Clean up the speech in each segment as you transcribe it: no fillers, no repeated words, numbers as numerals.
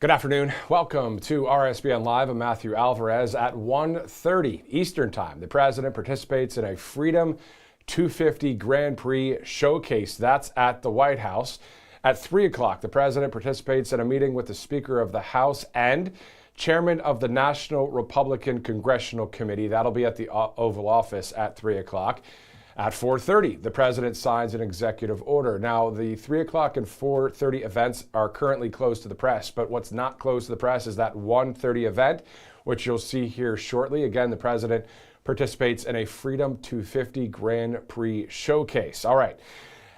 Good afternoon. Welcome to RSBN Live. I'm Matthew Alvarez. At 1:30 Eastern Time, the president participates in a Freedom 250 Grand Prix showcase. That's at the White House. At 3 o'clock, the president participates in a meeting with the Speaker of the House and Chairman of the National Republican Congressional Committee. That'll be at the Oval Office at 3 o'clock. At 4:30, the president signs an executive order. Now, the 3 o'clock and 4:30 events are currently closed to the press, but what's not closed to the press is that 1:30 event, which you'll see here shortly. Again, the president participates in a Freedom 250 Grand Prix showcase. All right.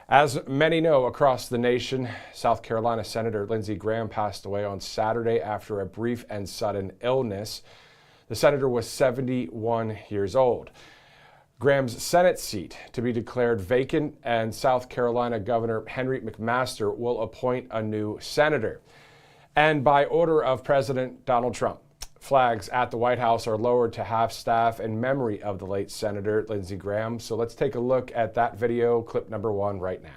As many know across the nation, South Carolina Senator Lindsey Graham passed away on Saturday after a brief and sudden illness. The senator was 71 years old. Graham's Senate seat to be declared vacant, and South Carolina Governor Henry McMaster will appoint a new senator. And by order of President Donald Trump, flags at the White House are lowered to half-staff in memory of the late Senator Lindsey Graham. So let's take a look at that video, clip number 1 right now.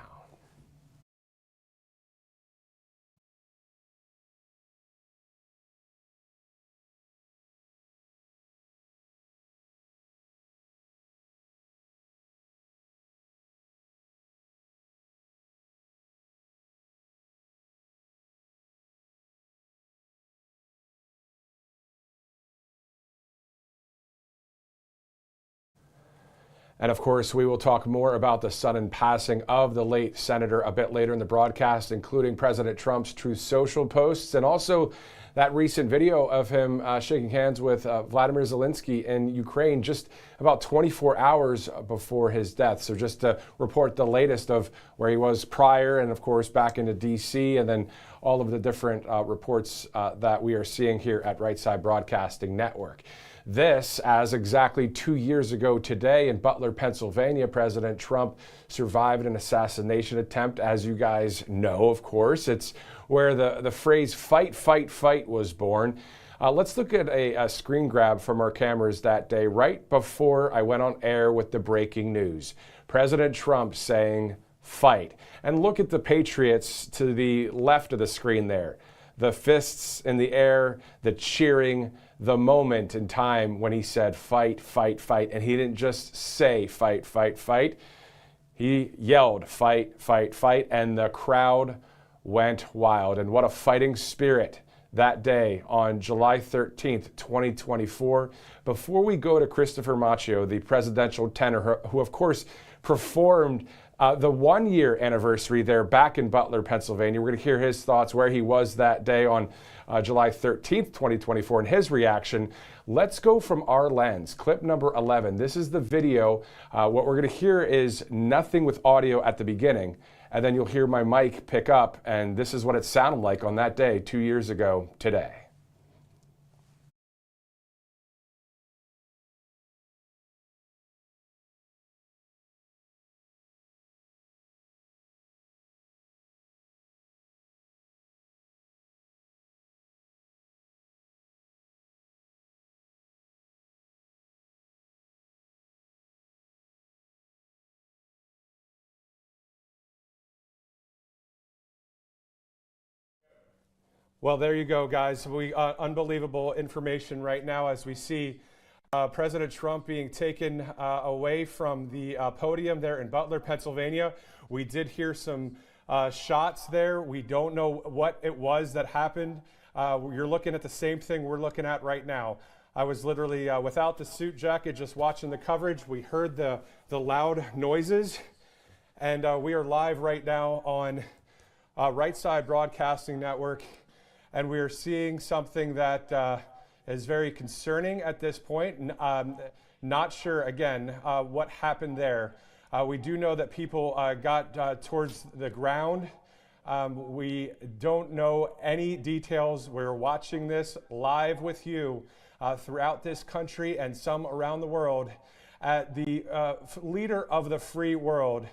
And of course, we will talk more about the sudden passing of the late senator a bit later in the broadcast, including President Trump's Truth Social posts and also that recent video of him shaking hands with Vladimir Zelensky in Ukraine just about 24 hours before his death. So just to report the latest of where he was prior and, of course, back into D.C. and then all of the different reports that we are seeing here at Right Side Broadcasting Network. This, as exactly 2 years ago today in Butler, Pennsylvania, President Trump survived an assassination attempt. As you guys know, of course, it's where the phrase fight, fight, fight was born. Let's look at a screen grab from our cameras that day, right before I went on air with the breaking news. President Trump saying, fight. And look at the Patriots to the left of the screen there. The fists in the air, the cheering, the moment in time when he said fight, fight, fight. And he didn't just say fight, fight, fight. He yelled fight, fight, fight. And the crowd went wild. And what a fighting spirit that day on July 13th, 2024. Before we go to Christopher Macchio, the presidential tenor, who of course performed the 1-year anniversary there back in Butler, Pennsylvania. We're going to hear his thoughts where he was that day on July 13th, 2024, and his reaction. Let's go from our lens. Clip number 11. This is the video. What we're going to hear is nothing with audio at the beginning, and then you'll hear my mic pick up, and this is what it sounded like on that day 2 years ago today. Well, there you go, guys. Unbelievable information right now as we see President Trump being taken away from the podium there in Butler, Pennsylvania. We did hear some shots there. We don't know what it was that happened. You're looking at the same thing we're looking at right now. I was literally without the suit jacket, just watching the coverage. We heard the loud noises, and we are live right now on Right Side Broadcasting Network. And we are seeing something that is very concerning at this point. Not sure, again, what happened there. We do know that people got towards the ground. We don't know any details. We're watching this live with you throughout this country and some around the world. The leader of the free world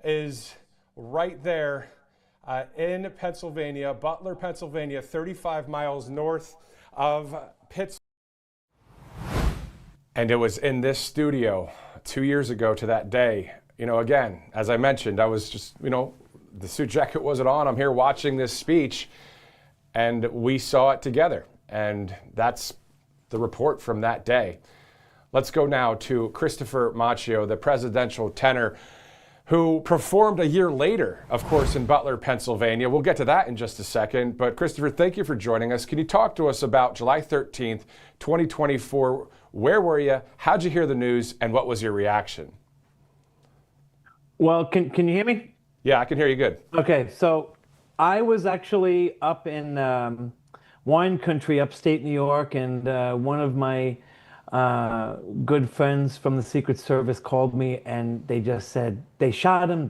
is right there in Pennsylvania, Butler, Pennsylvania, 35 miles north of Pittsburgh. And it was in this studio 2 years ago to that day again, as I mentioned, I was just, the suit jacket wasn't on. I'm here watching this speech, and we saw it together. And that's the report from that day. Let's go now to Christopher Macchio, the presidential tenor, who performed a year later, of course, in Butler, Pennsylvania. We'll get to that in just a second. But Christopher, thank you for joining us. Can you talk to us about July 13th, 2024? Where were you? How'd you hear the news? And what was your reaction? Well, can you hear me? Yeah, I can hear you good. Okay, so I was actually up in wine country, upstate New York, and one of my good friends from the Secret Service called me, and they just said, they shot him.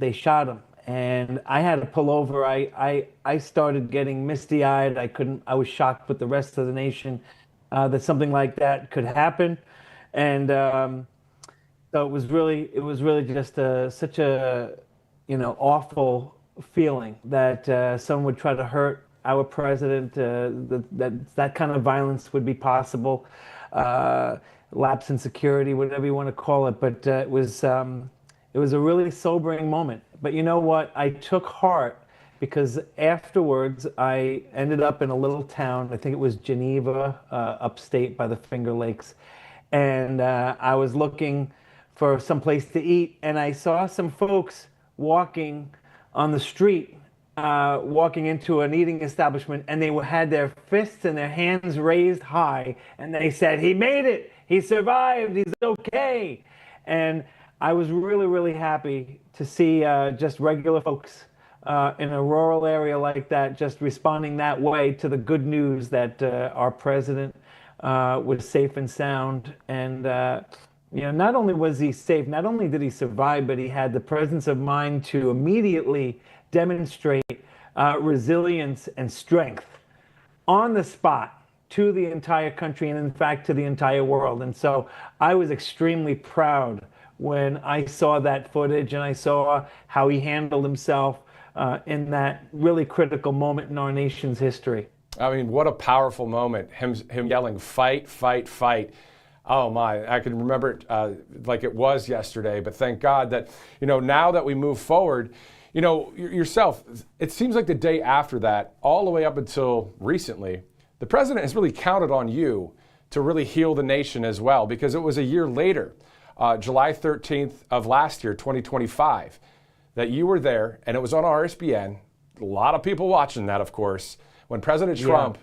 And I had to pull over. I started getting misty-eyed. I was shocked with the rest of the nation that something like that could happen. And so it was really just such a, awful feeling that someone would try to hurt our president, that kind of violence would be possible, lapse in security, whatever you want to call it. But it was a really sobering moment. But you know what? I took heart because afterwards I ended up in a little town. I think it was Geneva, upstate by the Finger Lakes. And I was looking for some place to eat, and I saw some folks walking on the street, walking into an eating establishment, and they had their fists and their hands raised high, and they said, "He made it! He survived! He's okay!" And I was really, really happy to see just regular folks in a rural area like that just responding that way to the good news that our president was safe and sound. And not only was he safe, not only did he survive, but he had the presence of mind to immediately demonstrate resilience and strength on the spot to the entire country and, in fact, to the entire world. And so I was extremely proud when I saw that footage and I saw how he handled himself in that really critical moment in our nation's history. I mean, what a powerful moment. Him yelling, "Fight, fight, fight." Oh my, I can remember it like it was yesterday, but thank God that, now that we move forward, yourself, it seems like the day after that, all the way up until recently, the president has really counted on you to really heal the nation as well, because it was a year later, July 13th of last year, 2025, that you were there, and it was on RSBN. A lot of people watching that, of course, when President Trump,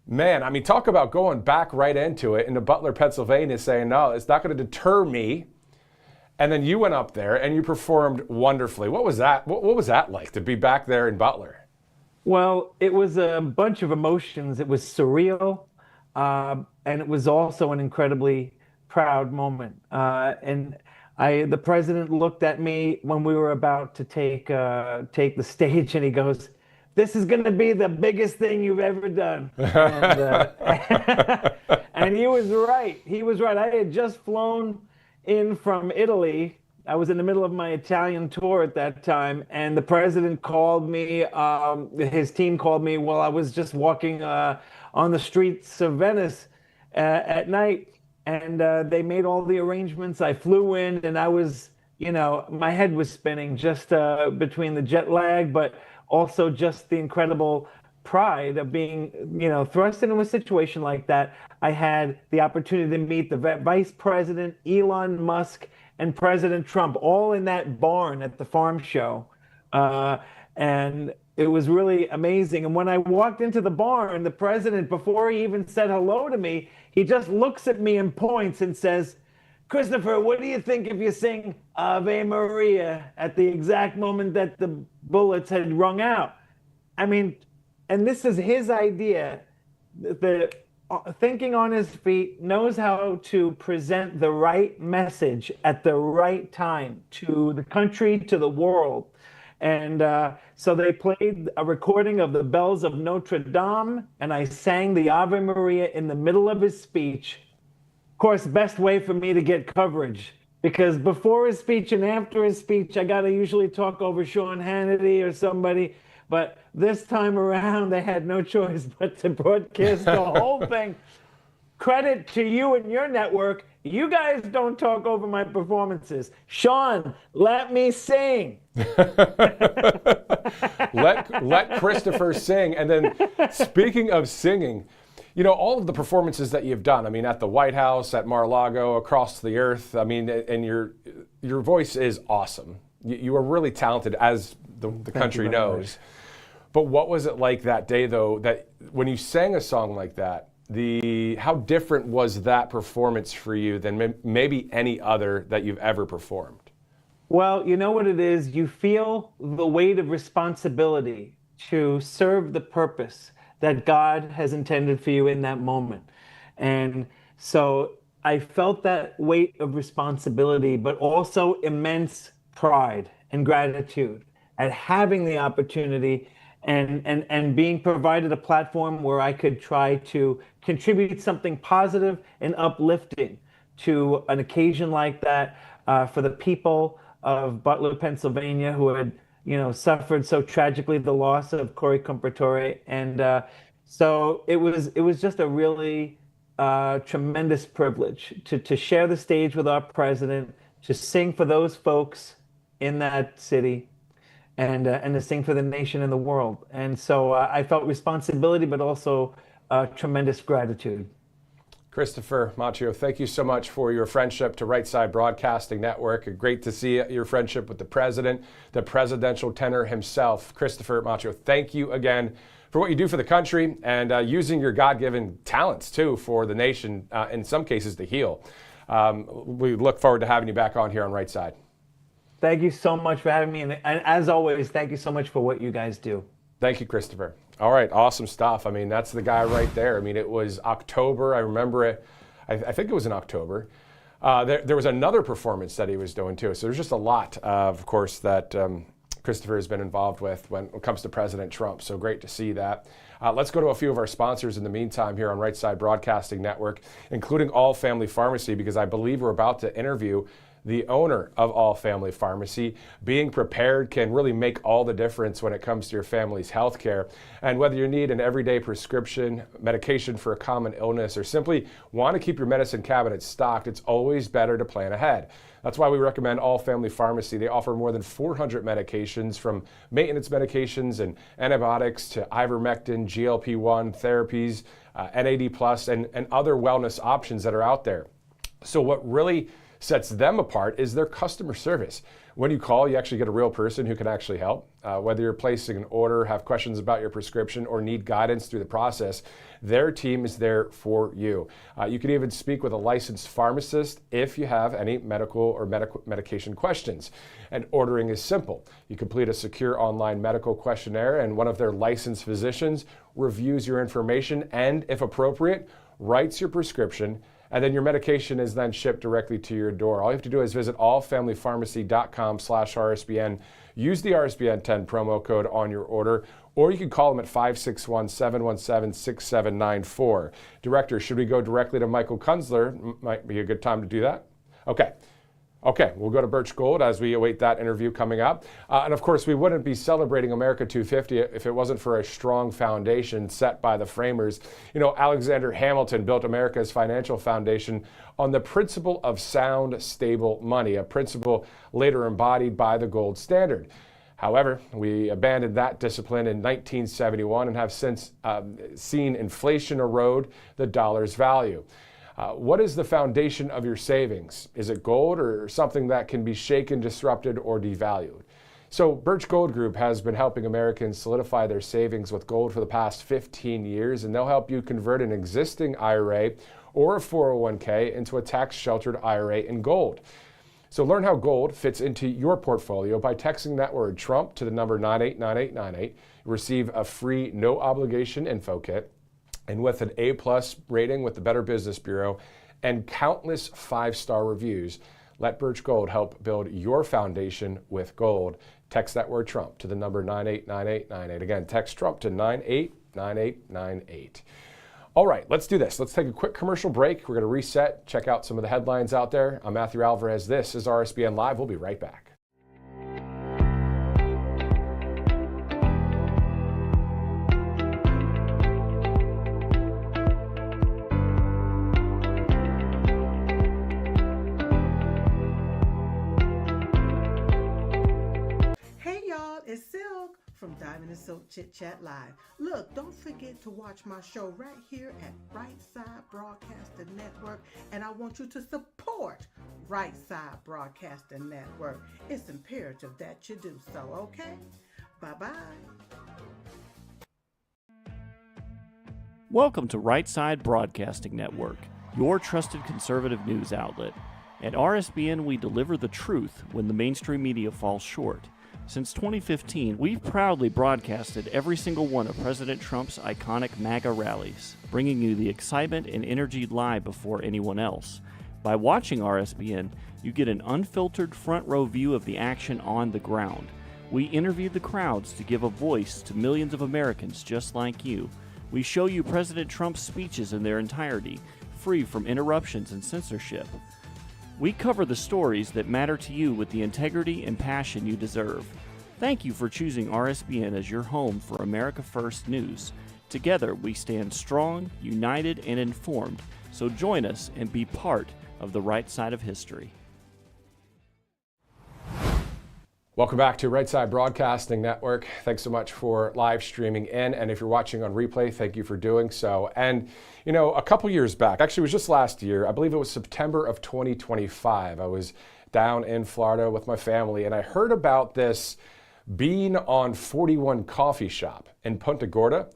man, I mean, talk about going back right into it, into Butler, Pennsylvania, saying, no, it's not going to deter me. And then you went up there and you performed wonderfully. What was that? What was that like to be back there in Butler? Well, it was a bunch of emotions. It was surreal, and it was also an incredibly proud moment. And the president looked at me when we were about to take the stage, and he goes, "This is going to be the biggest thing you've ever done." And, and he was right. He was right. I had just flown in from Italy. I was in the middle of my Italian tour at that time, and the president called me. His team called me while I was just walking on the streets of Venice at night, and they made all the arrangements. I flew in, and I was, my head was spinning just between the jet lag, but also just the incredible pride of being, thrust into a situation like that. I had the opportunity to meet the Vice President, Elon Musk, and President Trump, all in that barn at the farm show. And it was really amazing. And when I walked into the barn, the president, before he even said hello to me, he just looks at me and points and says, "Christopher, what do you think if you sing Ave Maria at the exact moment that the bullets had rung out?" I mean, and this is his idea. The thinking on his feet, knows how to present the right message at the right time to the country, to the world. And so they played a recording of the bells of Notre Dame, and I sang the Ave Maria in the middle of his speech. Of course, best way for me to get coverage, because before his speech and after his speech, I got to usually talk over Sean Hannity or somebody. But this time around, they had no choice but to broadcast the whole thing. credit to you and your network. You guys don't talk over my performances. Sean, let me sing. let Christopher sing. And then, speaking of singing, you know, all of the performances that you've done, I mean, at the White House, at Mar-a-Lago, across the earth, I mean, and your voice is awesome. You are really talented, as the country knows. But what was it like that day, though, that when you sang a song like that, how different was that performance for you than maybe any other that you've ever performed? Well, you know what it is? You feel the weight of responsibility to serve the purpose that God has intended for you in that moment. And so I felt that weight of responsibility, but also immense pride and gratitude at having the opportunity and being provided a platform where I could try to contribute something positive and uplifting to an occasion like that for the people of Butler, Pennsylvania, who had, you know, suffered so tragically the loss of Corey Compratore. And so it was just a really tremendous privilege to share the stage with our president, to sing for those folks in that city, and to sing for the nation and the world. And so I felt responsibility, but also tremendous gratitude. Christopher Macchio, thank you so much for your friendship to Right Side Broadcasting Network. Great to see your friendship with the president, the presidential tenor himself. Christopher Macchio, thank you again for what you do for the country and using your God-given talents, too, for the nation, in some cases, to heal. We look forward to having you back on here on Right Side. Thank you so much for having me. And as always, thank you so much for what you guys do. Thank you, Christopher. All right, awesome stuff. I mean, that's the guy right there. I mean, it was October. I remember it. I think it was in October. There was another performance that he was doing, too. So there's just a lot, of course, that Christopher has been involved with when it comes to President Trump. So great to see that. Let's go to a few of our sponsors in the meantime here on Right Side Broadcasting Network, including All Family Pharmacy, because I believe we're about to interview the owner of All Family Pharmacy. Being prepared can really make all the difference when it comes to your family's health care. And whether you need an everyday prescription, medication for a common illness, or simply want to keep your medicine cabinet stocked, it's always better to plan ahead. That's why we recommend All Family Pharmacy. They offer more than 400 medications, from maintenance medications and antibiotics to ivermectin, GLP-1 therapies, NAD+, and other wellness options that are out there. So what really sets them apart is their customer service. When you call, you actually get a real person who can actually help. Whether you're placing an order, have questions about your prescription, or need guidance through the process, their team is there for you. You can even speak with a licensed pharmacist if you have any medical or medication questions. And ordering is simple. You complete a secure online medical questionnaire, and one of their licensed physicians reviews your information and, if appropriate, writes your prescription, and then your medication is then shipped directly to your door. All you have to do is visit allfamilypharmacy.com/RSBN. Use the RSBN10 promo code on your order, or you can call them at 561-717-6794. Director, should we go directly to Michael Kunzler? Might be a good time to do that. Okay, we'll go to Birch Gold as we await that interview coming up. And of course, we wouldn't be celebrating America 250 if it wasn't for a strong foundation set by the framers. You know, Alexander Hamilton built America's financial foundation on the principle of sound, stable money, a principle later embodied by the gold standard. However, we abandoned that discipline in 1971 and have since seen inflation erode the dollar's value. What is the foundation of your savings? Is it gold or something that can be shaken, disrupted, or devalued? So Birch Gold Group has been helping Americans solidify their savings with gold for the past 15 years, and they'll help you convert an existing IRA or a 401k into a tax-sheltered IRA in gold. So learn how gold fits into your portfolio by texting that word Trump to the number 989898. Receive a free, no-obligation info kit. And with an A+ rating with the Better Business Bureau and countless 5-star reviews, let Birch Gold help build your foundation with gold. Text that word Trump to the number 989898. Again, text Trump to 989898. All right, let's do this. Let's take a quick commercial break. We're going to reset, check out some of the headlines out there. I'm Matthew Alvarez. This is RSBN Live. We'll be right back. Chit Chat Live. Look, don't forget to watch my show right here at Right Side Broadcasting Network, and I want you to support Right Side Broadcasting Network. It's imperative that you do so, okay? Bye-bye. Welcome to Right Side Broadcasting Network, your trusted conservative news outlet. At RSBN, we deliver the truth when the mainstream media falls short. Since 2015, we've proudly broadcasted every single one of President Trump's iconic MAGA rallies, bringing you the excitement and energy live before anyone else. By watching RSBN, you get an unfiltered front row view of the action on the ground. We interview the crowds to give a voice to millions of Americans just like you. We show you President Trump's speeches in their entirety, free from interruptions and censorship. We cover the stories that matter to you with the integrity and passion you deserve. Thank you for choosing RSBN as your home for America First News. Together, we stand strong, united, and informed. So join us and be part of the right side of history. Welcome back to Right Side Broadcasting Network. Thanks so much for live streaming in. And if you're watching on replay, thank you for doing so. And, you know, a couple years back, actually it was just last year, I believe it was September of 2025, I was down in Florida with my family and I heard about this Bean on 41 coffee shop in Punta Gorda,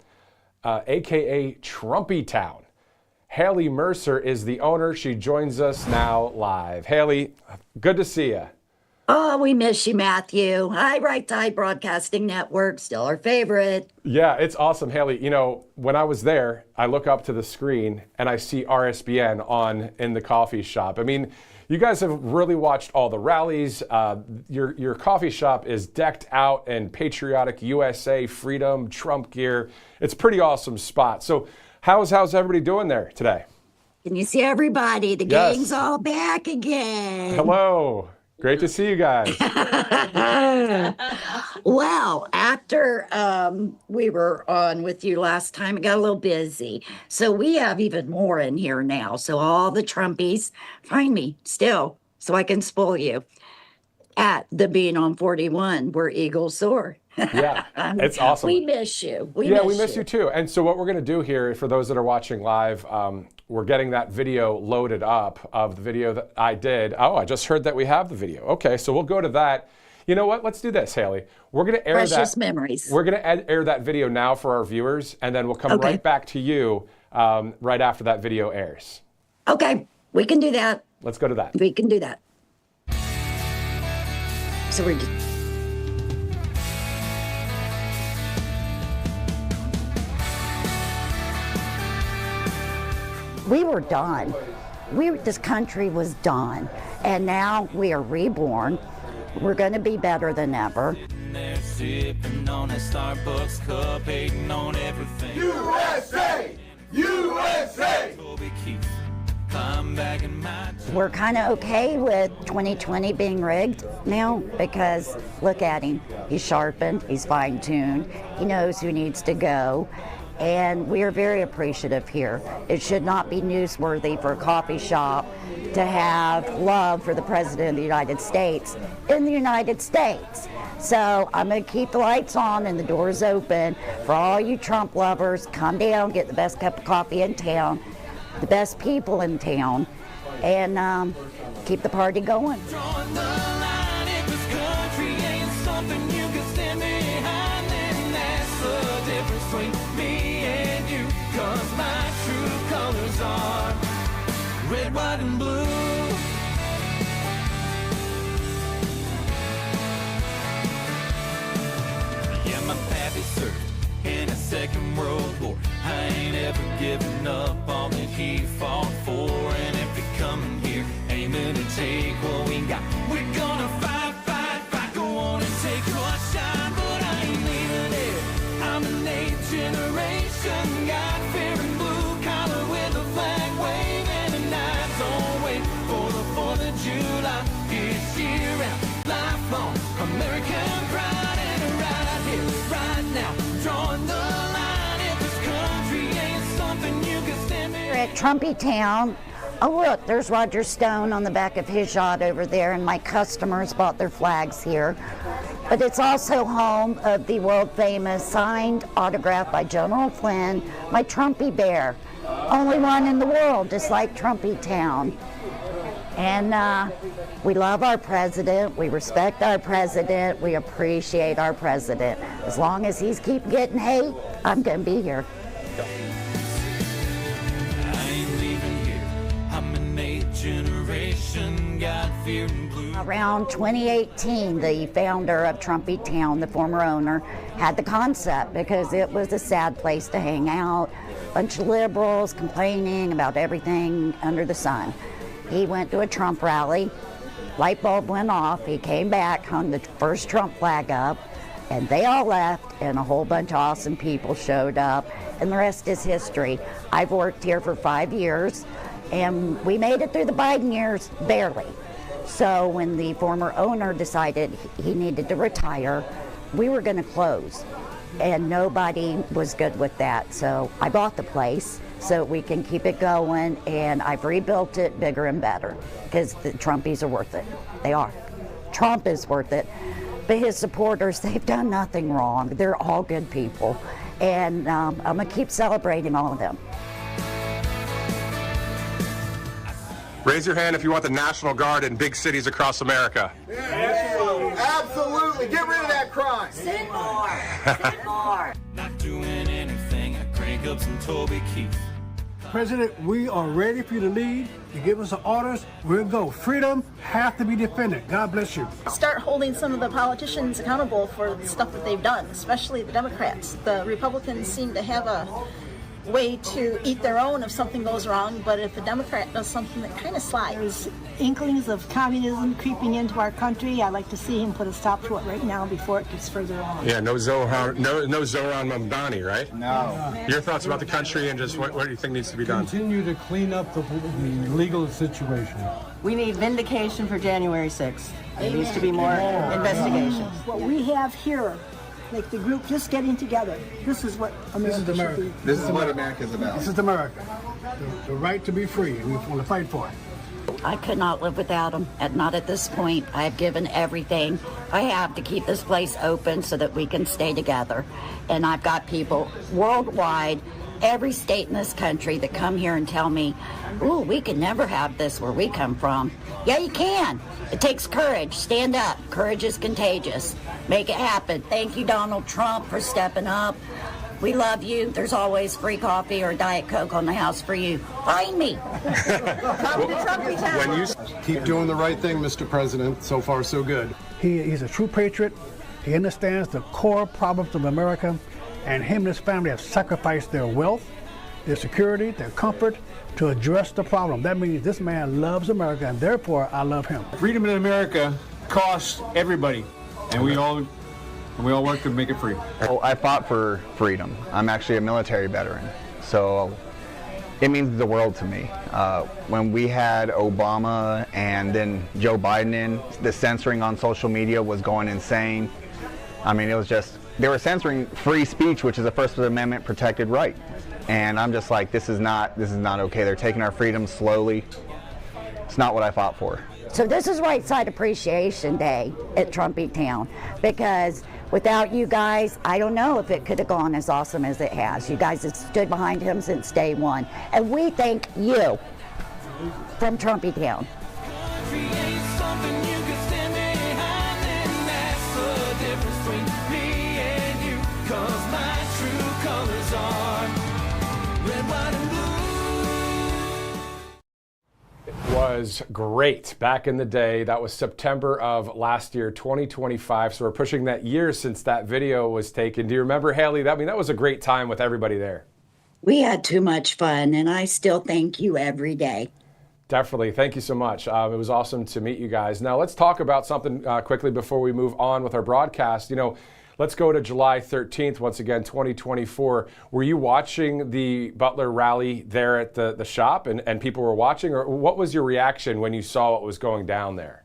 AKA Trumpy Town. Haley Mercer is the owner. She joins us now live. Haley, good to see you. Oh, we miss you, Matthew. Hi, Right Side Broadcasting Network, still our favorite. Yeah, it's awesome, Haley. You know, when I was there, I look up to the screen and I see RSBN on in the coffee shop. I mean, you guys have really watched all the rallies. Your coffee shop is decked out in patriotic USA, freedom, Trump gear. It's a pretty awesome spot. So how's everybody doing there today? Can you see everybody? The Yes. gang's all back again. Hello. Great to see you guys. Well, after we were on with you last time, it got a little busy. So we have even more in here now. So all the Trumpies, find me still so I can spoil you at the Bean on 41 where eagles soar. Yeah, it's awesome. We miss you. We miss you too. And so what we're going to do here, for those that are watching live, we're getting that video loaded up of the video that I did. Oh, I just heard that we have the video. Okay, so we'll go to that. You know what? Let's do this, Haley. We're going to air Precious that. memories. We're going to air that video now for our viewers, and then we'll come Okay. right back to you right after that video airs. Okay, we can do that. Let's go to that. We can do that. So we're just... We were done. This country was done. And now we are reborn. We're going to be better than ever. They're sipping on a Starbucks cup, hating on everything. USA! USA! Toby Keith, climb back in my We're kind of okay with 2020 being rigged now because look at him. He's sharpened, he's fine-tuned, he knows who needs to go. And we are very appreciative here. It should not be newsworthy for a coffee shop to have love for the President of the United States in the United States. So I'm going to keep the lights on and the doors open for all you Trump lovers. Come down, get the best cup of coffee in town, the best people in town, and keep the party going. drawing the line. If this country ain't something you can stand behind, then that's the difference between me and you. 'Cause my true colors are red, white, and blue. Yeah, my pappy served in the Second World War. I ain't ever given up all that he fought for. And if you're coming here aiming to take what we got, we're gonna fight, fight, fight. Go on and take your shine, but I ain't leaving it. I'm an 8th generation, God-fearing blue collar with a flag waving, and I don't wait for the 4th of July. It's year-round, lifelong American pride, and right here, right now, drawing the line. If this country ain't something you can stand We're at Trumpy Town. Oh look, there's Roger Stone on the back of his yacht over there, and my customers bought their flags here. but it's also home of the world famous signed autograph by General Flynn, my Trumpy bear. Only one in the world, just like Trumpy Town. And we love our president, we respect our president, we appreciate our president. As long as he's keep getting hate, I'm gonna be here. I ain't leaving here. I'm an 8th generation, God fearing blue. Around 2018, the founder of Trumpy Town, the former owner, had the concept because it was a sad place to hang out. Bunch of liberals complaining about everything under the sun. He went to a Trump rally, light bulb went off, he came back, hung the first Trump flag up, and they all left, and a whole bunch of awesome people showed up, and the rest is history. I've worked here for 5 years, and we made it through the Biden years, barely. So when the former owner decided he needed to retire, we were gonna close, and nobody was good with that. So I bought the place so we can keep it going, and I've rebuilt it bigger and better because the Trumpies are worth it. They are. Trump is worth it. But his supporters, they've done nothing wrong. They're all good people. And I'm gonna keep celebrating all of them. Raise your hand if you want the National Guard in big cities across America. Absolutely. Get rid of that crime. Send more. Send more. Not doing anything, I crank up some Toby Keith. President, we are ready for you to lead. You give us the orders, we'll go. Freedom has to be defended. God bless you. Start holding some of the politicians accountable for the stuff that they've done, especially the Democrats. The Republicans seem to have a way to eat their own if something goes wrong, but if a Democrat does something that kind of slides. There's inklings of communism creeping into our country. I'd like to see him put a stop to it right now before it gets further on. Yeah, no Zohran Mamdani, right? No. Your thoughts about the country and just what do you think needs to be done? Continue to clean up the legal situation. We need vindication for January 6th. There needs to be more investigation. What we have here, like the group just getting together, this is what America should be. This is what America's about. This is America. The right to be free, and we want to fight for it. I could not live without them, not at this point. I have given everything I have to keep this place open so that we can stay together. And I've got people worldwide, every state in this country that come here and tell me, ooh, we could never have this where we come from. Yeah, you can. It takes courage. Stand up. Courage is contagious. Make it happen. Thank you, Donald Trump, for stepping up. We love you. There's always free coffee or Diet Coke on the house for you. Find me. When you Keep doing the right thing, Mr. President. So far, so good. He's a true patriot. He understands the core problems of America, and him and his family have sacrificed their wealth, their security, their comfort to address the problem. That means this man loves America, and therefore I love him. Freedom in America costs everybody, and we all work to make it free. Well, I fought for freedom. I'm actually a military veteran, so it means the world to me. When we had Obama and then Joe Biden in, the censoring on social media was going insane. I mean, it was just, they were censoring free speech, which is a First Amendment protected right. And I'm just like, this is not okay. They're taking our freedom slowly. It's not what I fought for. So this is Right Side Appreciation Day at Trumpy Town, because without you guys, I don't know if it could have gone as awesome as it has. You guys have stood behind him since day one. And we thank you from Trumpy Town. Create something you can stand behind, and that's the difference between me and you. 'Cause my true colors are red, white, and blue. Was great back in the day. That was September of last year, 2025. So we're pushing that year since that video was taken. Do you remember, Haley? That was a great time with everybody there. We had too much fun, and I still thank you every day. Definitely. Thank you so much. It was awesome to meet you guys. Now let's talk about something quickly before we move on with our broadcast. Let's go to July 13th, once again, 2024. Were you watching the Butler rally there at the shop and people were watching? Or what was your reaction when you saw what was going down there?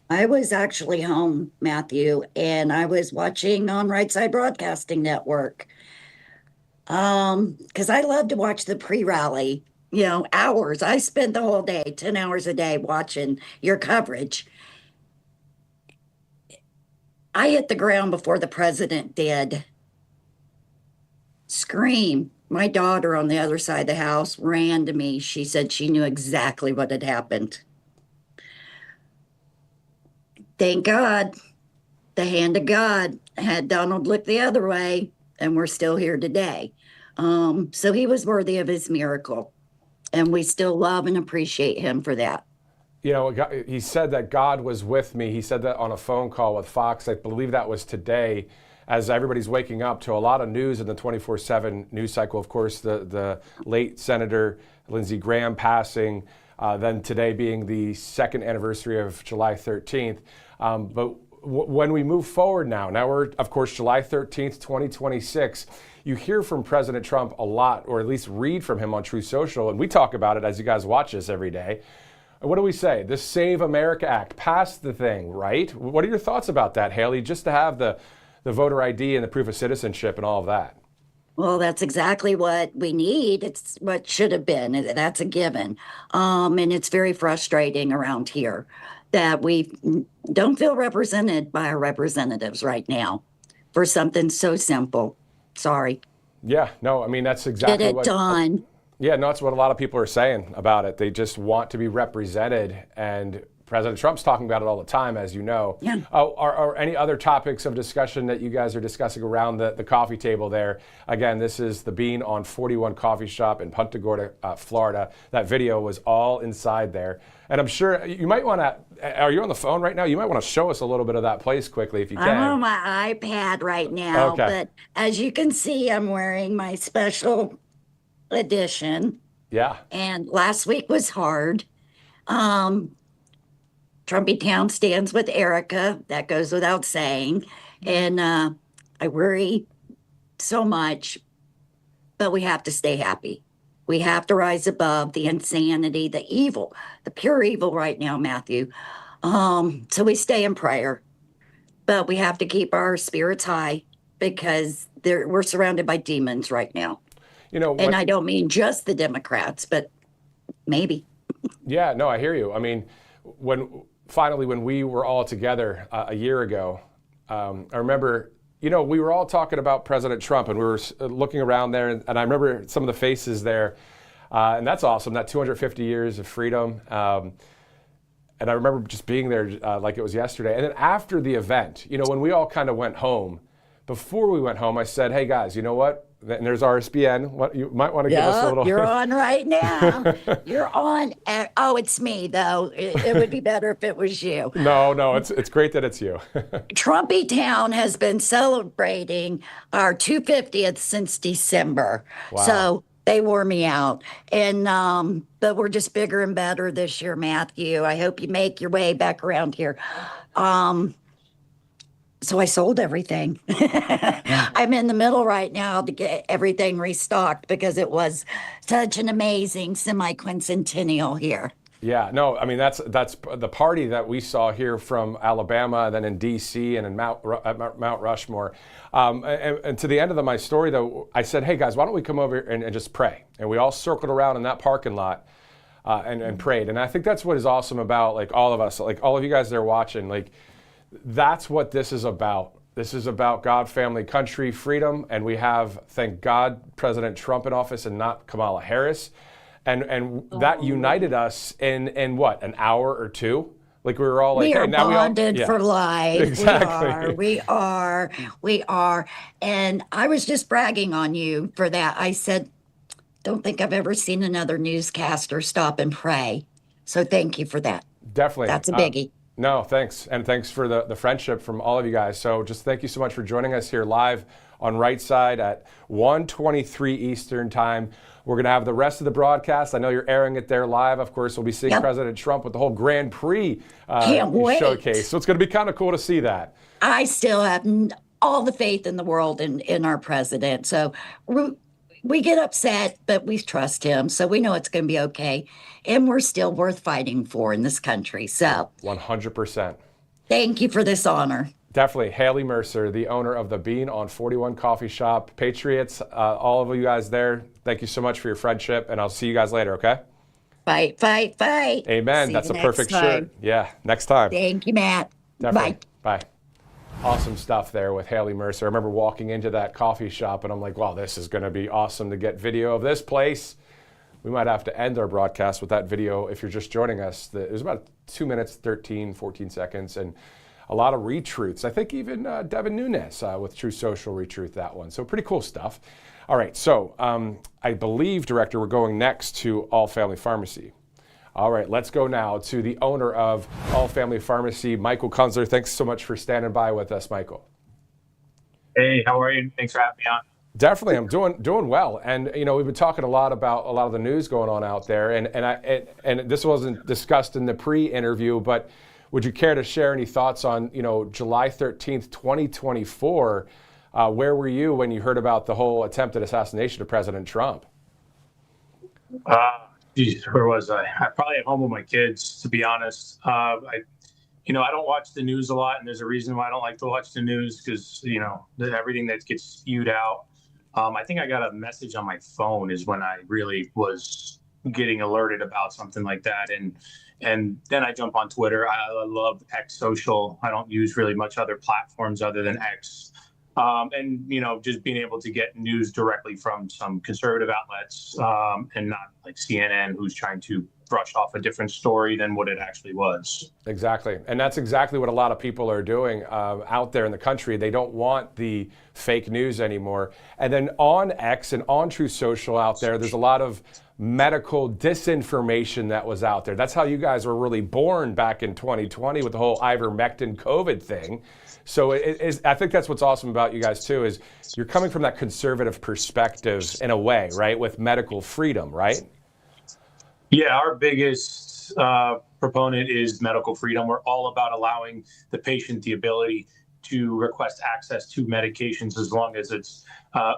I was actually home, Matthew, and I was watching on Right Side Broadcasting Network. Because I love to watch the pre-rally, hours. I spent the whole day, 10 hours a day watching your coverage. I hit the ground before the president did. Scream. My daughter on the other side of the house ran to me. She said she knew exactly what had happened. Thank God, the hand of God had Donald look the other way, and we're still here today. So he was worthy of his miracle, and we still love and appreciate him for that. You know, he said that God was with me. He said that on a phone call with Fox. I believe that was today, as everybody's waking up to a lot of news in the 24/7 news cycle. Of course, the late Senator Lindsey Graham passing, then today being the second anniversary of July 13th. But when we move forward now we're, of course, July 13th, 2026, you hear from President Trump a lot, or at least read from him on Truth Social, and we talk about it as you guys watch this every day. What do we say? The Save America Act passed the thing, right? What are your thoughts about that, Haley, just to have the voter ID and the proof of citizenship and all of that? Well, that's exactly what we need. It's what should have been. That's a given. And it's very frustrating around here that we don't feel represented by our representatives right now for something so simple. Sorry. Yeah, no, I mean, that's exactly Get it done. Yeah, no, that's what a lot of people are saying about it. They just want to be represented, and President Trump's talking about it all the time, as you know. Yeah. Are any other topics of discussion that you guys are discussing around the coffee table there? Again, this is the Bean on 41 Coffee Shop in Punta Gorda, Florida. That video was all inside there. And I'm sure you might want to, are you on the phone right now? You might want to show us a little bit of that place quickly if you can. I'm on my iPad right now, Okay. but as you can see, I'm wearing my special edition. Yeah. And last week was hard. Trumpy Town stands with Erica. That goes without saying. And I worry so much, but we have to stay happy. We have to rise above the insanity, the evil, the pure evil right now, Matthew. So we stay in prayer, but we have to keep our spirits high because we're surrounded by demons right now. You know, and I don't mean just the Democrats, but maybe. Yeah, no, I hear you. I mean, when we were all together a year ago, I remember, you know, we were all talking about President Trump, and we were looking around there, and I remember some of the faces there, and that's awesome, that 250 years of freedom. And I remember just being there like it was yesterday. And then after the event, you know, when we all kind of went home, before we went home, I said, hey, guys, you know what? And there's RSBN. What you might want to give us a little. You're on right now. You're on. Oh, it's me though. It would be better if it was you. No, it's great that it's you. Trumpy Town has been celebrating our 250th since December. Wow. So they wore me out. And but we're just bigger and better this year, Matthew. I hope you make your way back around here. So I sold everything. I'm in the middle right now to get everything restocked because it was such an amazing semi-quincentennial here. Yeah, no, I mean, that's the party that we saw here from Alabama, and then in D.C. and in Mount Rushmore. And to the end of my story, though, I said, hey, guys, why don't we come over and just pray? And we all circled around in that parking lot and prayed. And I think that's what is awesome about, like, all of us, like all of you guys there watching, like, that's what this is about. This is about God, family, country, freedom, and we have, thank God, President Trump in office and not Kamala Harris, and that united us in what, an hour or two? Like we were all like, we are hey, now bonded for life. Exactly. We are. And I was just bragging on you for that. I said, don't think I've ever seen another newscaster stop and pray. So thank you for that. Definitely. That's a biggie. No, thanks. And thanks for the friendship from all of you guys. So just thank you so much for joining us here live on Right Side at 1:23 Eastern Time. We're going to have the rest of the broadcast. I know you're airing it there live. Of course, we'll be seeing President Trump with the whole Grand Prix showcase. So it's going to be kind of cool to see that. I still have all the faith in the world in our president. So we get upset, but we trust him. So we know it's going to be okay. And we're still worth fighting for in this country. So 100%. Thank you for this honor. Definitely. Haley Mercer, the owner of the Bean on 41 Coffee Shop. Patriots, all of you guys there, thank you so much for your friendship. And I'll see you guys later, okay? Fight, fight, fight. Amen. See That's you a perfect next time. shirt. Yeah, next time. Thank you, Matt. Definitely. Bye. Bye. Awesome stuff there with Haley Mercer. I remember walking into that coffee shop and I'm like, wow, this is going to be awesome to get video of this place. We might have to end our broadcast with that video if you're just joining us. It was about 2 minutes, 14 seconds, and a lot of retruths. I think even Devin Nunes with True Social retruth that one. So pretty cool stuff. All right, so I believe, Director, we're going next to All Family Pharmacy. All right, let's go now to the owner of All Family Pharmacy, Michael Kunzler. Thanks so much for standing by with us, Michael. Hey, how are you? Thanks for having me on. Definitely, I'm doing well, and you know we've been talking a lot about a lot of the news going on out there, and this wasn't discussed in the pre-interview, but would you care to share any thoughts on July 13th, 2024? Where were you when you heard about the whole attempted assassination of President Trump? Geez, where was I? I probably at home with my kids, to be honest. I don't watch the news a lot, and there's a reason why I don't like to watch the news because everything that gets spewed out. I think I got a message on my phone is when I really was getting alerted about something like that, and then I jump on Twitter. I love X social. I don't use really much other platforms other than X. And just being able to get news directly from some conservative outlets and not like CNN, who's trying to brush off a different story than what it actually was. Exactly. And that's exactly what a lot of people are doing out there in the country. They don't want the fake news anymore. And then on X and on True Social out there's a lot of medical disinformation that was out there. That's how you guys were really born back in 2020 with the whole ivermectin COVID thing. So I think that's what's awesome about you guys too, is you're coming from that conservative perspective in a way, right? With medical freedom, right? Yeah, our biggest proponent is medical freedom. We're all about allowing the patient the ability to request access to medications as long as it's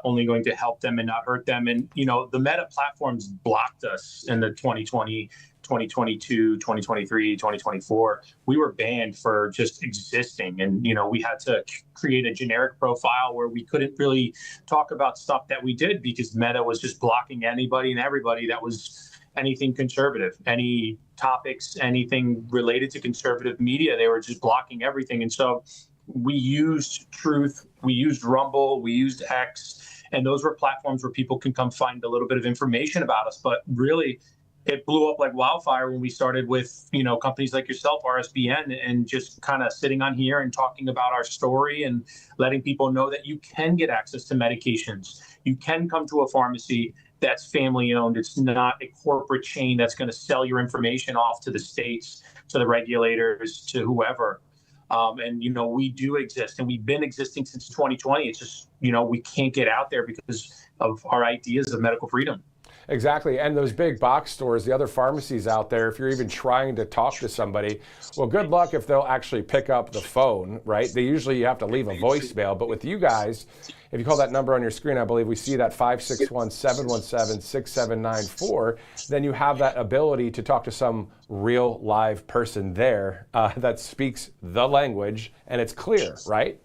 only going to help them and not hurt them. And, the meta platforms blocked us in the 2020, 2022, 2023, 2024. We were banned for just existing. And, we had to create a generic profile where we couldn't really talk about stuff that we did because Meta was just blocking anybody and everybody that was anything conservative, any topics, anything related to conservative media. They were just blocking everything. And so we used Truth, we used Rumble, we used X, and those were platforms where people can come find a little bit of information about us. But really, it blew up like wildfire when we started with, companies like yourself, RSBN, and just kind of sitting on here and talking about our story and letting people know that you can get access to medications. You can come to a pharmacy that's family owned. It's not a corporate chain that's going to sell your information off to the states, to the regulators, to whoever. And we do exist, and we've been existing since 2020. It's just, we can't get out there because of our ideas of medical freedom. Exactly. And those big box stores, the other pharmacies out there, if you're even trying to talk to somebody, well, good luck if they'll actually pick up the phone, right? You have to leave a voicemail. But with you guys, if you call that number on your screen, I believe we see that 561-717-6794, then you have that ability to talk to some real live person there that speaks the language, and it's clear, right?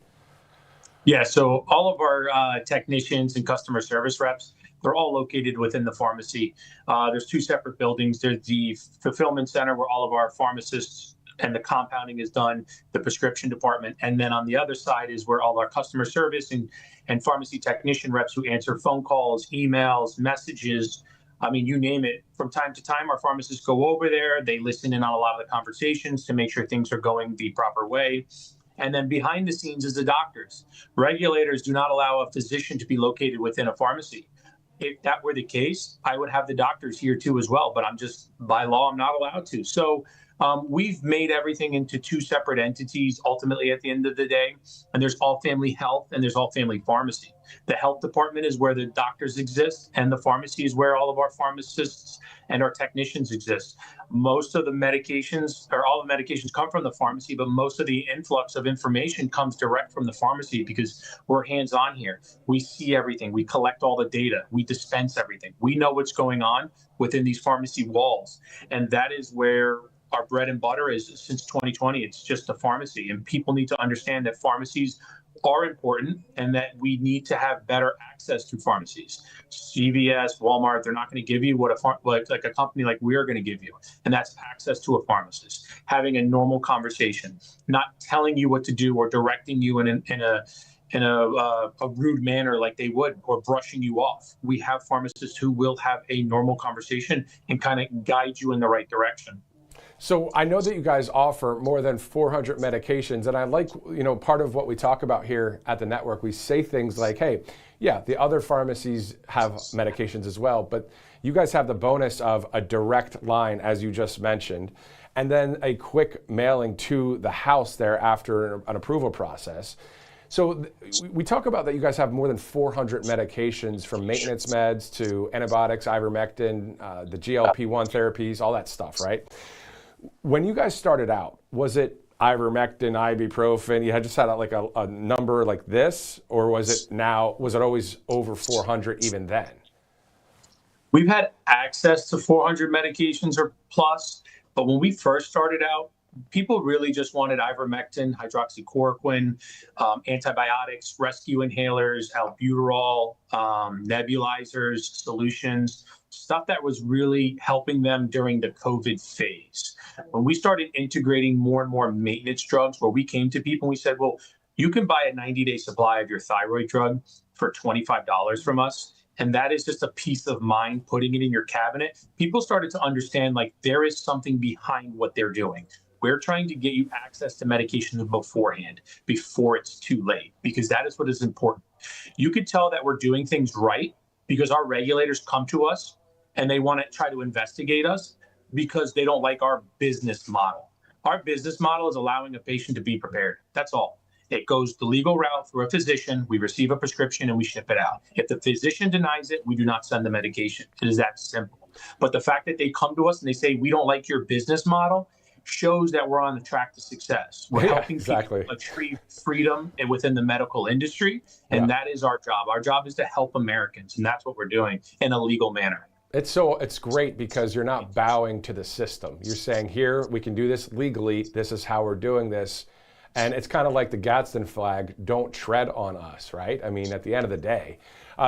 Yeah, so all of our technicians and customer service reps, they're all located within the pharmacy. There's two separate buildings. There's the fulfillment center where all of our pharmacists and the compounding is done, the prescription department. And then on the other side is where all our customer service and pharmacy technician reps who answer phone calls, emails, messages. I mean, you name it. From time to time, our pharmacists go over there. They listen in on a lot of the conversations to make sure things are going the proper way. And then behind the scenes is the doctors. Regulators do not allow a physician to be located within a pharmacy. If that were the case, I would have the doctors here too as well, but by law, I'm not allowed to. So we've made everything into two separate entities ultimately at the end of the day. And there's All Family Health and there's All Family Pharmacy. The health department is where the doctors exist, and the pharmacy is where all of our pharmacists and our technicians exist. Most of the medications, or all the medications, come from the pharmacy, but most of the influx of information comes direct from the pharmacy because we're hands-on here. We see everything. We collect all the data. We dispense everything. We know what's going on within these pharmacy walls, and that is where our bread and butter is since 2020. It's just a pharmacy, and people need to understand that pharmacies are important and that we need to have better access to pharmacies. CVS, Walmart, they're not going to give you what like a company like we're going to give you, and that's access to a pharmacist, having a normal conversation, not telling you what to do or directing you in a rude manner like they would, or brushing you off. We have pharmacists who will have a normal conversation and kind of guide you in the right direction. So I know that you guys offer more than 400 medications, and I like, part of what we talk about here at the network, we say things like, hey, yeah, the other pharmacies have medications as well, but you guys have the bonus of a direct line, as you just mentioned, and then a quick mailing to the house there after an approval process. So we talk about that you guys have more than 400 medications, from maintenance meds to antibiotics, ivermectin, the GLP-1 therapies, all that stuff, right? When you guys started out, was it ivermectin, ibuprofen? You had just had like a number like this, or was it always over 400 even then? We've had access to 400 medications or plus, but when we first started out, people really just wanted ivermectin, hydroxychloroquine, antibiotics, rescue inhalers, albuterol, nebulizers, solutions, stuff that was really helping them during the COVID phase. When we started integrating more and more maintenance drugs, where we came to people and we said, well, you can buy a 90-day supply of your thyroid drug for $25 from us, and that is just a peace of mind putting it in your cabinet. People started to understand, like, there is something behind what they're doing. We're trying to get you access to medications beforehand, before it's too late, because that is what is important. You could tell that we're doing things right because our regulators come to us and they want to try to investigate us because they don't like our business model. Our business model is allowing a patient to be prepared. That's all. It goes the legal route through a physician. We receive a prescription and we ship it out. If the physician denies it, we do not send the medication. It is that simple. But the fact that they come to us and they say, we don't like your business model, shows that we're on the track to success. We're helping people achieve freedom within the medical industry, and that is our job. Our job is to help Americans, and that's what we're doing in a legal manner. It's great because you're not bowing to the system. You're saying, here, we can do this legally. This is how we're doing this. And it's kind of like the Gadsden flag, don't tread on us, right? I mean, at the end of the day.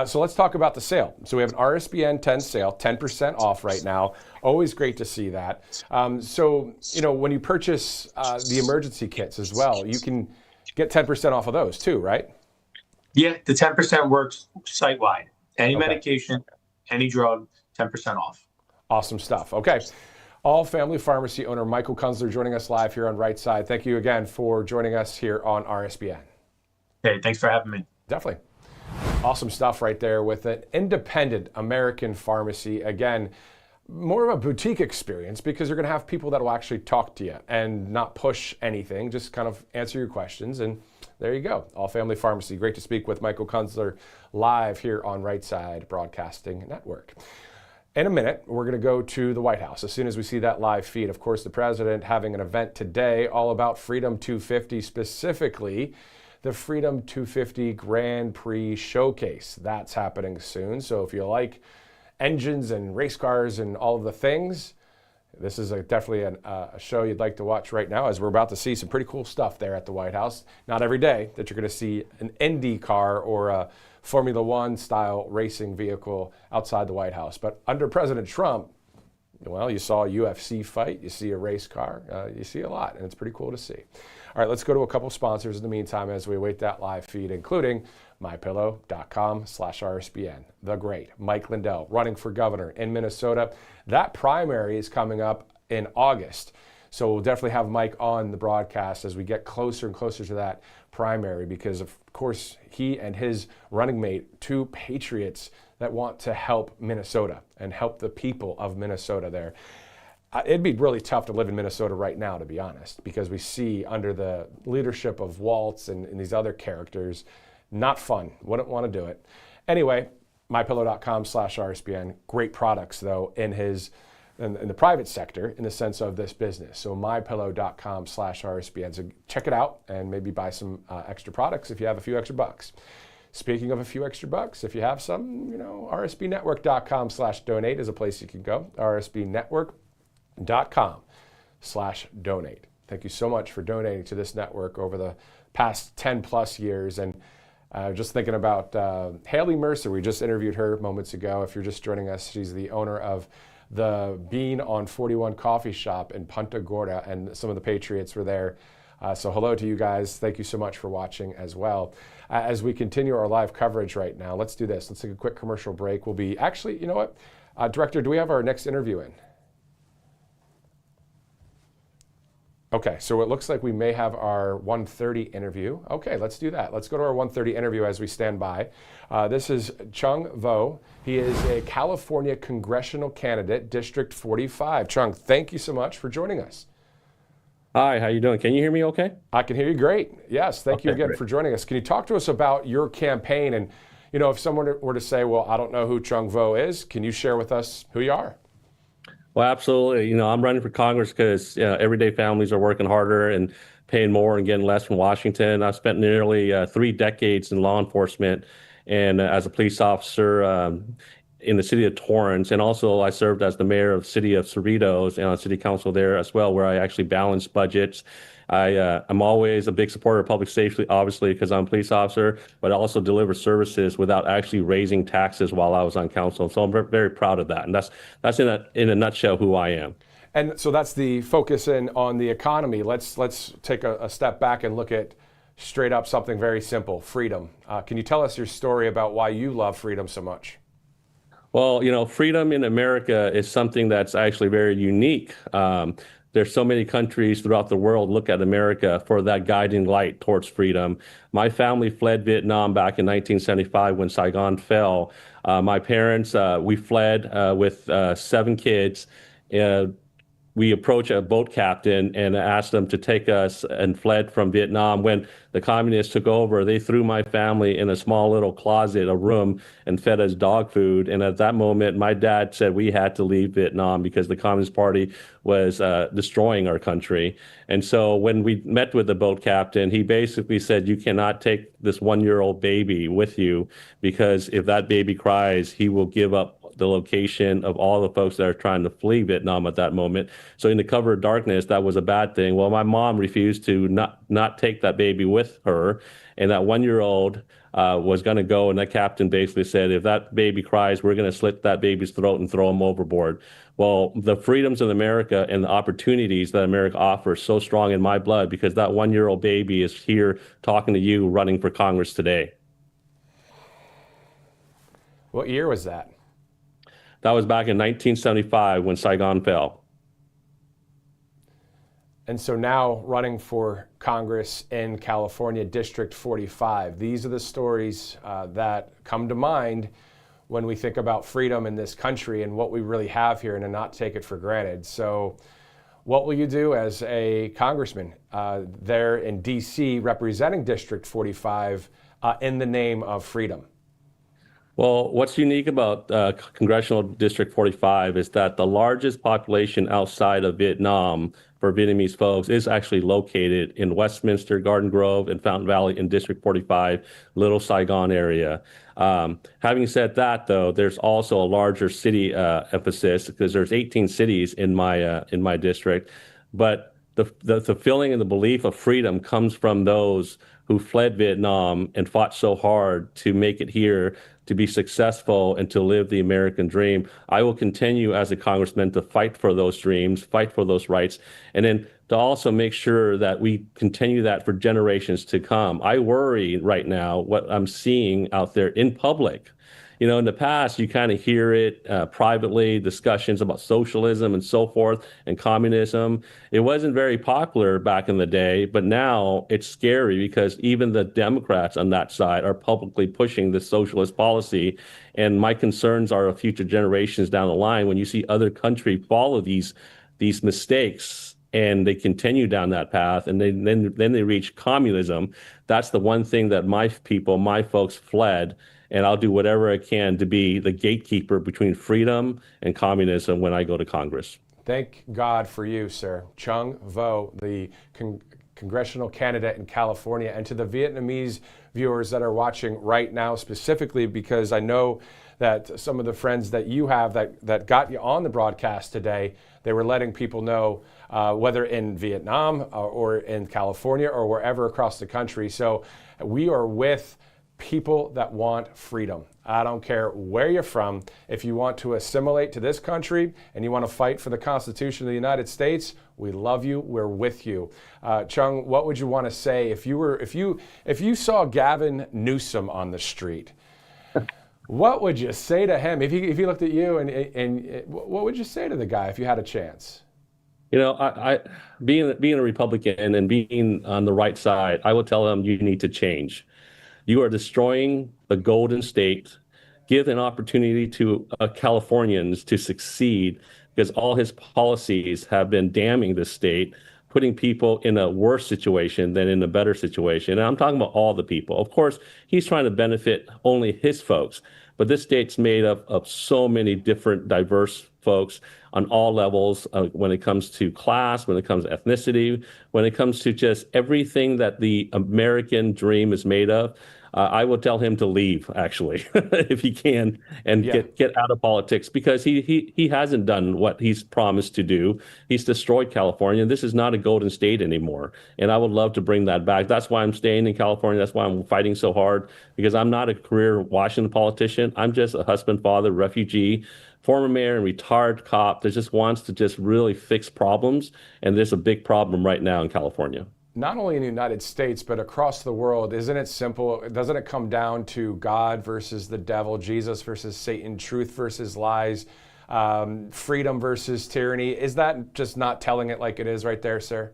So let's talk about the sale. So we have an RSBN 10 sale, 10% off right now. Always great to see that. So, when you purchase the emergency kits as well, you can get 10% off of those too, right? Yeah, the 10% works site-wide. Any medication, any drug, 10% off. Awesome stuff. Okay. All Family Pharmacy owner Michael Kunzler joining us live here on Right Side. Thank you again for joining us here on RSBN. Hey, thanks for having me. Definitely. Awesome stuff right there with an independent American pharmacy. Again, more of a boutique experience because you're going to have people that will actually talk to you and not push anything, just kind of answer your questions. And there you go. All Family Pharmacy. Great to speak with Michael Kunzler live here on Right Side Broadcasting Network. In a minute, we're going to go to the White House as soon as we see that live feed. Of course, the president having an event today all about Freedom 250, specifically the Freedom 250 Grand Prix Showcase. That's happening soon. So if you like engines and race cars and all of the things, this is definitely a show you'd like to watch right now, as we're about to see some pretty cool stuff there at the White House. Not every day that you're going to see an Indy car or a Formula One style racing vehicle outside the White House. But under President Trump, well, you saw a UFC fight, you see a race car, you see a lot, and it's pretty cool to see. All right, let's go to a couple sponsors in the meantime as we await that live feed, including mypillow.com/RSBN. The great Mike Lindell, running for governor in Minnesota. That primary is coming up in August. So we'll definitely have Mike on the broadcast as we get closer and closer to that primary, because of course he and his running mate, two patriots that want to help Minnesota and help the people of Minnesota there. It'd be really tough to live in Minnesota right now, to be honest, because we see under the leadership of Waltz and these other characters, not fun. Wouldn't want to do it. Anyway, mypillow.com/RSBN. Great products, though, in the private sector in the sense of this business. So mypillow.com/RSBN. So check it out and maybe buy some extra products if you have a few extra bucks. Speaking of a few extra bucks, if you have some, rsbnetwork.com/donate is a place you can go. rsbnetwork.com/donate. Thank you so much for donating to this network over the past 10 plus years. And just thinking about Haley Mercer, we just interviewed her moments ago. If you're just joining us, she's the owner of the Bean on 41 coffee shop in Punta Gorda, and some of the Patriots were there. So hello to you guys. Thank you so much for watching as well. As we continue our live coverage right now, let's do this. Let's take a quick commercial break. We'll be, actually, you know what? Director, do we have our next interview in? Okay, so it looks like we may have our 1:30 interview. Okay, let's do that. Let's go to our 1:30 interview as we stand by. This is Chung Vo. He is a California congressional candidate, District 45. Chung, thank you so much for joining us. Hi, how you doing? Can you hear me okay? I can hear you great. Yes, thank you again great. for joining us. Can you talk to us about your campaign? And, you know, if someone were to say, well, I don't know who Chung Vo is, can you share with us who you are? Well, absolutely. You know, I'm running for Congress because everyday families are working harder and paying more and getting less from Washington. I've spent nearly 3 decades in law enforcement and as a police officer in the city of Torrance. And also I served as the mayor of the city of Cerritos and on city council there as well, where I actually balance budgets. I'm always a big supporter of public safety, obviously, because I'm a police officer, but I also deliver services without actually raising taxes while I was on council. So I'm very proud of that. And that's in a nutshell who I am. And so that's the focus on the economy. Let's take a step back and look at straight up something very simple, freedom. Can you tell us your story about why you love freedom so much? Well, you know, freedom in America is something that's actually very unique. There's so many countries throughout the world look at America for that guiding light towards freedom. My family fled Vietnam back in 1975 when Saigon fell. My parents, we fled with 7 kids. We approached a boat captain and asked them to take us and fled from Vietnam. When the communists took over, they threw my family in a small little closet, a room, and fed us dog food. And at that moment, my dad said we had to leave Vietnam because the Communist Party was destroying our country. And so when we met with the boat captain, he basically said, you cannot take this 1-year-old baby with you, because if that baby cries, he will give up the location of all the folks that are trying to flee Vietnam at that moment. So in the cover of darkness, that was a bad thing. Well, my mom refused to not take that baby with her, and that 1-year-old was going to go, and that captain basically said, if that baby cries, we're going to slit that baby's throat and throw him overboard. Well, the freedoms of America and the opportunities that America offers so strong in my blood, because that 1-year-old baby is here talking to you, running for Congress today. What year was that? That was back in 1975 when Saigon fell. And so now running for Congress in California, District 45. These are the stories that come to mind when we think about freedom in this country and what we really have here, and to not take it for granted. So what will you do as a congressman there in D.C. representing District 45 in the name of freedom? Well, what's unique about Congressional District 45 is that the largest population outside of Vietnam for Vietnamese folks is actually located in Westminster, Garden Grove, and Fountain Valley in District 45, Little Saigon area. Having said that, though, there's also a larger city emphasis, because there's 18 cities in my district. But the feeling and the belief of freedom comes from those who fled Vietnam and fought so hard to make it here, to be successful and to live the American dream. I will continue as a congressman to fight for those dreams, fight for those rights, and then to also make sure that we continue that for generations to come. I worry right now what I'm seeing out there in public. You know, in the past, you kind of hear it privately, discussions about socialism and so forth, and communism. It wasn't very popular back in the day, but now it's scary because even the Democrats on that side are publicly pushing this socialist policy. And my concerns are of future generations down the line when you see other countries follow these mistakes and they continue down that path, and then they reach communism. That's the one thing that my people, my folks fled. And I'll do whatever I can to be the gatekeeper between freedom and communism when I go to Congress. Thank God for you, sir. Chung Vo, the congressional candidate in California, and to the Vietnamese viewers that are watching right now specifically, because I know that some of the friends that you have that got you on the broadcast today, they were letting people know, whether in Vietnam or in California or wherever across the country. So we are with people that want freedom. I don't care where you're from. If you want to assimilate to this country and you want to fight for the Constitution of the United States, we love you. We're with you. Chung, what would you want to say if you saw Gavin Newsom on the street? What would you say to him if he looked at you and what would you say to the guy if you had a chance? You know, I being a Republican and being on the right side, I would tell him you need to change. You are destroying the Golden State. Give an opportunity to Californians to succeed, because all his policies have been damning the state, putting people in a worse situation than in a better situation. And I'm talking about all the people. Of course, he's trying to benefit only his folks, but this state's made up of so many different diverse folks on all levels, when it comes to class, when it comes to ethnicity, when it comes to just everything that the American dream is made of. I would tell him to leave, actually, if he can, and get out of politics, because he hasn't done what he's promised to do. He's destroyed California. This is not a Golden State anymore, and I would love to bring that back. That's why I'm staying in California. That's why I'm fighting so hard, because I'm not a career Washington politician. I'm just a husband, father, refugee, former mayor, and retired cop that just wants to just really fix problems, and there's a big problem right now in California. Not only in the United States, but across the world, isn't it simple? Doesn't it come down to God versus the devil, Jesus versus Satan, truth versus lies, freedom versus tyranny? Is that just not telling it like it is right there, sir?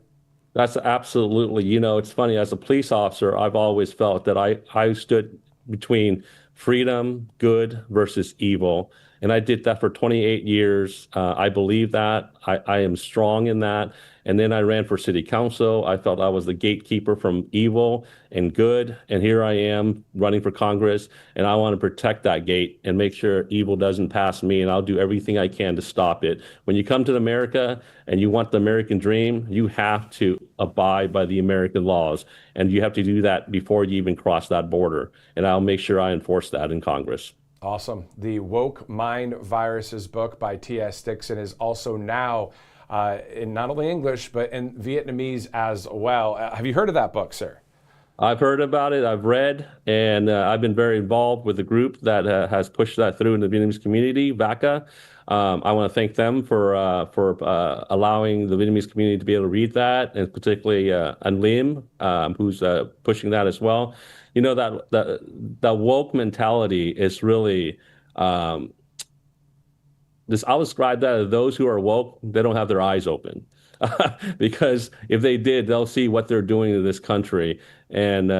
That's absolutely. You know, it's funny, as a police officer, I've always felt that I stood between freedom, good versus evil. And I did that for 28 years. I believe that. I am strong in that. And then I ran for city council. I felt I was the gatekeeper from evil and good. And here I am running for Congress. And I want to protect that gate and make sure evil doesn't pass me. And I'll do everything I can to stop it. When you come to America and you want the American dream, you have to abide by the American laws. And you have to do that before you even cross that border. And I'll make sure I enforce that in Congress. Awesome. The Woke Mind Viruses book by T.S. Dixon is also now in not only English, but in Vietnamese as well. Have you heard of that book, sir? I've heard about it. I've read, and I've been very involved with the group that has pushed that through in the Vietnamese community, VACA. I want to thank them for allowing the Vietnamese community to be able to read that, and particularly An Lim, who's pushing that as well. You know, that woke mentality is really I'll describe that as those who are woke, they don't have their eyes open. Because if they did, they'll see what they're doing to this country. And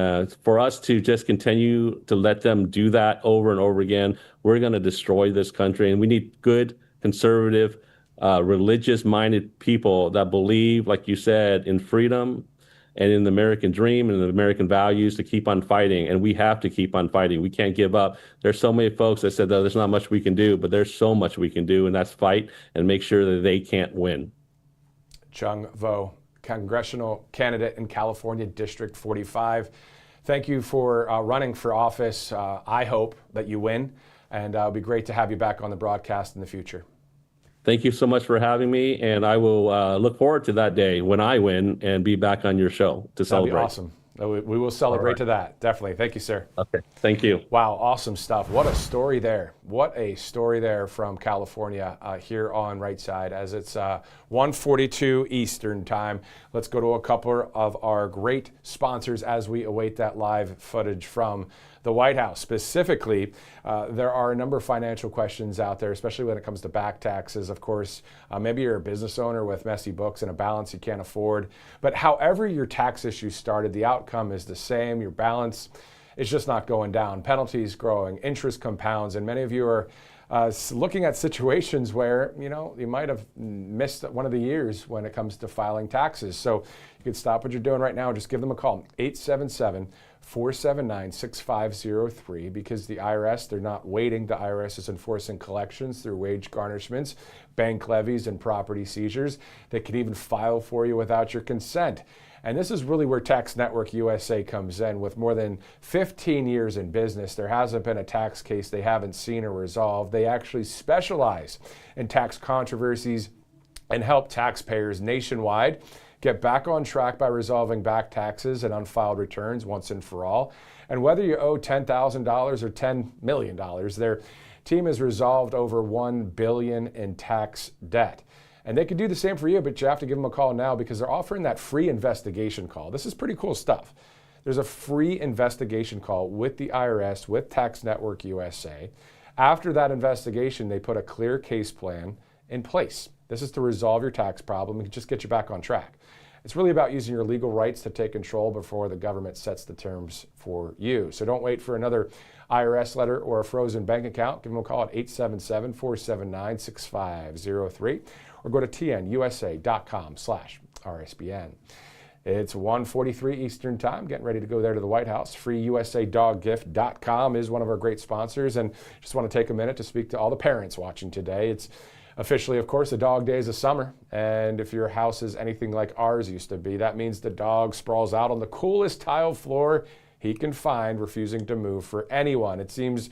for us to just continue to let them do that over and over again, we're going to destroy this country. And we need good, conservative, religious-minded people that believe, like you said, in freedom and in the American dream and the American values, to keep on fighting. And we have to keep on fighting. We can't give up. There's so many folks that said that there's not much we can do, but there's so much we can do, and that's fight and make sure that they can't win. Chung Vo, congressional candidate in California, District 45. Thank you for running for office. I hope that you win, and it'll be great to have you back on the broadcast in the future. Thank you so much for having me, and I will look forward to that day when I win and be back on your show to celebrate. That'd be awesome. We will celebrate to that. Definitely. Thank you, sir. Okay. Thank you. Wow. Awesome stuff. What a story there. What a story there from California here on Right Side, as it's 1:42 Eastern time. Let's go to a couple of our great sponsors as we await that live footage from the White House. Specifically, there are a number of financial questions out there, especially when it comes to back taxes. Of course, maybe you're a business owner with messy books and a balance you can't afford. But however your tax issue started, the outcome is the same. Your balance is just not going down. Penalties growing, interest compounds, and many of you are looking at situations where, you know, you might have missed one of the years when it comes to filing taxes. So you can stop what you're doing right now and just give them a call, 877-479-6503, because the IRS, they're not waiting. The IRS is enforcing collections through wage garnishments, bank levies, and property seizures. They can even file for you without your consent. And this is really where Tax Network USA comes in. With more than 15 years in business, there hasn't been a tax case they haven't seen or resolved. They actually specialize in tax controversies and help taxpayers nationwide get back on track by resolving back taxes and unfiled returns once and for all. And whether you owe $10,000 or $10 million, their team has resolved over $1 billion in tax debt. And they could do the same for you, but you have to give them a call now because they're offering that free investigation call. This is pretty cool stuff. There's a free investigation call with the IRS, with Tax Network USA. After that investigation, they put a clear case plan in place. This is to resolve your tax problem and just get you back on track. It's really about using your legal rights to take control before the government sets the terms for you. So don't wait for another IRS letter or a frozen bank account. Give them a call at 877-479-6503 or go to tnusa.com/RSBN. It's 1:43 Eastern Time, getting ready to go there to the White House. FreeUSADogGift.com is one of our great sponsors, and just want to take a minute to speak to all the parents watching today. It's officially, of course, the dog days of summer, and if your house is anything like ours used to be, that means the dog sprawls out on the coolest tile floor he can find, refusing to move for anyone. It seems,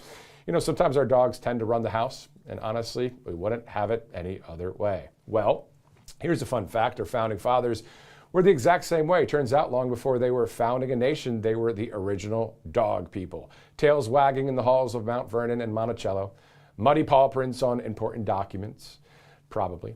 sometimes our dogs tend to run the house, and honestly, we wouldn't have it any other way. Well, here's a fun fact. Our founding fathers were the exact same way. Turns out long before they were founding a nation, they were the original dog people. Tails wagging in the halls of Mount Vernon and Monticello, muddy paw prints on important documents, probably.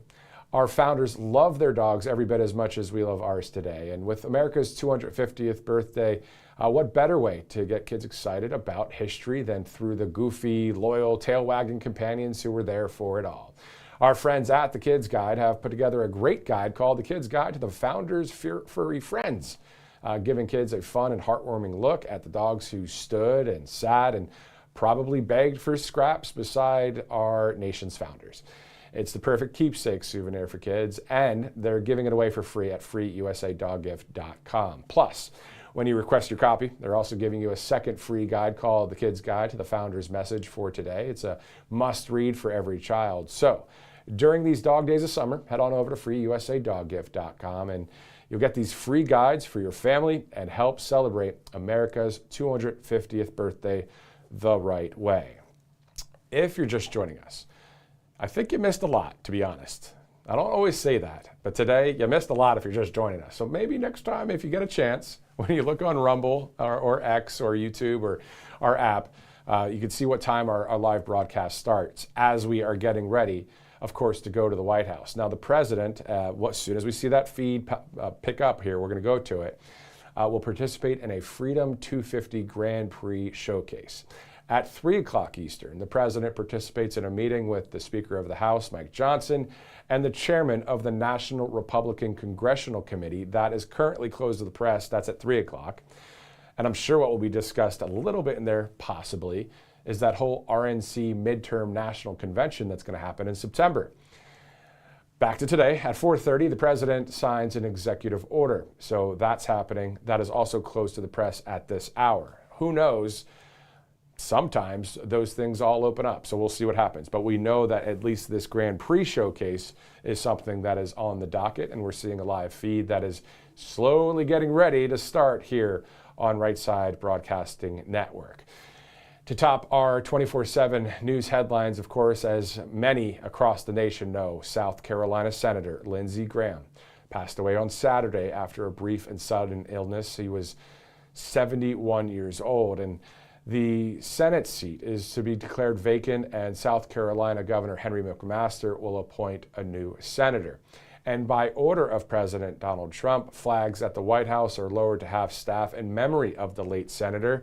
Our founders love their dogs every bit as much as we love ours today. And with America's 250th birthday, what better way to get kids excited about history than through the goofy, loyal, tail-wagging companions who were there for it all? Our friends at The Kids Guide have put together a great guide called The Kids Guide to the Founders' Furry Friends, giving kids a fun and heartwarming look at the dogs who stood and sat and probably begged for scraps beside our nation's founders. It's the perfect keepsake souvenir for kids, and they're giving it away for free at freeusadoggift.com. Plus, when you request your copy, they're also giving you a second free guide called The Kids Guide to the Founder's Message for Today. It's a must-read for every child. So, during these dog days of summer, head on over to freeusadoggift.com and you'll get these free guides for your family and help celebrate America's 250th birthday the right way. If you're just joining us, I think you missed a lot, to be honest. I don't always say that, but today you missed a lot if you're just joining us. So maybe next time, if you get a chance, when you look on Rumble or X or YouTube or our app, you can see what time our live broadcast starts as we are getting ready, of course, to go to the White House. Now, the president, as soon as we see that feed pick up here, we're going to go to it, will participate in a Freedom 250 Grand Prix showcase. At 3 o'clock Eastern, the president participates in a meeting with the Speaker of the House, Mike Johnson, and the chairman of the National Republican Congressional Committee that is currently closed to the press. That's at 3 o'clock. And I'm sure what will be discussed a little bit in there, possibly, is that whole RNC midterm national convention that's going to happen in September. Back to today, at 4:30, the president signs an executive order. So that's happening. That is also closed to the press at this hour. Who knows? Sometimes those things all open up. So we'll see what happens. But we know that at least this Grand Prix showcase is something that is on the docket, and we're seeing a live feed that is slowly getting ready to start here on Right Side Broadcasting Network. To top our 24/7 news headlines, of course, as many across the nation know, South Carolina Senator Lindsey Graham passed away on Saturday after a brief and sudden illness. He was 71 years old, and the Senate seat is to be declared vacant, and South Carolina Governor Henry McMaster will appoint a new senator. And by order of President Donald Trump, flags at the White House are lowered to half-staff in memory of the late senator.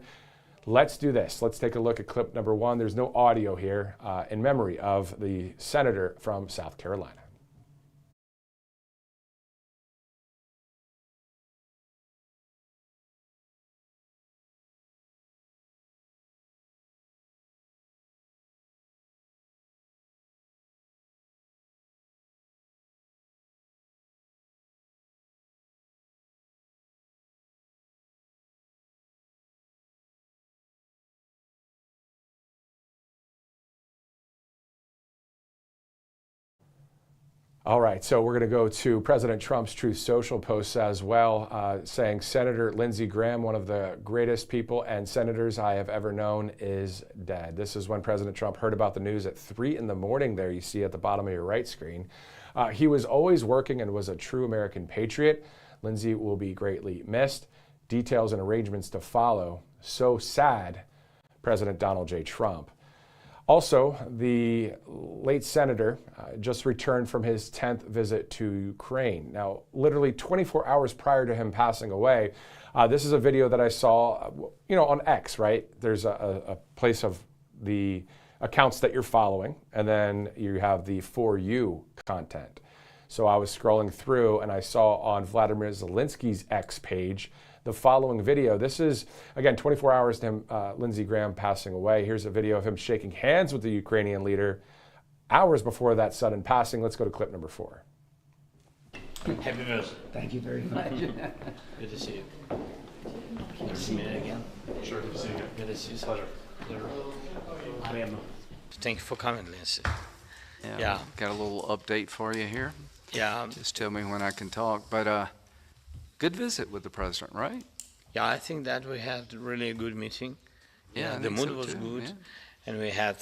Let's do this. Let's take a look at clip number one. There's no audio here in memory of the senator from South Carolina. All right, so we're going to go to President Trump's Truth Social posts as well, saying Senator Lindsey Graham, one of the greatest people and senators I have ever known, is dead. This is when President Trump heard about the news at 3 in the morning there, you see at the bottom of your right screen. He was always working and was a true American patriot. Lindsey will be greatly missed. Details and arrangements to follow. So sad, President Donald J. Trump. Also, the late senator just returned from his 10th visit to Ukraine. Now, literally 24 hours prior to him passing away, this is a video that I saw, on X, right? There's a place of the accounts that you're following, and then you have the For You content. So I was scrolling through and I saw on Vladimir Zelensky's X page the following video. This is, again, 24 hours to him, Lindsey Graham passing away. Here's a video of him shaking hands with the Ukrainian leader hours before that sudden passing. Let's go to clip number 4. Happy birthday. Thank you very much. Good to see you. Good to see you again. Sure, good to see you again. Good to see you. Pleasure. Thank you for coming, Lindsey. Yeah. Got a little update for you here. Yeah. Just tell me when I can talk. But good visit with the president, right? Yeah, I think that we had really a good meeting. Yeah, The mood so was too, good, yeah. and we had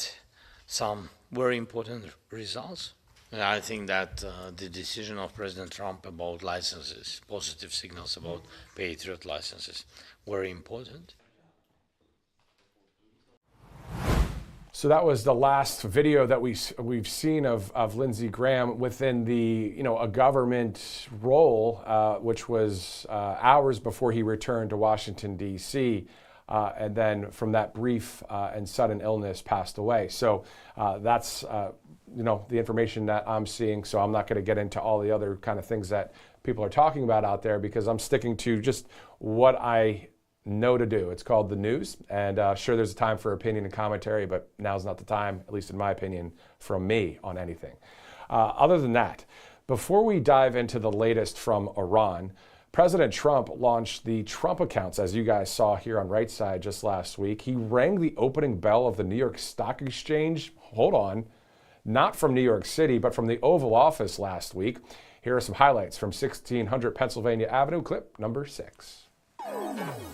some very important results. And I think that the decision of President Trump about licenses, positive signals about Patriot licenses, very important. So that was the last video that we've seen of Lindsey Graham within the a government role, which was hours before he returned to Washington D.C. And then from that brief and sudden illness passed away. So that's the information that I'm seeing. So I'm not going to get into all the other kind of things that people are talking about out there because I'm sticking to just what I know to do. It's called the news, and sure, there's a time for opinion and commentary, but now's not the time, at least in my opinion, from me on anything. Other than that, before we dive into the latest from Iran, President Trump launched the Trump accounts, as you guys saw here on Right Side just last week. He rang the opening bell of the New York Stock Exchange. Hold on, not from New York City, but from the Oval Office last week. Here are some highlights from 1600 Pennsylvania Avenue, clip number 6.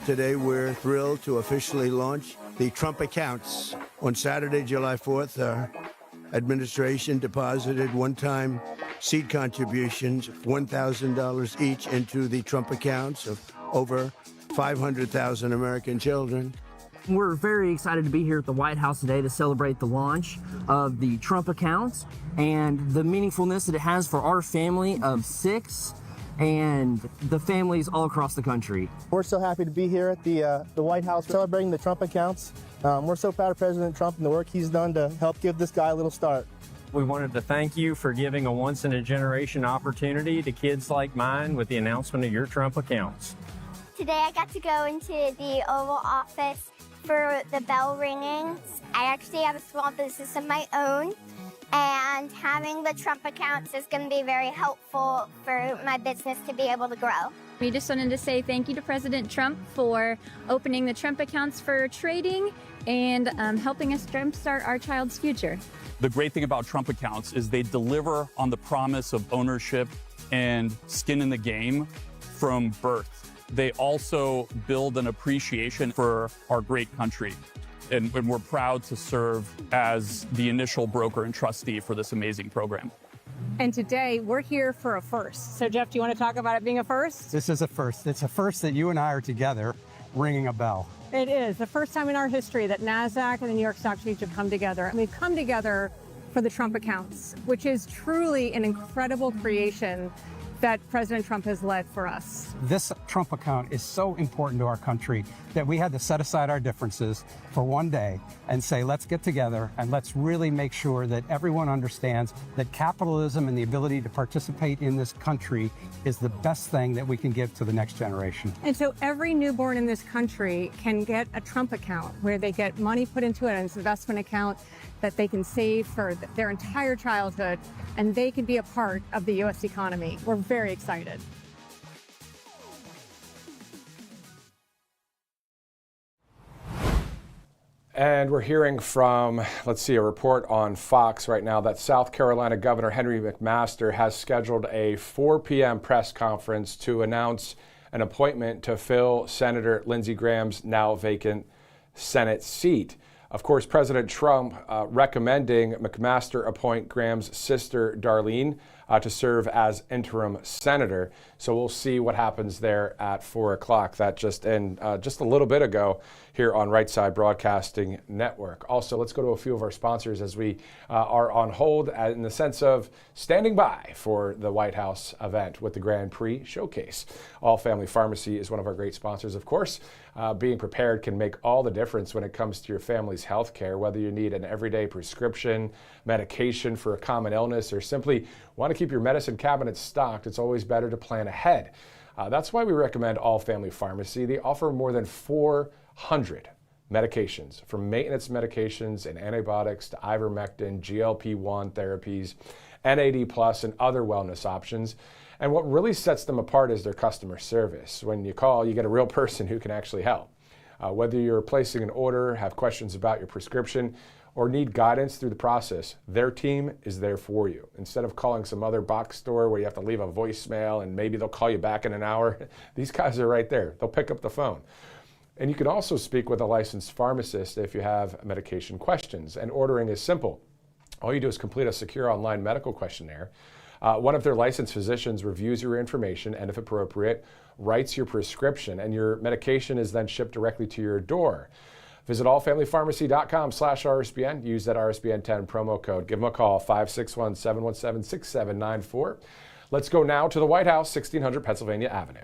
Today, we're thrilled to officially launch the Trump accounts. On Saturday, July 4th, our administration deposited one-time seed contributions of $1,000 each into the Trump accounts of over 500,000 American children. We're very excited to be here at the White House today to celebrate the launch of the Trump accounts and the meaningfulness that it has for our family of 6 and the families all across the country. We're so happy to be here at the White House celebrating the Trump accounts. We're so proud of President Trump and the work he's done to help give this guy a little start. We wanted to thank you for giving a once-in-a-generation opportunity to kids like mine with the announcement of your Trump accounts. Today I got to go into the Oval Office for the bell ringing. I actually have a small business of my own, and having the Trump accounts is going to be very helpful for my business to be able to grow. We just wanted to say thank you to President Trump for opening the Trump accounts for trading and helping us jumpstart our child's future. The great thing about Trump accounts is they deliver on the promise of ownership and skin in the game from birth. They also build an appreciation for our great country. And we're proud to serve as the initial broker and trustee for this amazing program. And today we're here for a first. So Jeff, do you want to talk about it being a first? This is a first. It's a first that you and I are together ringing a bell. It is the first time in our history that NASDAQ and the New York Stock Exchange have come together. And we've come together for the Trump accounts, which is truly an incredible creation that President Trump has led for us. This Trump account is so important to our country that we had to set aside our differences for one day and say, let's get together and let's really make sure that everyone understands that capitalism and the ability to participate in this country is the best thing that we can give to the next generation. And so every newborn in this country can get a Trump account where they get money put into it, an investment account that they can save for their entire childhood, and they can be a part of the U.S. economy. We're very excited. And we're hearing from, let's see, a report on Fox right now that South Carolina Governor Henry McMaster has scheduled a 4 p.m. press conference to announce an appointment to fill Senator Lindsey Graham's now vacant Senate seat. Of course, President Trump recommending McMaster appoint Graham's sister, Darlene, to serve as interim senator. So we'll see what happens there at 4 o'clock. That just a little bit ago here on Right Side Broadcasting Network. Also, let's go to a few of our sponsors as we are on hold in the sense of standing by for the White House event with the Grand Prix Showcase. All Family Pharmacy is one of our great sponsors, of course. Being prepared can make all the difference when it comes to your family's health care, whether you need an everyday prescription, medication for a common illness, or simply want to keep your medicine cabinet stocked. It's always better to plan ahead. That's why we recommend All Family Pharmacy. They offer more than 400 medications, from maintenance medications and antibiotics to ivermectin, GLP-1 therapies, NAD+, and other wellness options. And what really sets them apart is their customer service. When you call, you get a real person who can actually help. Whether you're placing an order, have questions about your prescription, or need guidance through the process, their team is there for you. Instead of calling some other box store where you have to leave a voicemail and maybe they'll call you back in an hour, these guys are right there. They'll pick up the phone. And you can also speak with a licensed pharmacist if you have medication questions. And ordering is simple. All you do is complete a secure online medical questionnaire. One of their licensed physicians reviews your information and, if appropriate, writes your prescription, and your medication is then shipped directly to your door. Visit allfamilypharmacy.com/RSBN. Use that RSBN10 promo code. Give them a call, 561-717-6794. Let's go now to the White House, 1600 Pennsylvania Avenue.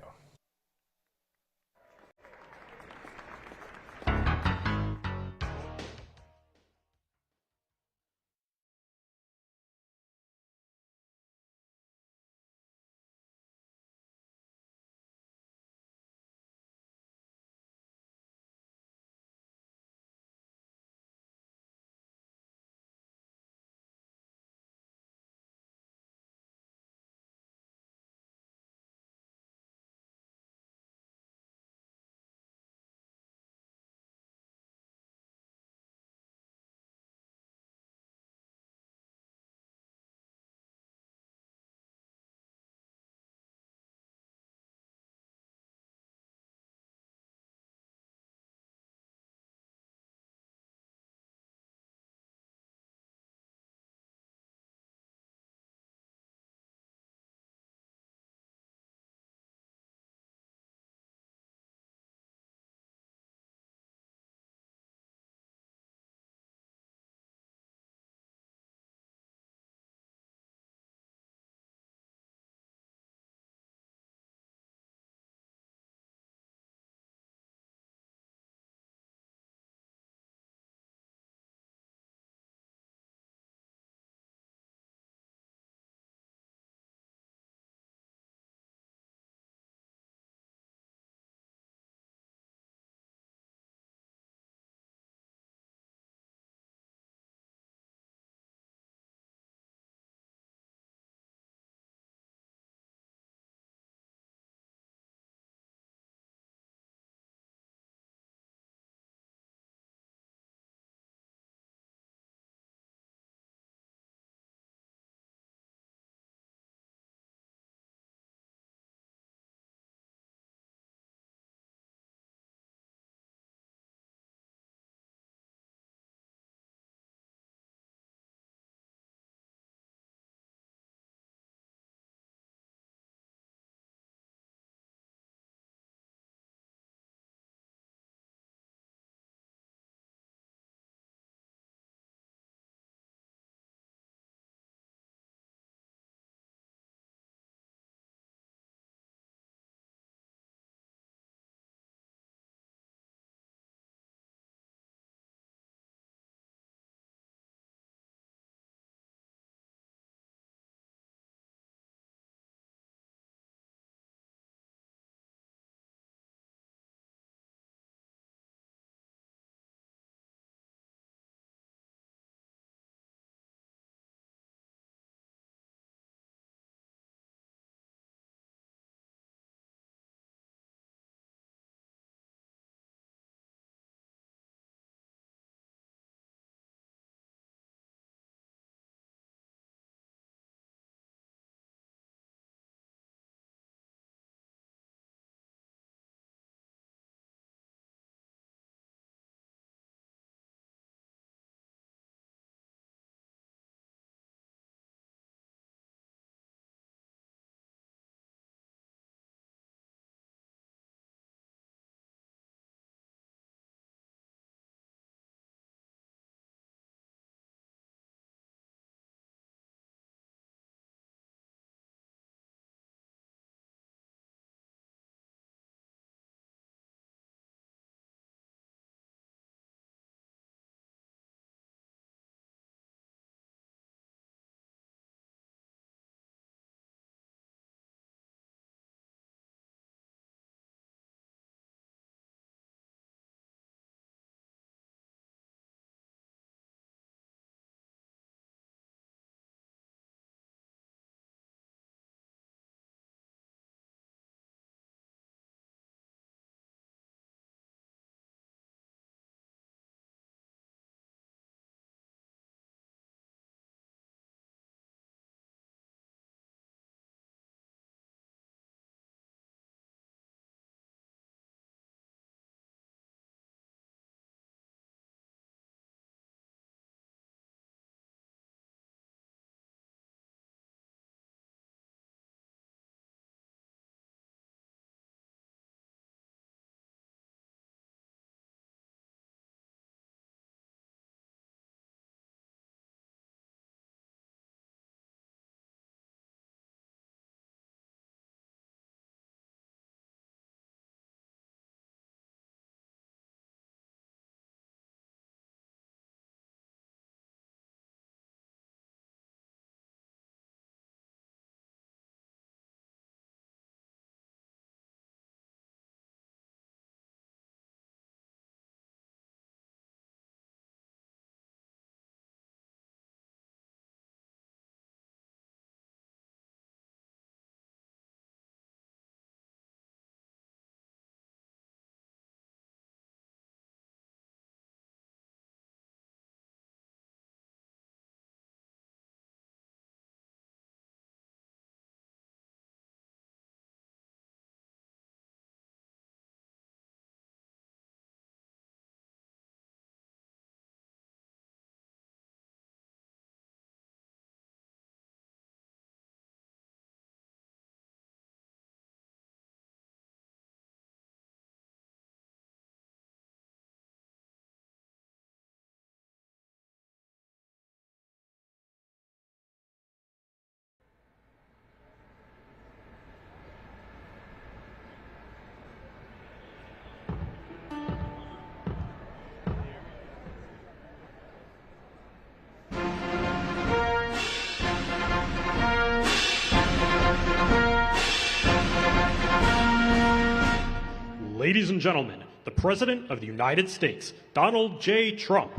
ladies and gentlemen, the President of the United States, Donald J. Trump.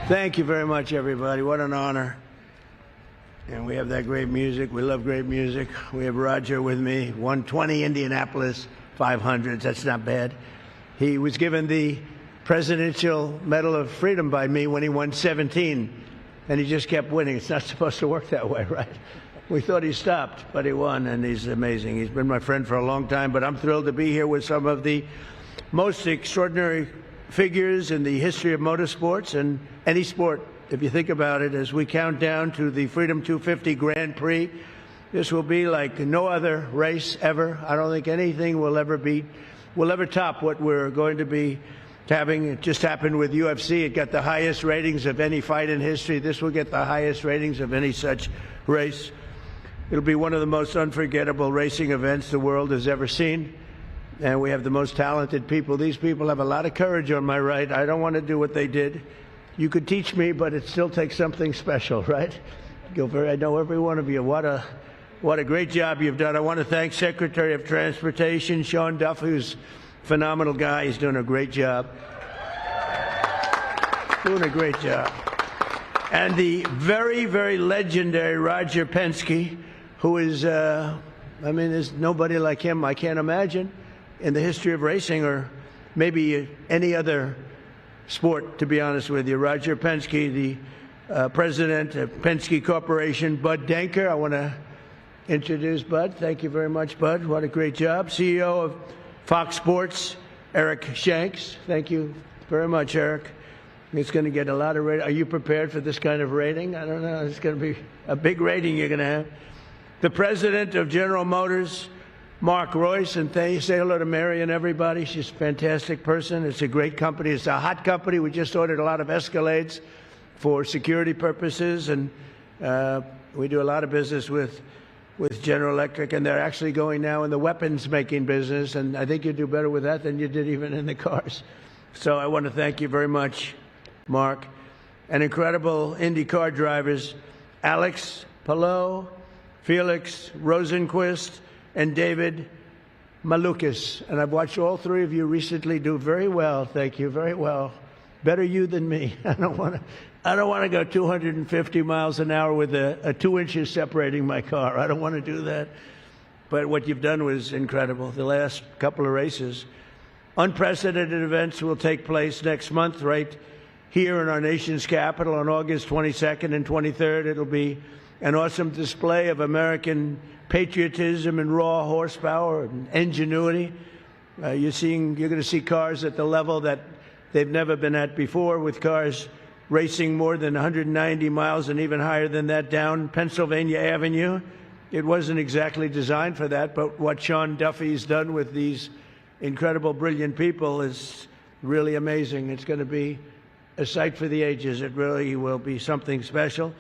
Thank you very much, everybody. What an honor. And we have that great music. We love great music. We have Roger with me, 120 Indianapolis 500s. That's not bad. He was given the Presidential Medal of Freedom by me when he won 17, and he just kept winning. It's not supposed to work that way, right? We thought he stopped, but he won, and he's amazing. He's been my friend for a long time, but I'm thrilled to be here with some of the most extraordinary figures in the history of motorsports and any sport, if you think about it, as we count down to the Freedom 250 Grand Prix. This will be like no other race ever. I don't think anything will ever top what we're going to be having. It just happened with UFC. It got the highest ratings of any fight in history. This will get the highest ratings of any such race. It'll be one of the most unforgettable racing events the world has ever seen. And we have the most talented people. These people have a lot of courage on my right. I don't want to do what they did. You could teach me, but it still takes something special, right? I know every one of you. What a great job you've done. I want to thank Secretary of Transportation, Sean Duff, who's a phenomenal guy. He's doing a great job. Doing a great job. And the very, very legendary Roger Penske, who is, there's nobody like him, I can't imagine, in the history of racing or maybe any other sport, to be honest with you. Roger Penske, the president of Penske Corporation. Bud Denker, I want to introduce Bud. Thank you very much, Bud. What a great job. CEO of Fox Sports, Eric Shanks. Thank you very much, Eric. It's going to get a lot of rating. Are you prepared for this kind of rating? I don't know. It's going to be a big rating you're going to have. The president of General Motors, Mark Royce, and say hello to Mary and everybody. She's a fantastic person. It's a great company. It's a hot company. We just ordered a lot of Escalades for security purposes, and we do a lot of business with General Electric, and they're actually going now in the weapons-making business, and I think you do better with that than you did even in the cars. So I want to thank you very much, Mark. And incredible IndyCar drivers, Alex Palou, Felix Rosenquist, and David Malukas. And I've watched all three of you recently do very well. Thank you, very well. Better you than me. I don't want to go 250 miles an hour with a 2 inches separating my car. I don't want to do that. But what you've done was incredible. The last couple of races. Unprecedented events will take place next month right here in our nation's capital on August 22nd and 23rd. It'll be an awesome display of American patriotism and raw horsepower and ingenuity. You're going to see cars at the level that they've never been at before, with cars racing more than 190 miles and even higher than that down Pennsylvania Avenue. It wasn't exactly designed for that, but what Sean Duffy's done with these incredible, brilliant people is really amazing. It's going to be a sight for the ages. It really will be something special.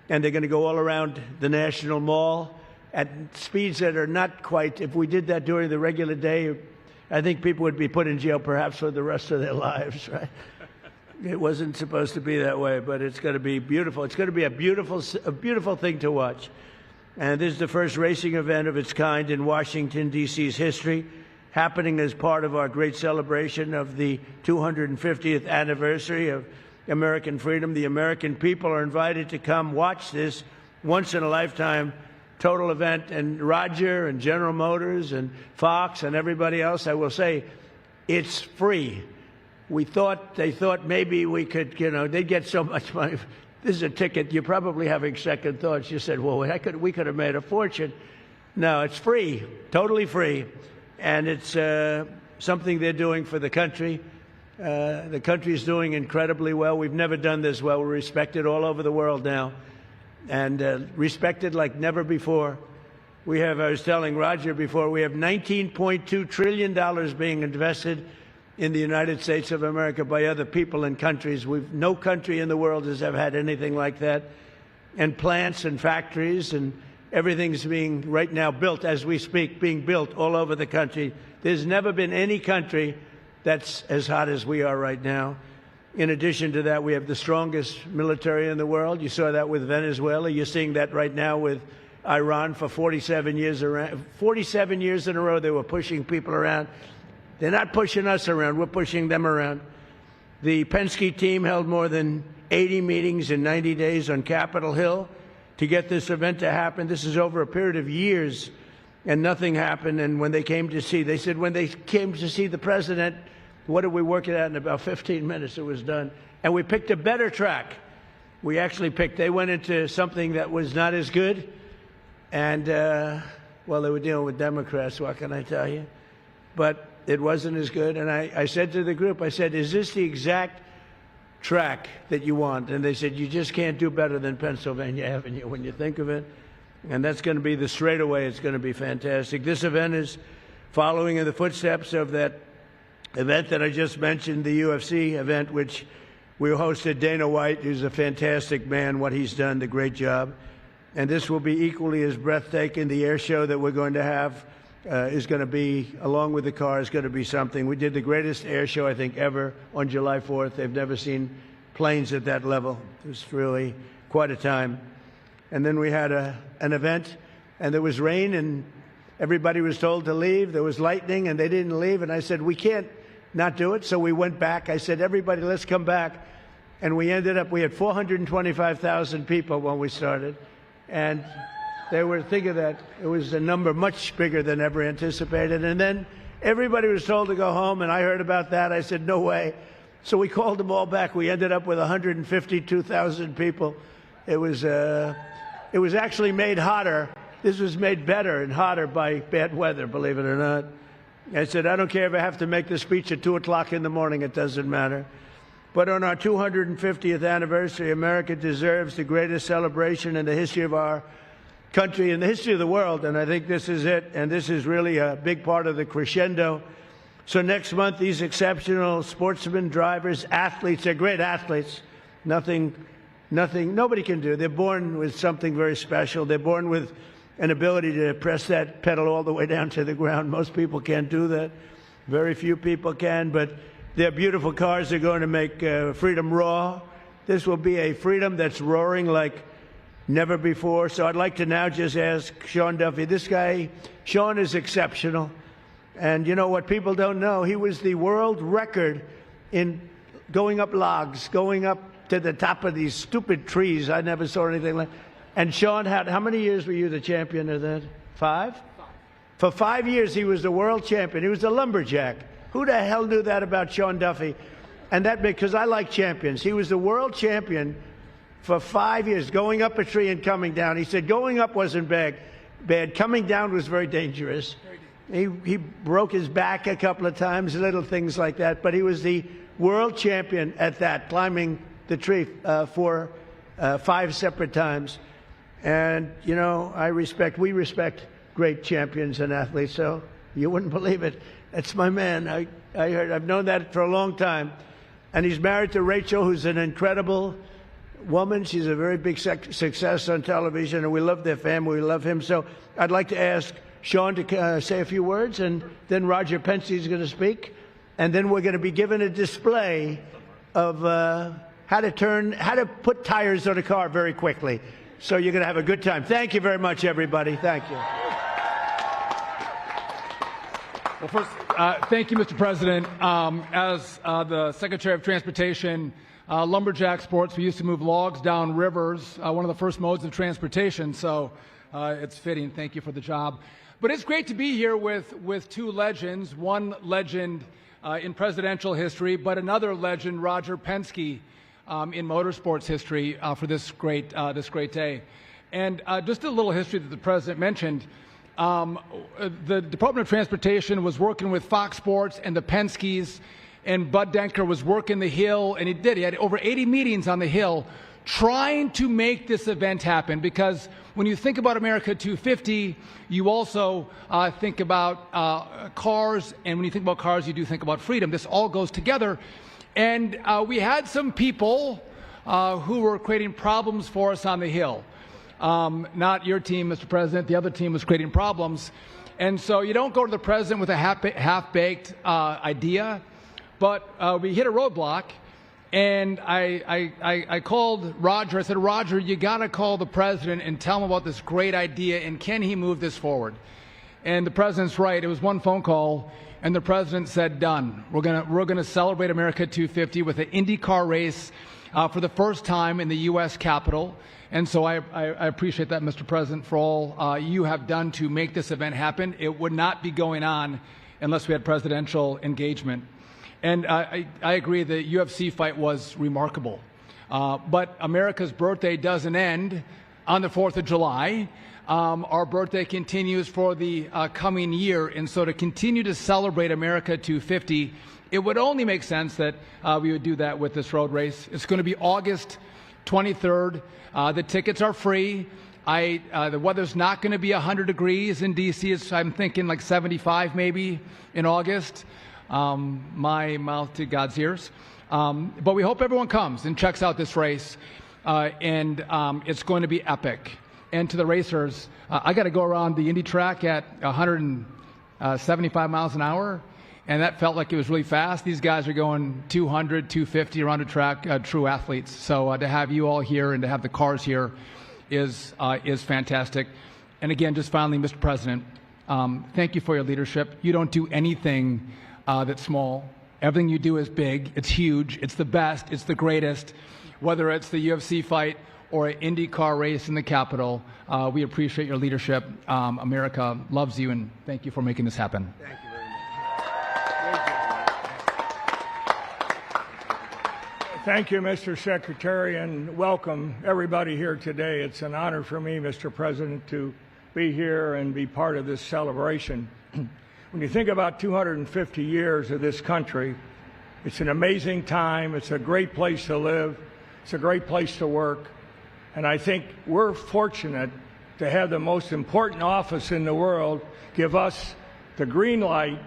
And they're going to go all around the National Mall at speeds that are not quite, if we did that during the regular day, I think people would be put in jail perhaps for the rest of their lives, right? It wasn't supposed to be that way, but it's going to be beautiful. It's going to be a beautiful thing to watch. And this is the first racing event of its kind in Washington, D.C.'s history, happening as part of our great celebration of the 250th anniversary of American freedom. The American people are invited to come watch this once-in-a-lifetime total event. And Roger and General Motors and Fox and everybody else, I will say, it's free. They thought maybe we could, they'd get so much money. This is a ticket. You're probably having second thoughts. You said, well, we could have made a fortune. No, it's free, totally free. And it's something they're doing for the country. The country's doing incredibly well. We've never done this well. We're respected all over the world now, and respected like never before. I was telling Roger before, we have $19.2 trillion being invested in the United States of America by other people and countries. No country in the world has ever had anything like that. And plants and factories and everything's being right now built as we speak, being built all over the country. There's never been any country that's as hot as we are right now. In addition to that, we have the strongest military in the world. You saw that with Venezuela. You're seeing that right now with Iran for 47 years around. 47 years in a row they were pushing people around. They're not pushing us around. We're pushing them around. The Penske team held more than 80 meetings in 90 days on Capitol Hill to get this event to happen. This is over a period of years, and nothing happened. And when they came to see, they said when they came to see the president, what did we work it out in about 15 minutes? It was done. And we picked a better track. They went into something that was not as good. And, well, they were dealing with Democrats, what can I tell you? But it wasn't as good. And I said to the group, I said, is this the exact track that you want? And they said, you just can't do better than Pennsylvania Avenue when you think of it. And that's going to be the straightaway. It's going to be fantastic. This event is following in the footsteps of that event that I just mentioned, the UFC event, which we hosted. Dana White, who's a fantastic man, what he's done, the great job. And this will be equally as breathtaking. The air show that we're going to have is going to be, along with the car, is going to be something. We did the greatest air show, I think, ever on July 4th. They've never seen planes at that level. It was really quite a time. And then we had an event, and there was rain, and everybody was told to leave. There was lightning, and they didn't leave. And I said, we can't not do it. So we went back. I said, everybody, let's come back. And we ended up, we had 425,000 people when we started. And they were thinking that it was a number much bigger than ever anticipated. And then everybody was told to go home, and I heard about that. I said, no way. So we called them all back. We ended up with 152,000 people. It was actually made hotter. This was made better and hotter by bad weather, believe it or not. I said, I don't care if I have to make the speech at 2 o'clock in the morning. It doesn't matter. But on our 250th anniversary, America deserves the greatest celebration in the history of our country, in the history of the world, and I think this is it, and this is really a big part of the crescendo. So next month, these exceptional sportsmen, drivers, athletes, they're great athletes. Nobody can do. They're born with something very special. They're born with an ability to press that pedal all the way down to the ground. Most people can't do that. Very few people can, but their beautiful cars are going to make freedom roar. This will be a freedom that's roaring like never before. So I'd like to now just ask Sean Duffy. This guy, Sean, is exceptional. And you know what people don't know? He was the world record in going up logs, going up to the top of these stupid trees. I never saw anything like that. And Sean had, how many years were you the champion of that? 5? For 5 years, he was the world champion. He was a lumberjack. Who the hell knew that about Sean Duffy? And that because I like champions. He was the world champion for 5 years, going up a tree and coming down. He said going up wasn't bad. Coming down was very dangerous. He broke his back a couple of times, little things like that. But he was the world champion at that, climbing the tree for 5 separate times. And, you know, we respect great champions and athletes, so you wouldn't believe it. That's my man. I've known that for a long time. And he's married to Rachel, who's an incredible woman. She's a very big success on television, and we love their family. We love him. So I'd like to ask Sean to say a few words, and then Roger Pensky is going to speak. And then we're going to be given a display of how to put tires on a car very quickly. So you're going to have a good time. Thank you very much, everybody. Thank you. Well, first, thank you, Mr. President. As the Secretary of Transportation, lumberjack sports, we used to move logs down rivers, one of the first modes of transportation, so it's fitting. Thank you for the job. But it's great to be here with two legends, one legend in presidential history, but another legend, Roger Penske, in motorsports history for this great day. And just a little history that the President mentioned. The Department of Transportation was working with Fox Sports and the Penskes, and Bud Denker was working the Hill, and he had over 80 meetings on the Hill trying to make this event happen, because when you think about America 250, you also think about cars, and when you think about cars, you do think about freedom. This all goes together, and we had some people who were creating problems for us on the Hill. Not your team, Mr. President. The other team was creating problems. And so you don't go to the president with a half-baked idea, but we hit a roadblock, and I called Roger. I said, Roger, you got to call the president and tell him about this great idea, and can he move this forward? And the president's right. It was one phone call, and the president said, done. We're gonna celebrate America 250 with an IndyCar race for the first time in the U.S. Capitol. And so I appreciate that, Mr. President, for all you have done to make this event happen. It would not be going on unless we had presidential engagement. And I agree, the UFC fight was remarkable. But America's birthday doesn't end on the 4th of July. Our birthday continues for the coming year. And so to continue to celebrate America 250, it would only make sense that we would do that with this road race. It's going to be August 23rd. The tickets are free. The weather's not going to be 100 degrees in D.C. I'm thinking like 75 maybe in August. My mouth to God's ears. But we hope everyone comes and checks out this race. And it's going to be epic. And to the racers, I got to go around the Indy track at 175 miles an hour. And that felt like it was really fast. These guys are going 200, 250 around the track, true athletes. So to have you all here and to have the cars here is fantastic. And again, just finally, Mr. President, thank you for your leadership. You don't do anything that's small. Everything you do is big. It's huge. It's the best. It's the greatest. Whether it's the UFC fight or an IndyCar race in the Capitol, we appreciate your leadership. America loves you, and thank you for making this happen. Thank you. Thank you, Mr. Secretary, and welcome everybody here today. It's an honor for me, Mr. President, to be here and be part of this celebration. When you think about 250 years of this country, it's an amazing time. It's a great place to live. It's a great place to work. And I think we're fortunate to have the most important office in the world give us the green light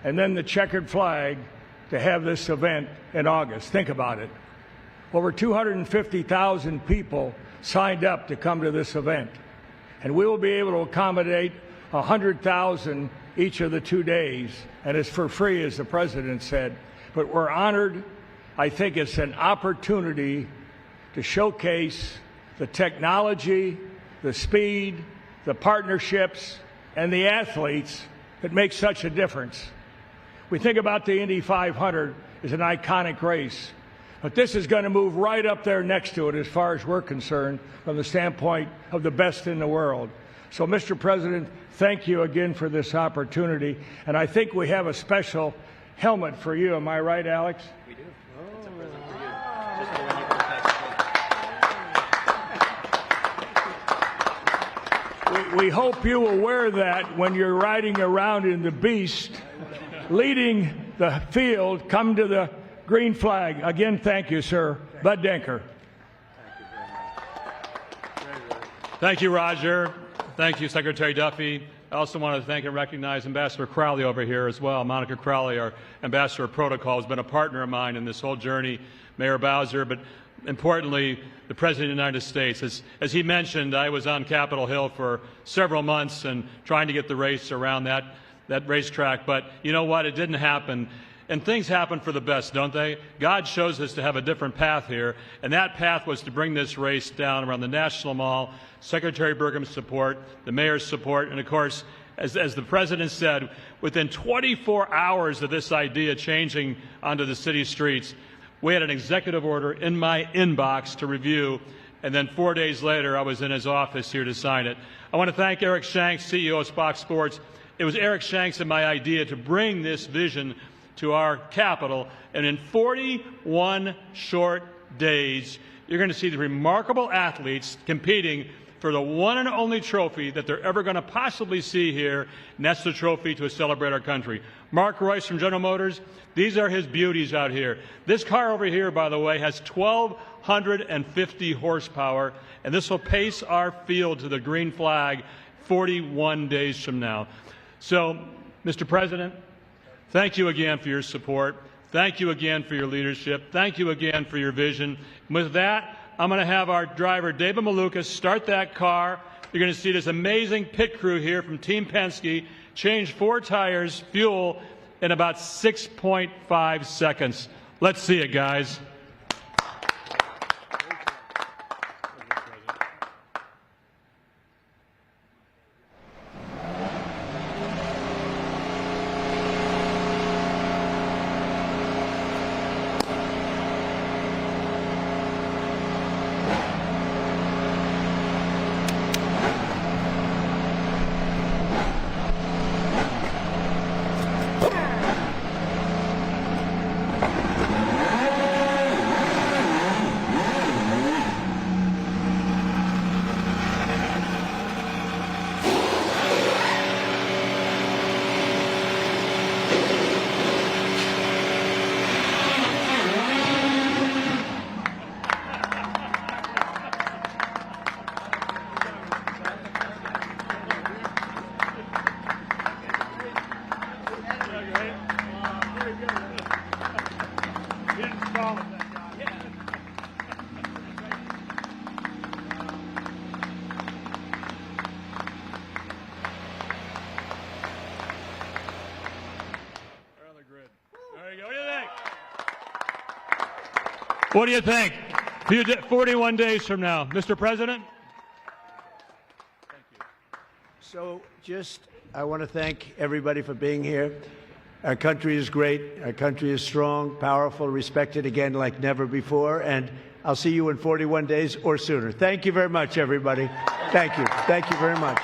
and then the checkered flag to have this event in August. Think about it. Over 250,000 people signed up to come to this event. And we will be able to accommodate 100,000 each of the 2 days. And it's for free, as the President said. But we're honored. I think it's an opportunity to showcase the technology, the speed, the partnerships, and the athletes that make such a difference. We think about the Indy 500 as an iconic race, but this is going to move right up there next to it as far as we're concerned from the standpoint of the best in the world. So, Mr. President, thank you again for this opportunity, and I think we have a special helmet for you. Am I right, Alex? We do. It's a present for you. Just for when you We hope you will wear that when you're riding around in the Beast, leading the field. Come to the green flag. Again, thank you, sir. Bud Denker. Thank you, Roger. Thank you, Secretary Duffy. I also want to thank and recognize Ambassador Crowley over here as well. Monica Crowley, our Ambassador of Protocol, has been a partner of mine in this whole journey. Mayor Bowser, but importantly, the President of the United States. As he mentioned, I was on Capitol Hill for several months and trying to get the race around that racetrack. But you know what? It didn't happen. And things happen for the best, don't they? God shows us to have a different path here, and that path was to bring this race down around the National Mall, Secretary Burgum's support, the mayor's support, and of course, as the President said, within 24 hours of this idea changing onto the city streets, we had an executive order in my inbox to review, and then 4 days later, I was in his office here to sign it. I want to thank Eric Shanks, CEO of Fox Sports. It was Eric Shanks and my idea to bring this vision to our capital, and in 41 short days, you're going to see the remarkable athletes competing for the one and only trophy that they're ever going to possibly see here, and that's the trophy to celebrate our country. Mark Royce from General Motors, these are his beauties out here. This car over here, by the way, has 1,250 horsepower, and this will pace our field to the green flag 41 days from now. So, Mr. President, thank you again for your support. Thank you again for your leadership. Thank you again for your vision. With that, I'm going to have our driver, David Malukas, start that car. You're going to see this amazing pit crew here from Team Penske change 4 tires, fuel, in about 6.5 seconds. Let's see it, guys. What do you think? 41 days from now, Mr. President? Thank you. So I want to thank everybody for being here. Our country is great. Our country is strong, powerful, respected again like never before. And I'll see you in 41 days or sooner. Thank you very much, everybody. Thank you. Thank you very much.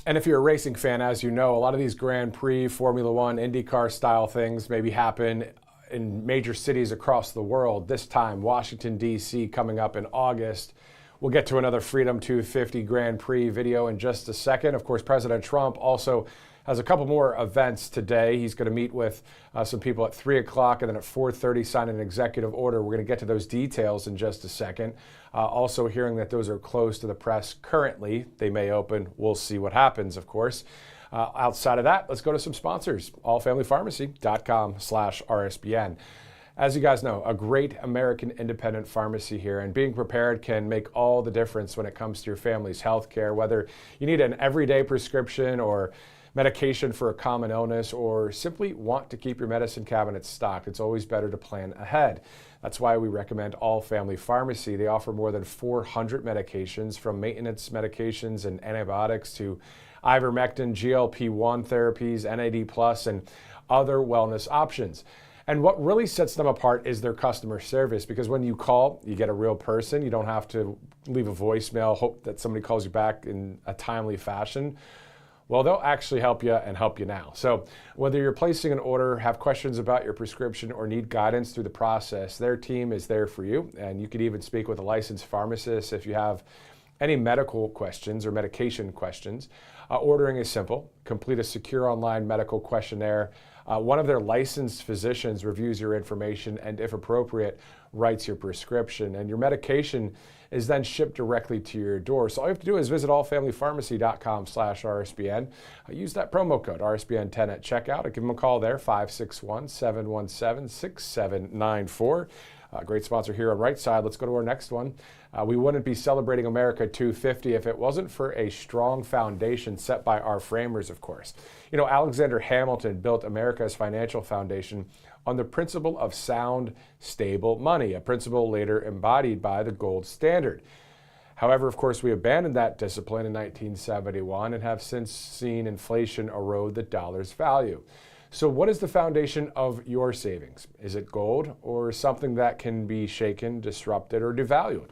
And if you're a racing fan, as you know, a lot of these Grand Prix, Formula One, IndyCar style things maybe happen in major cities across the world. This time, Washington, D.C. coming up in August. We'll get to another Freedom 250 Grand Prix video in just a second. Of course, President Trump also has a couple more events today. He's going to meet with some people at 3 o'clock and then at 4:30 sign an executive order. We're going to get to those details in just a second. Also hearing that those are closed to the press currently. They may open. We'll see what happens, of course. Outside of that, let's go to some sponsors. Allfamilypharmacy.com/RSBN. As you guys know, a great American independent pharmacy here, and being prepared can make all the difference when it comes to your family's health care, whether you need an everyday prescription or medication for a common illness, or simply want to keep your medicine cabinet stocked. It's always better to plan ahead. That's why we recommend All Family Pharmacy. They offer more than 400 medications, from maintenance medications and antibiotics to ivermectin, GLP-1 therapies, NAD+, and other wellness options. And what really sets them apart is their customer service, because when you call, you get a real person. You don't have to leave a voicemail, hope that somebody calls you back in a timely fashion. Well, they'll actually help you and help you now. So whether you're placing an order, have questions about your prescription, or need guidance through the process, their team is there for you. And you could even speak with a licensed pharmacist if you have any medical questions or medication questions. Ordering is simple. Complete a secure online medical questionnaire. One of their licensed physicians reviews your information and, if appropriate, writes your prescription. And your medication is then shipped directly to your door. So all you have to do is visit allfamilypharmacy.com/RSBN. Use that promo code RSBN10 at checkout, or give them a call there, 561-717-6794. Great sponsor here on Right Side. Let's go to our next one. We wouldn't be celebrating America 250 if it wasn't for a strong foundation set by our framers, of course. You know, Alexander Hamilton built America's financial foundation on the principle of sound, stable money, a principle later embodied by the gold standard. However, of course, we abandoned that discipline in 1971 and have since seen inflation erode the dollar's value. So what is the foundation of your savings? Is it gold, or something that can be shaken, disrupted, or devalued?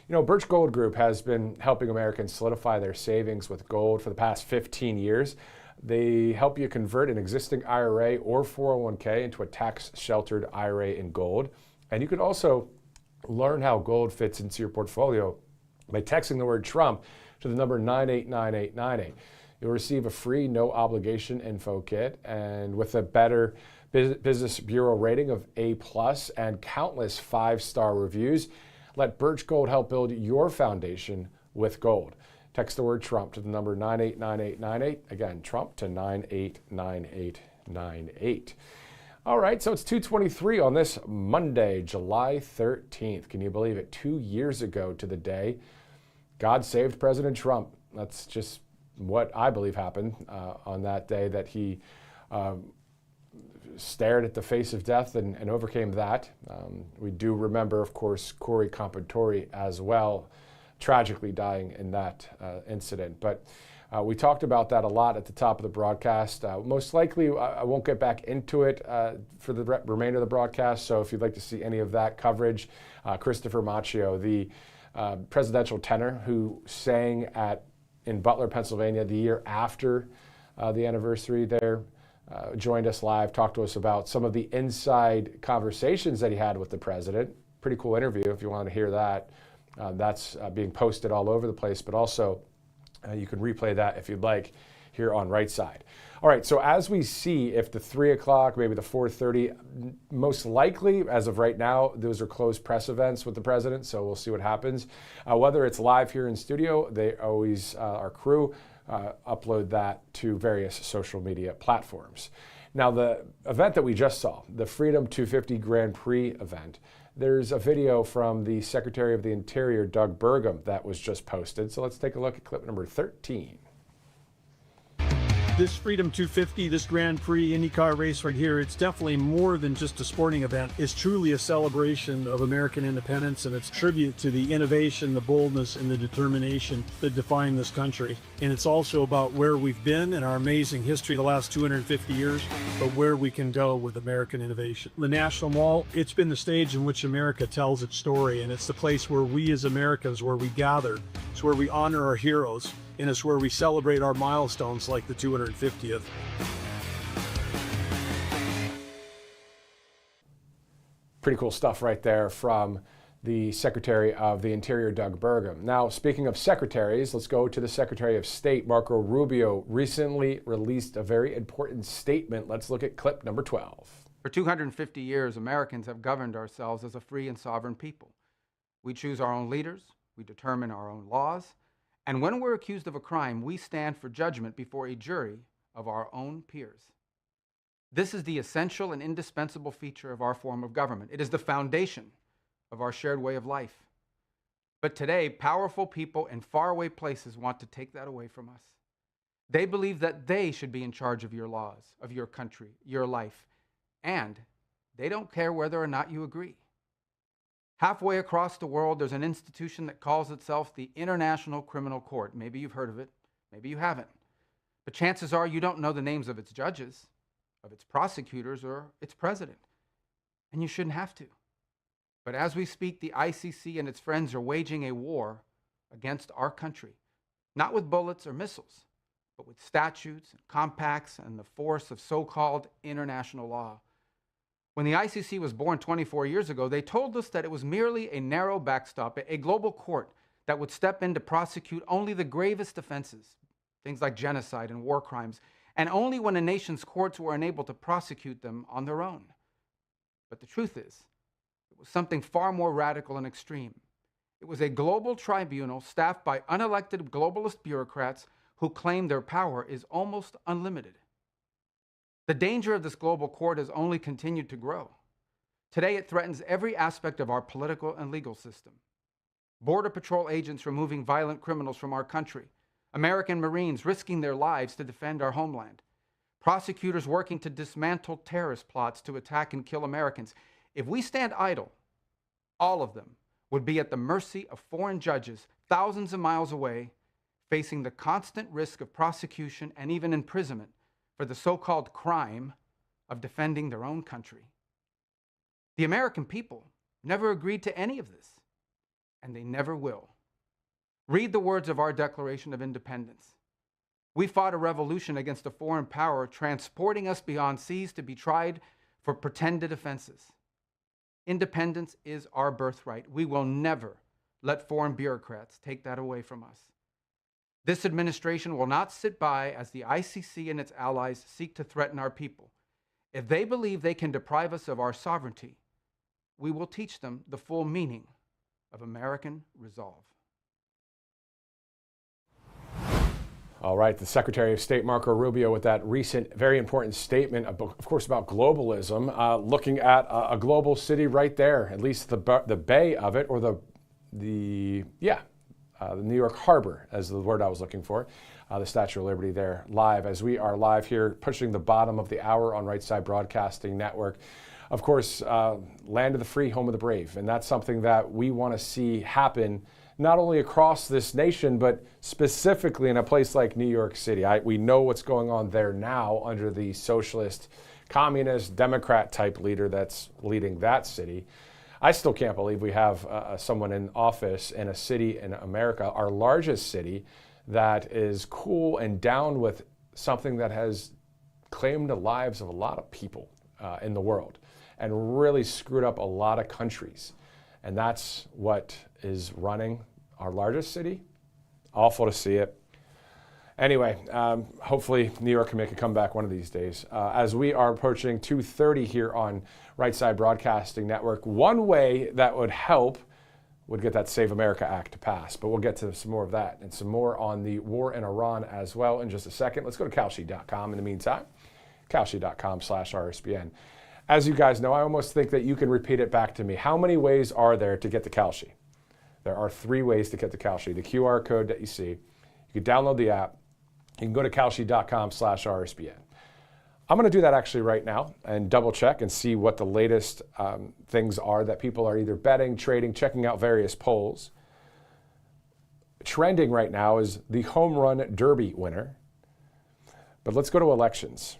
You know, Birch Gold Group has been helping Americans solidify their savings with gold for the past 15 years. They help you convert an existing IRA or 401k into a tax-sheltered IRA in gold. And you can also learn how gold fits into your portfolio by texting the word Trump to the number 989898. You'll receive a free, no-obligation info kit, and with a better Business Bureau rating of A+ and countless 5-star reviews, let Birch Gold help build your foundation with gold. Text the word Trump to the number 989898. Again, Trump to 989898. All right, so it's 2:23 on this Monday, July 13th. Can you believe it? 2 years ago to the day, God saved President Trump. That's just what I believe happened on that day, that he stared at the face of death and overcame that. We do remember, of course, Corey Compatore as well, tragically dying in that incident. But we talked about that a lot at the top of the broadcast. Most likely, I won't get back into it for the remainder of the broadcast. So if you'd like to see any of that coverage, Christopher Macchio, the presidential tenor who sang in Butler, Pennsylvania, the year after the anniversary there, joined us live, talked to us about some of the inside conversations that he had with the president. Pretty cool interview if you want to hear that. That's being posted all over the place, but also you can replay that if you'd like here on Right Side. All right, so as we see, if the 3 o'clock, maybe the 4:30, most likely, as of right now, those are closed press events with the president, so we'll see what happens. Whether it's live here in studio, they always, our crew, upload that to various social media platforms. Now, the event that we just saw, the Freedom 250 Grand Prix event, there's a video from the Secretary of the Interior, Doug Burgum, that was just posted. So let's take a look at clip number 13. This Freedom 250, this Grand Prix IndyCar race right here, it's definitely more than just a sporting event. It's truly a celebration of American independence, and it's tribute to the innovation, the boldness, and the determination that define this country. And it's also about where we've been in our amazing history the last 250 years, but where we can go with American innovation. The National Mall, it's been the stage in which America tells its story, and it's the place where we as Americans, where we gather. It's where we honor our heroes, and it's where we celebrate our milestones like the 250th. Pretty cool stuff right there from the Secretary of the Interior, Doug Burgum. Now, speaking of secretaries, let's go to the Secretary of State, Marco Rubio, recently released a very important statement. Let's look at clip number 12. For 250 years, Americans have governed ourselves as a free and sovereign people. We choose our own leaders, we determine our own laws, and when we're accused of a crime, we stand for judgment before a jury of our own peers. This is the essential and indispensable feature of our form of government. It is the foundation of our shared way of life. But today, powerful people in faraway places want to take that away from us. They believe that they should be in charge of your laws, of your country, your life, and they don't care whether or not you agree. Halfway across the world, there's an institution that calls itself the International Criminal Court. Maybe you've heard of it, maybe you haven't. But chances are you don't know the names of its judges, of its prosecutors, or its president. And you shouldn't have to. But as we speak, the ICC and its friends are waging a war against our country, not with bullets or missiles, but with statutes and compacts and the force of so-called international law. When the ICC was born 24 years ago, they told us that it was merely a narrow backstop, a global court that would step in to prosecute only the gravest offenses, things like genocide and war crimes, and only when a nation's courts were unable to prosecute them on their own. But the truth is, it was something far more radical and extreme. It was a global tribunal staffed by unelected globalist bureaucrats who claim their power is almost unlimited. The danger of this global court has only continued to grow. Today, it threatens every aspect of our political and legal system. Border Patrol agents removing violent criminals from our country, American Marines risking their lives to defend our homeland, prosecutors working to dismantle terrorist plots to attack and kill Americans. If we stand idle, all of them would be at the mercy of foreign judges thousands of miles away, facing the constant risk of prosecution and even imprisonment for the so-called crime of defending their own country. The American people never agreed to any of this, and they never will. Read the words of our Declaration of Independence. We fought a revolution against a foreign power transporting us beyond seas to be tried for pretended offenses. Independence is our birthright. We will never let foreign bureaucrats take that away from us. This administration will not sit by as the ICC and its allies seek to threaten our people. If they believe they can deprive us of our sovereignty, we will teach them the full meaning of American resolve. All right, the Secretary of State Marco Rubio with that recent, very important statement, of course, about globalism, looking at a global city right there, at least the bay of it, or the New York Harbor, as the word I was looking for, the Statue of Liberty there, live, as we are live here, pushing the bottom of the hour on Right Side Broadcasting Network. Of course, land of the free, home of the brave, and that's something that we want to see happen not only across this nation, but specifically in a place like New York City. We know what's going on there now under the socialist, communist, Democrat type leader that's leading that city. I still can't believe we have someone in office in a city in America, our largest city, that is cool and down with something that has claimed the lives of a lot of people in the world and really screwed up a lot of countries. And that's what is running our largest city. Awful to see it. Anyway, hopefully New York can make a comeback one of these days. As we are approaching 2:30 here on Right Side Broadcasting Network, one way that would help would get that Save America Act to pass. But we'll get to some more of that and some more on the war in Iran as well in just a second. Let's go to Kalshi.com in the meantime. Kalshi.com/RSBN. As you guys know, I almost think that you can repeat it back to me. How many ways are there to get to Kalshi? There are 3 ways to get to Kalshi. The QR code that you see, you can download the app. You can go to Kalshi.com/RSBN. I'm going to do that actually right now and double check and see what the latest things are that people are either betting, trading, checking out various polls. Trending right now is the home run derby winner. But let's go to elections.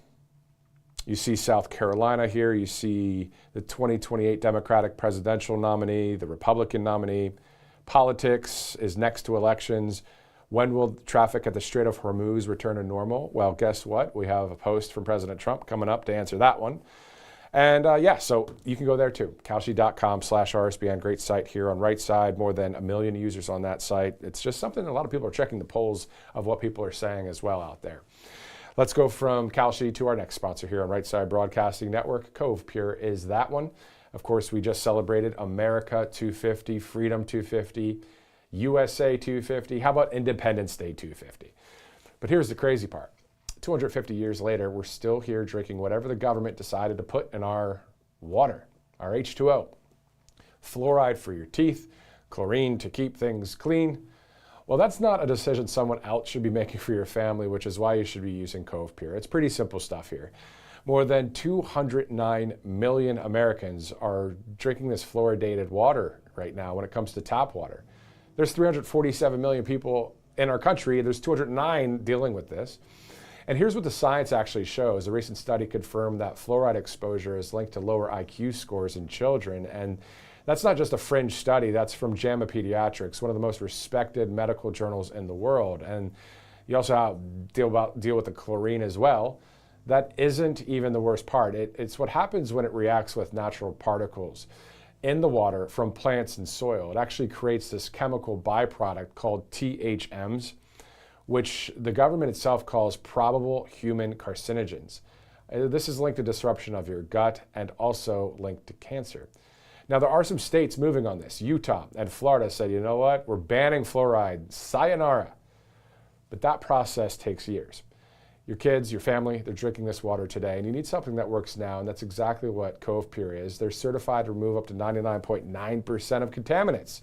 You see South Carolina here. You see the 2028 Democratic presidential nominee, the Republican nominee. Politics is next to elections. When will traffic at the Strait of Hormuz return to normal? Well, guess what? We have a post from President Trump coming up to answer that one. And so you can go there too. Kalshi.com/RSBN, great site here on Right Side, more than 1 million users on that site. It's just something a lot of people are checking the polls of what people are saying as well out there. Let's go from Kalshi to our next sponsor here on Right Side Broadcasting Network. Cove Pure is that one. Of course, we just celebrated America 250, Freedom 250, USA 250. How about Independence Day 250? But here's the crazy part. 250 years later, we're still here drinking whatever the government decided to put in our water, our H2O. Fluoride for your teeth, chlorine to keep things clean. Well, that's not a decision someone else should be making for your family, which is why you should be using Cove Pure. It's pretty simple stuff here. More than 209 million Americans are drinking this fluoridated water right now when it comes to tap water. There's 347 million people in our country. There's 209 dealing with this. And here's what the science actually shows. A recent study confirmed that fluoride exposure is linked to lower IQ scores in children. And that's not just a fringe study. That's from JAMA Pediatrics, one of the most respected medical journals in the world. And you also have deal with the chlorine as well. That isn't even the worst part. It's what happens when it reacts with natural particles in the water from plants and soil. It actually creates this chemical byproduct called THMs, which the government itself calls probable human carcinogens. This is linked to disruption of your gut and also linked to cancer. Now, there are some states moving on this. Utah and Florida said, you know what, we're banning fluoride, sayonara. But that process takes years. Your kids, your family, they're drinking this water today, and you need something that works now, and that's exactly what Cove Pure is. They're certified to remove up to 99.9% of contaminants.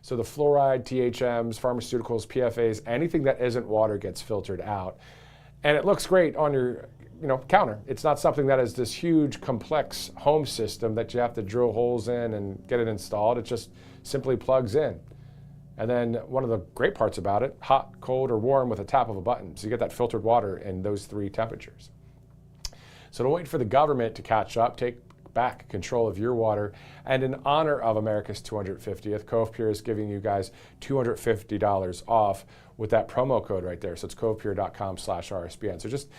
So the fluoride, THMs, pharmaceuticals, PFAs, anything that isn't water gets filtered out. And it looks great on your counter. It's not something that is this huge, complex home system that you have to drill holes in and get it installed. It just simply plugs in. And then one of the great parts about it, hot, cold, or warm with a tap of a button. So you get that filtered water in those three temperatures. So don't wait for the government to catch up. Take back control of your water. And in honor of America's 250th, Cove Pure is giving you guys $250 off with that promo code right there. So it's covepure.com/RSBN. So just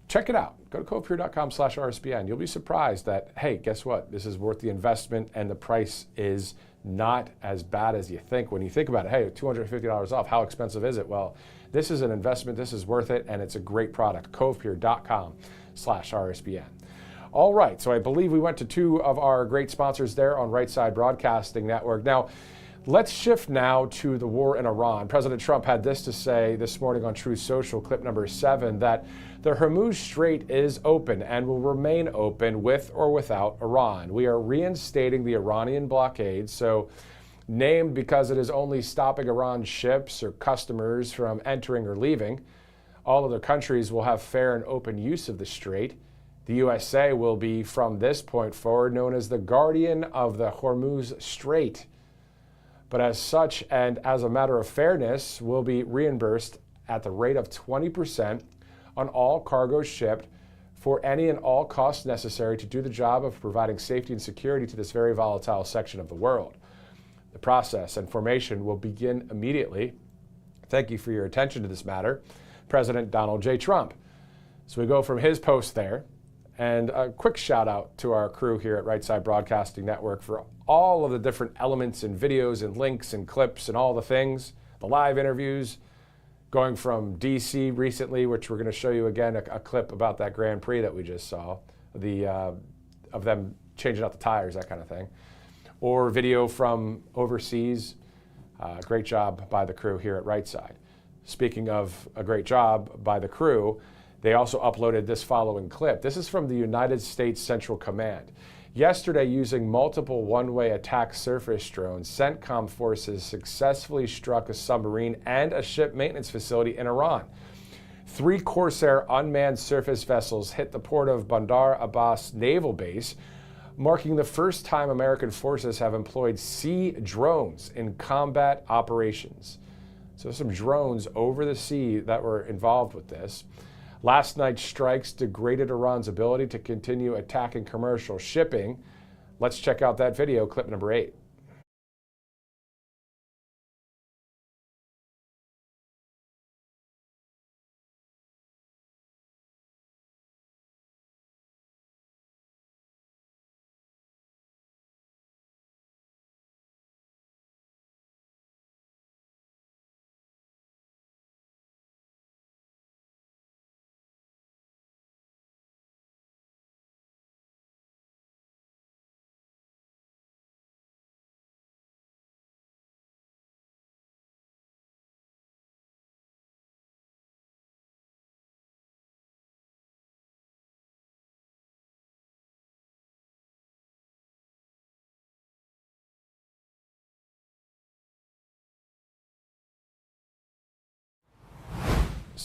check it out. Go to covepure.com/RSBN. You'll be surprised that, hey, guess what? This is worth the investment, and the price is not as bad as you think. When you think about it, hey, $250 off, how expensive is it? Well, this is an investment. This is worth it, and it's a great product. covepure.com/RSBN. All right, so I believe we went to two of our great sponsors there on Right Side Broadcasting Network. Now, let's shift now to the war in Iran. President Trump had this to say this morning on Truth Social, clip number 7, that the Hormuz Strait is open and will remain open with or without Iran. We are reinstating the Iranian blockade, so named because it is only stopping Iran's ships or customers from entering or leaving. All other countries will have fair and open use of the strait. The USA will be, from this point forward, known as the guardian of the Hormuz Strait. But as such, and as a matter of fairness, will be reimbursed at the rate of 20% on all cargo shipped for any and all costs necessary to do the job of providing safety and security to this very volatile section of the world. The process and formation will begin immediately. Thank you for your attention to this matter, President Donald J. Trump. So we go from his post there, and a quick shout out to our crew here at Right Side Broadcasting Network for all of the different elements and videos and links and clips and all the things, the live interviews, going from DC recently, which we're going to show you again, a clip about that Grand Prix that we just saw, of them changing out the tires, that kind of thing, or video from overseas. Great job by the crew here at Right Side. Speaking of a great job by the crew, they also uploaded this following clip. This is from the United States Central Command. Yesterday, using multiple one-way attack surface drones, CENTCOM forces successfully struck a submarine and a ship maintenance facility in Iran. 3 Corsair unmanned surface vessels hit the port of Bandar Abbas Naval Base, marking the first time American forces have employed sea drones in combat operations. So some drones over the sea that were involved with this. Last night's strikes degraded Iran's ability to continue attacking commercial shipping. Let's check out that video, clip number 8.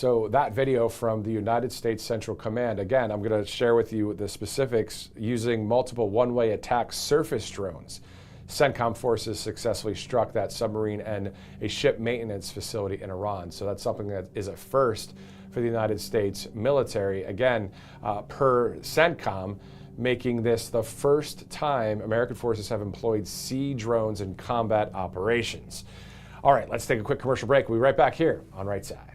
So that video from the United States Central Command, again, I'm going to share with you the specifics using multiple one-way attack surface drones. CENTCOM forces successfully struck that submarine and a ship maintenance facility in Iran. So that's something that is a first for the United States military. Again, per CENTCOM, making this the first time American forces have employed sea drones in combat operations. All right, let's take a quick commercial break. We'll be right back here on Right Side.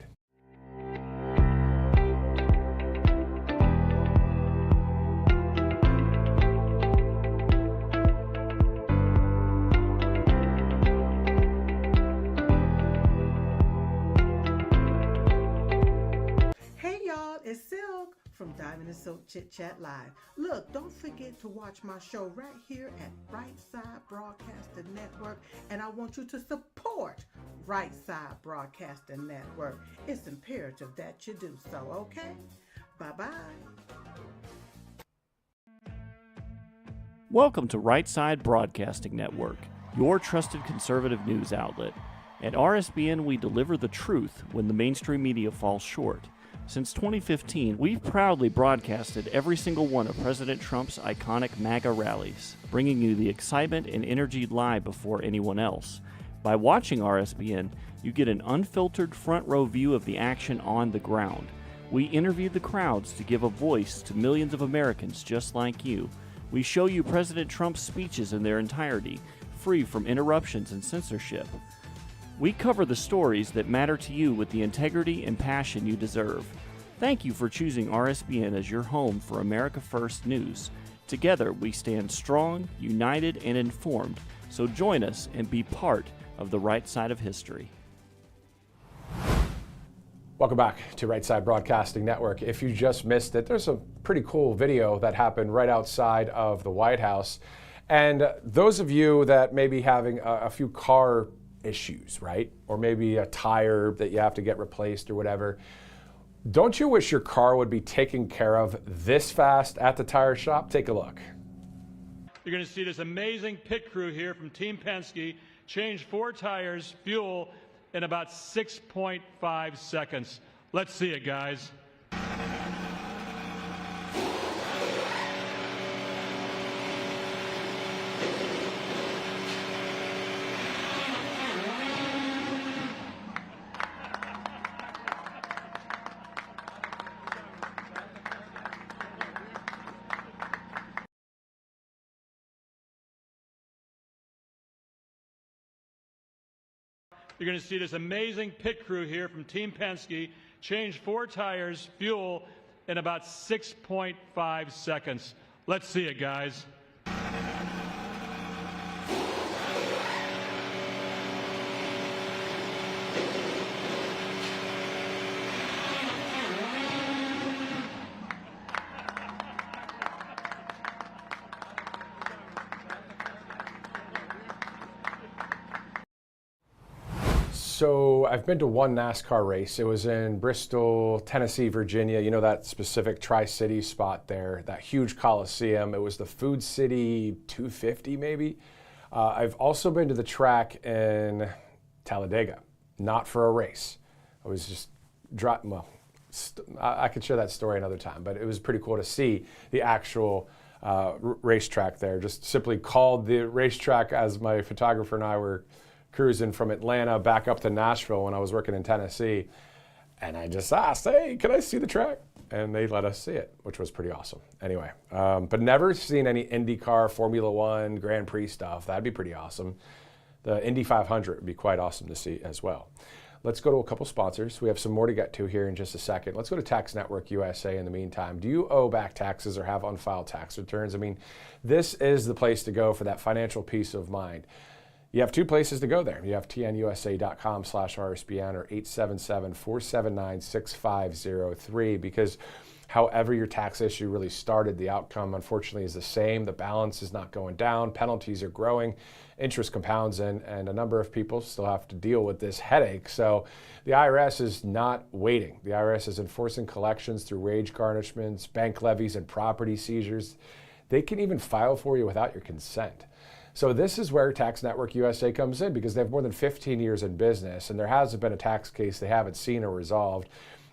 It's Silk from Diamond and Silk Chit Chat Live. Look, don't forget to watch my show right here at Right Side Broadcasting Network, and I want you to support Right Side Broadcasting Network. It's imperative that you do so, okay? Bye-bye. Welcome to Right Side Broadcasting Network, your trusted conservative news outlet. At RSBN, we deliver the truth when the mainstream media falls short. Since 2015, we've proudly broadcasted every single one of President Trump's iconic MAGA rallies, bringing you the excitement and energy live before anyone else. By watching RSBN, you get an unfiltered front row view of the action on the ground. We interview the crowds to give a voice to millions of Americans just like you. We show you President Trump's speeches in their entirety, free from interruptions and censorship. We cover the stories that matter to you with the integrity and passion you deserve. Thank you for choosing RSBN as your home for America First news. Together, we stand strong, united, and informed. So join us and be part of the right side of history. Welcome back to Right Side Broadcasting Network. If you just missed it, there's a pretty cool video that happened right outside of the White House. And those of you that may be having a few car issues, right? Or maybe a tire that you have to get replaced or whatever. Don't you wish your car would be taken care of this fast at the tire shop? Take a look. You're going to see this amazing pit crew here from Team Penske change 4 tires, fuel, in about 6.5 seconds. Let's see it, guys. You're going to see this amazing pit crew here from Team Penske change 4 tires, fuel, in about 6.5 seconds. Let's see it, guys. So I've been to one NASCAR race. It was in Bristol, Tennessee, Virginia. You know that specific Tri-City spot there, that huge Coliseum. It was the Food City 250 maybe. I've also been to the track in Talladega, not for a race. I was just driving, well, I could share that story another time, but it was pretty cool to see the actual racetrack there. Just simply called the racetrack as my photographer and I were cruising from Atlanta back up to Nashville when I was working in Tennessee. And I just asked, hey, can I see the track? And they let us see it, which was pretty awesome. Anyway, but never seen any IndyCar, Formula One, Grand Prix stuff. That'd be pretty awesome. The Indy 500 would be quite awesome to see as well. Let's go to a couple sponsors. We have some more to get to here in just a second. Let's go to Tax Network USA in the meantime. Do you owe back taxes or have unfiled tax returns? I mean, this is the place to go for that financial peace of mind. You have 2 places to go there. You have tnusa.com/RSBN or 877-479-6503 because however your tax issue really started, the outcome unfortunately is the same. The balance is not going down. Penalties are growing. Interest compounds and a number of people still have to deal with this headache. So the IRS is not waiting. The IRS is enforcing collections through wage garnishments, bank levies, and property seizures. They can even file for you without your consent. So this is where Tax Network USA comes in because they have more than 15 years in business and there hasn't been a tax case they haven't seen or resolved.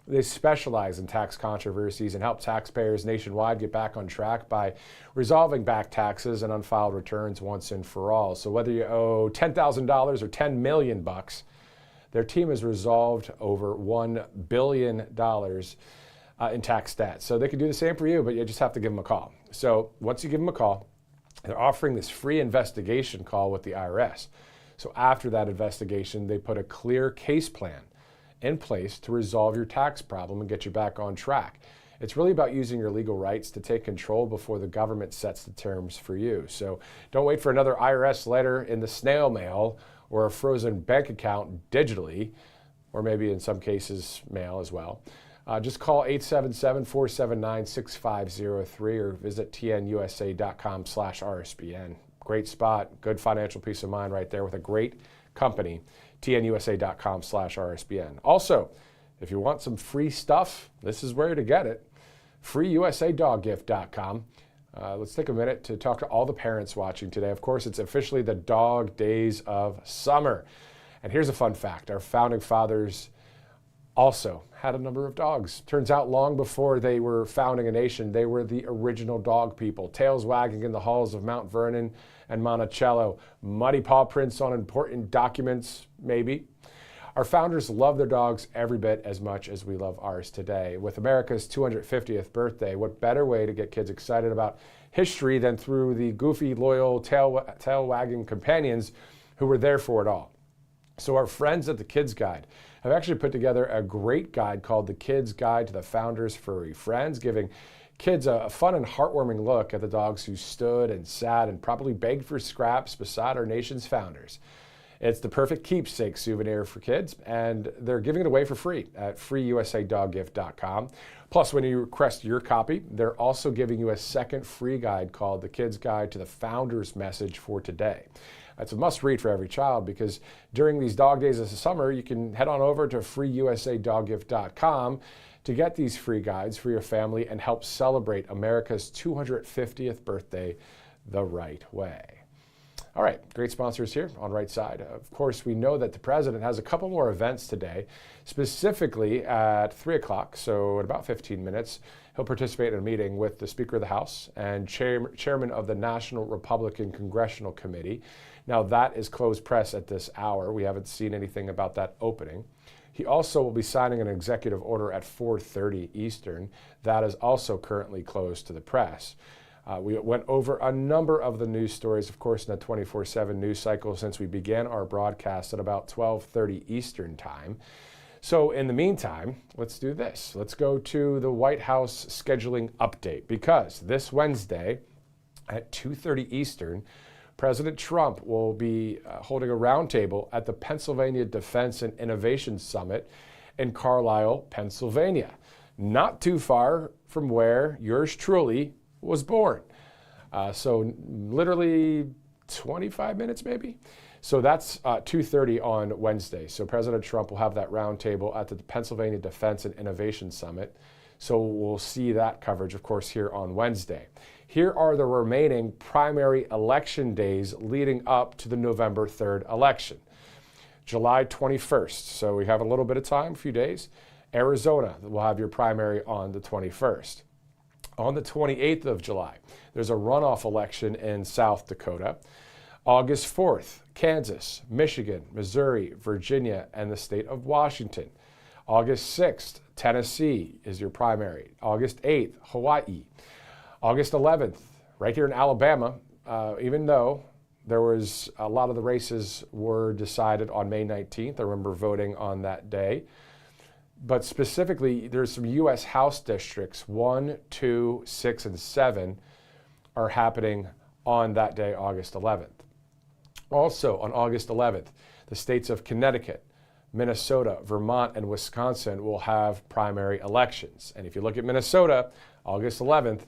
They specialize in tax controversies and help taxpayers nationwide get back on track by resolving back taxes and unfiled returns once and for all. So whether you owe $10,000 or $10 million, their team has resolved over $1 billion in tax debt. So they can do the same for you, but you just have to give them a call. So once you give them a call, they're offering this free investigation call with the IRS. So after that investigation, they put a clear case plan in place to resolve your tax problem and get you back on track. It's really about using your legal rights to take control before the government sets the terms for you. So don't wait for another IRS letter in the snail mail or a frozen bank account digitally, or maybe in some cases mail as well. Just call 877-479-6503 or visit tnusa.com/RSBN. Great spot, good financial peace of mind right there with a great company, tnusa.com/RSBN. Also, if you want some free stuff, this is where to get it, freeusadoggift.com. Let's take a minute to talk to all the parents watching today. Of course, it's officially the dog days of summer. And here's a fun fact. Our founding fathers also had a number of dogs. Turns out long before they were founding a nation, they were the original dog people, tails wagging in the halls of Mount Vernon and Monticello, muddy paw prints on important documents, maybe. Our founders love their dogs every bit as much as we love ours today. With America's 250th birthday, what better way to get kids excited about history than through the goofy, loyal, tail-wagging companions who were there for it all? So our friends at the Kids Guide have actually put together a great guide called The Kids Guide to the Founders' Furry Friends, giving kids a fun and heartwarming look at the dogs who stood and sat and probably begged for scraps beside our nation's founders. It's the perfect keepsake souvenir for kids, and they're giving it away for free at freeusadoggift.com. Plus, when you request your copy, they're also giving you a second free guide called The Kids Guide to the Founder's Message for Today. It's a must-read for every child because during these dog days of the summer, you can head on over to freeusadoggift.com to get these free guides for your family and help celebrate America's 250th birthday the right way. All right, great sponsors here on Right Side. Of course, we know that the president has a couple more events today, specifically at 3 o'clock, so in about 15 minutes, he'll participate in a meeting with the Speaker of the House and Chairman of the National Republican Congressional Committee. Now, that is closed press at this hour. We haven't seen anything about that opening. He also will be signing an executive order at 4:30 Eastern. That is also currently closed to the press. We went over a number of the news stories, of course, in the 24/7 news cycle since we began our broadcast at about 12:30 Eastern time. So in the meantime, let's do this. Let's go to the White House scheduling update because this Wednesday at 2:30 Eastern, President Trump will be holding a roundtable at the Pennsylvania Defense and Innovation Summit in Carlisle, Pennsylvania, not too far from where yours truly was born. So literally 25 minutes maybe. So that's 2:30 on Wednesday. So President Trump will have that roundtable at the Pennsylvania Defense and Innovation Summit. So we'll see that coverage, of course, here on Wednesday. Here are the remaining primary election days leading up to the November 3rd election. July 21st, so we have a little bit of time, a few days. Arizona will have your primary on the 21st. On the 28th of July, there's a runoff election in South Dakota. August 4th, Kansas, Michigan, Missouri, Virginia, and the state of Washington. August 6th, Tennessee is your primary. August 8th, Hawaii. August 11th, right here in Alabama, even though there was a lot of the races were decided on May 19th. I remember voting on that day. But specifically, there's some U.S. House districts, 1, 2, 6, and 7 are happening on that day, August 11th. Also on August 11th, the states of Connecticut, Minnesota, Vermont, and Wisconsin will have primary elections. And if you look at Minnesota, August 11th,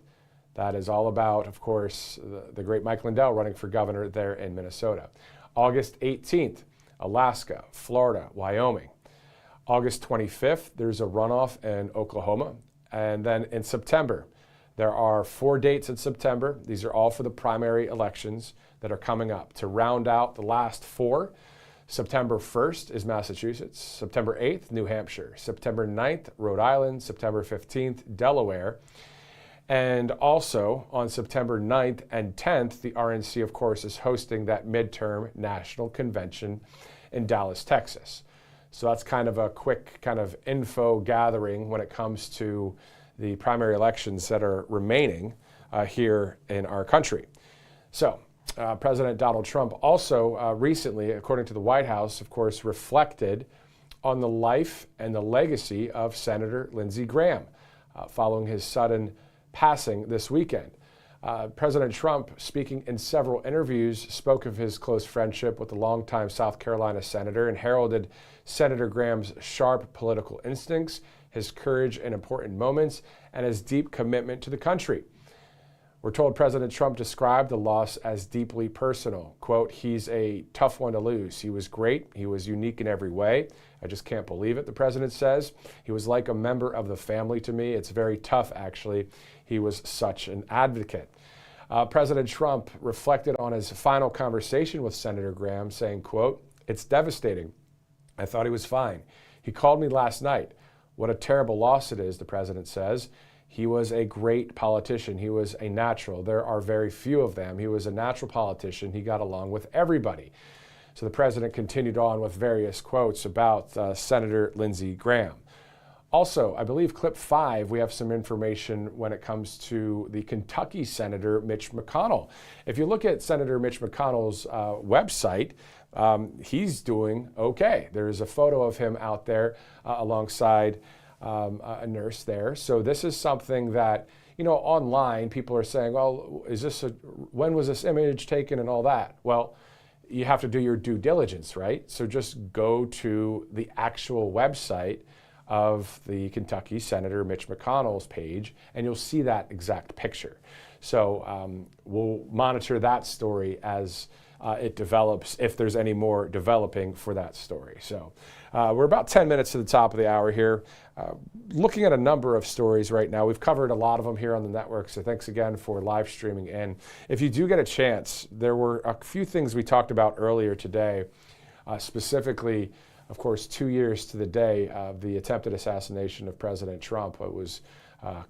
that is all about, of course, the great Mike Lindell running for governor there in Minnesota. August 18th, Alaska, Florida, Wyoming. August 25th, there's a runoff in Oklahoma. And then in September, there are 4 dates in September. These are all for the primary elections that are coming up. To round out the last 4, September 1st is Massachusetts. September 8th, New Hampshire. September 9th, Rhode Island. September 15th, Delaware. And also on September 9th and 10th, the RNC, of course, is hosting that midterm national convention in Dallas, Texas. So that's kind of a quick kind of info gathering when it comes to the primary elections that are remaining here in our country. So President Donald Trump also recently, according to the White House, of course, reflected on the life and the legacy of Senator Lindsey Graham following his sudden passing this weekend. President Trump, speaking in several interviews, spoke of his close friendship with the longtime South Carolina senator and heralded Senator Graham's sharp political instincts, his courage in important moments, and his deep commitment to the country. We're told President Trump described the loss as deeply personal. Quote, "He's a tough one to lose. He was great. He was unique in every way. I just can't believe it," the president says. "He was like a member of the family to me. It's very tough, actually. He was such an advocate." President Trump reflected on his final conversation with Senator Graham, saying, quote, "It's devastating. I thought he was fine. He called me last night. What a terrible loss it is," the president says. "He was a great politician. He was a natural. There are very few of them. He was a natural politician. He got along with everybody." So the president continued on with various quotes about Senator Lindsey Graham. Also, I believe clip 5, we have some information when it comes to the Kentucky Senator Mitch McConnell. If you look at Senator Mitch McConnell's website, he's doing okay. There's a photo of him out there alongside a nurse there. So this is something that, you know, online people are saying, well, when was this image taken and all that? Well, you have to do your due diligence, right? So just go to the actual website of the Kentucky Senator Mitch McConnell's page, and you'll see that exact picture. So we'll monitor that story as it develops, if there's any more developing for that story. So we're about 10 minutes to the top of the hour here. Looking at a number of stories right now. We've covered a lot of them here on the network, so thanks again for live streaming in. If you do get a chance, there were a few things we talked about earlier today, specifically, of course, 2 years to the day of the attempted assassination of President Trump. It was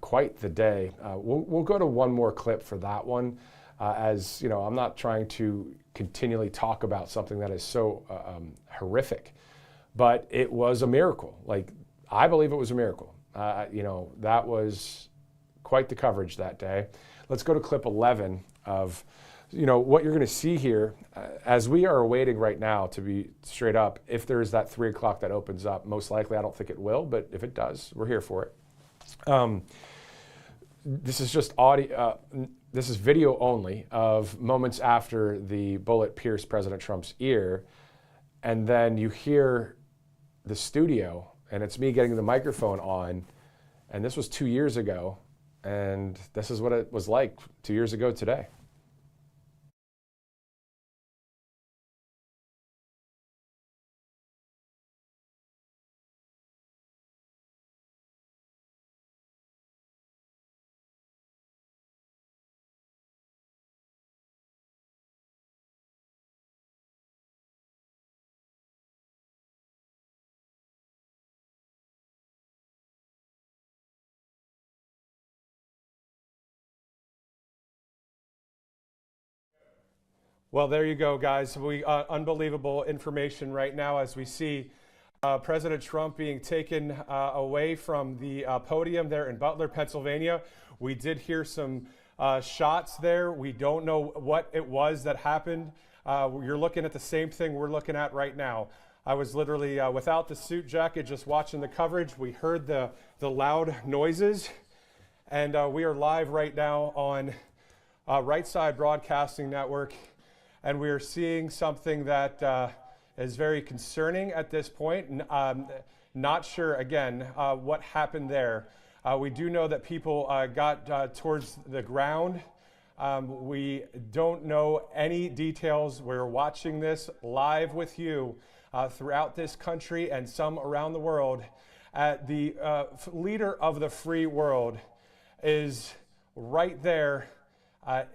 quite the day. We'll go to one more clip for that one. As you know, I'm not trying to continually talk about something that is so horrific, but it was a miracle. Like, I believe it was a miracle. You know, that was quite the coverage that day. Let's go to clip 11 of, you know, what you're going to see here as we are awaiting right now, to be straight up, if there's that 3 o'clock that opens up. Most likely, I don't think it will, but if it does, we're here for it. This is just audio. This is video only of moments after the bullet pierced President Trump's ear, and then you hear the studio, and it's me getting the microphone on, and this was 2 years ago, and this is what it was like 2 years ago today. Well, there you go, guys. Unbelievable information right now as we see President Trump being taken away from the podium there in Butler, Pennsylvania. We did hear some shots there. We don't know what it was that happened. You're looking at the same thing we're looking at right now. I was literally without the suit jacket, just watching the coverage. We heard the loud noises, and we are live right now on Right Side Broadcasting Network. And we are seeing something that is very concerning at this point. Not sure, again, what happened there. We do know that people got towards the ground. We don't know any details. We're watching this live with you throughout this country and some around the world. The leader of the free world is right there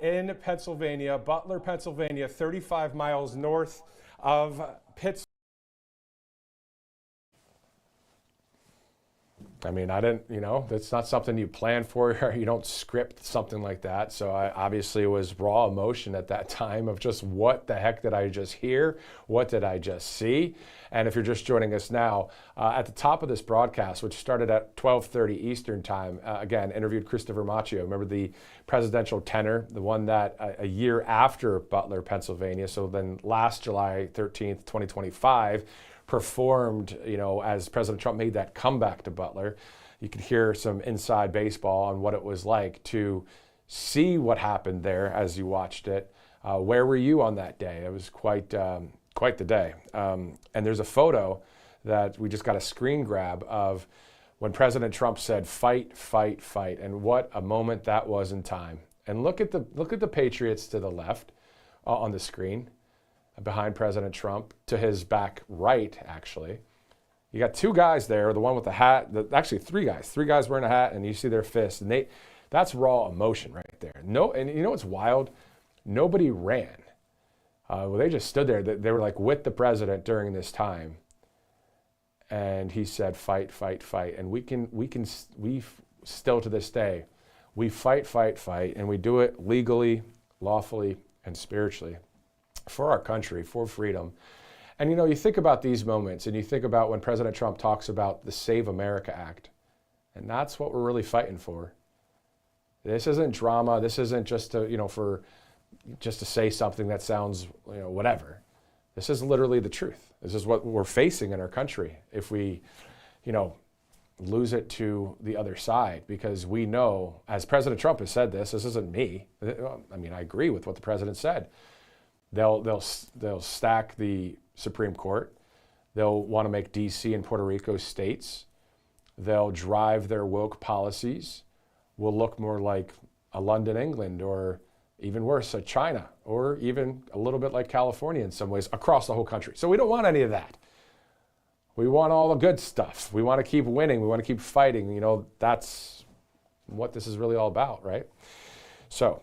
in Pennsylvania, Butler, Pennsylvania, 35 miles north of Pittsburgh. I mean, I didn't, that's not something you plan for. You don't script something like that. So I obviously it was raw emotion at that time of just what the heck did I just hear? What did I just see? And if you're just joining us now, at the top of this broadcast, which started at 12:30 Eastern time, again, interviewed Christopher Macchio. Remember the presidential tenor, the one that a year after Butler, Pennsylvania, so then last July 13th, 2025, performed, as President Trump made that comeback to Butler. You could hear some inside baseball on what it was like to see what happened there as you watched it. Where were you on that day? It was quite the day. And there's a photo that we just got a screen grab of when President Trump said, "Fight, fight, fight," and what a moment that was in time. And look at the Patriots to the left on the screen, behind President Trump, to his back right, actually. You got two guys there, the one with the hat, actually three guys wearing a hat, and you see their fists. And that's raw emotion right there. And you know what's wild? Nobody ran. They just stood there. They were like with the president during this time. And he said, "Fight, fight, fight." And we still to this day, we fight, fight, fight, and we do it legally, lawfully, and spiritually for our country, for freedom. And you think about these moments, and you think about when President Trump talks about the Save America Act, and that's what we're really fighting for. This isn't drama. This isn't just to say something that sounds whatever. This is literally the truth. This is what we're facing in our country if we lose it to the other side, because we know, as President Trump has said this isn't me. I mean, I agree with what the president said. They'll stack the Supreme Court. They'll want to make D.C. and Puerto Rico states. They'll drive their woke policies. We'll look more like a London, England, or even worse, a China, or even a little bit like California in some ways across the whole country. So we don't want any of that. We want all the good stuff. We want to keep winning. We want to keep fighting. That's what this is really all about, right? So,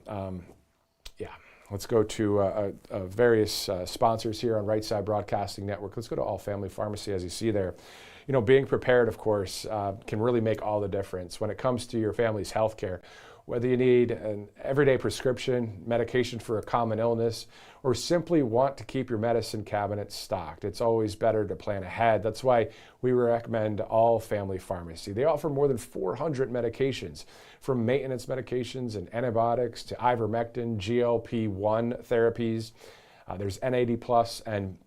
let's go to various sponsors here on Right Side Broadcasting Network. Let's go to All Family Pharmacy, as you see there. Being prepared, of course, can really make all the difference when it comes to your family's health care. Whether you need an everyday prescription, medication for a common illness, or simply want to keep your medicine cabinet stocked, it's always better to plan ahead. That's why we recommend All Family Pharmacy. They offer more than 400 medications, from maintenance medications and antibiotics to ivermectin, GLP-1 therapies. There's NAD+, and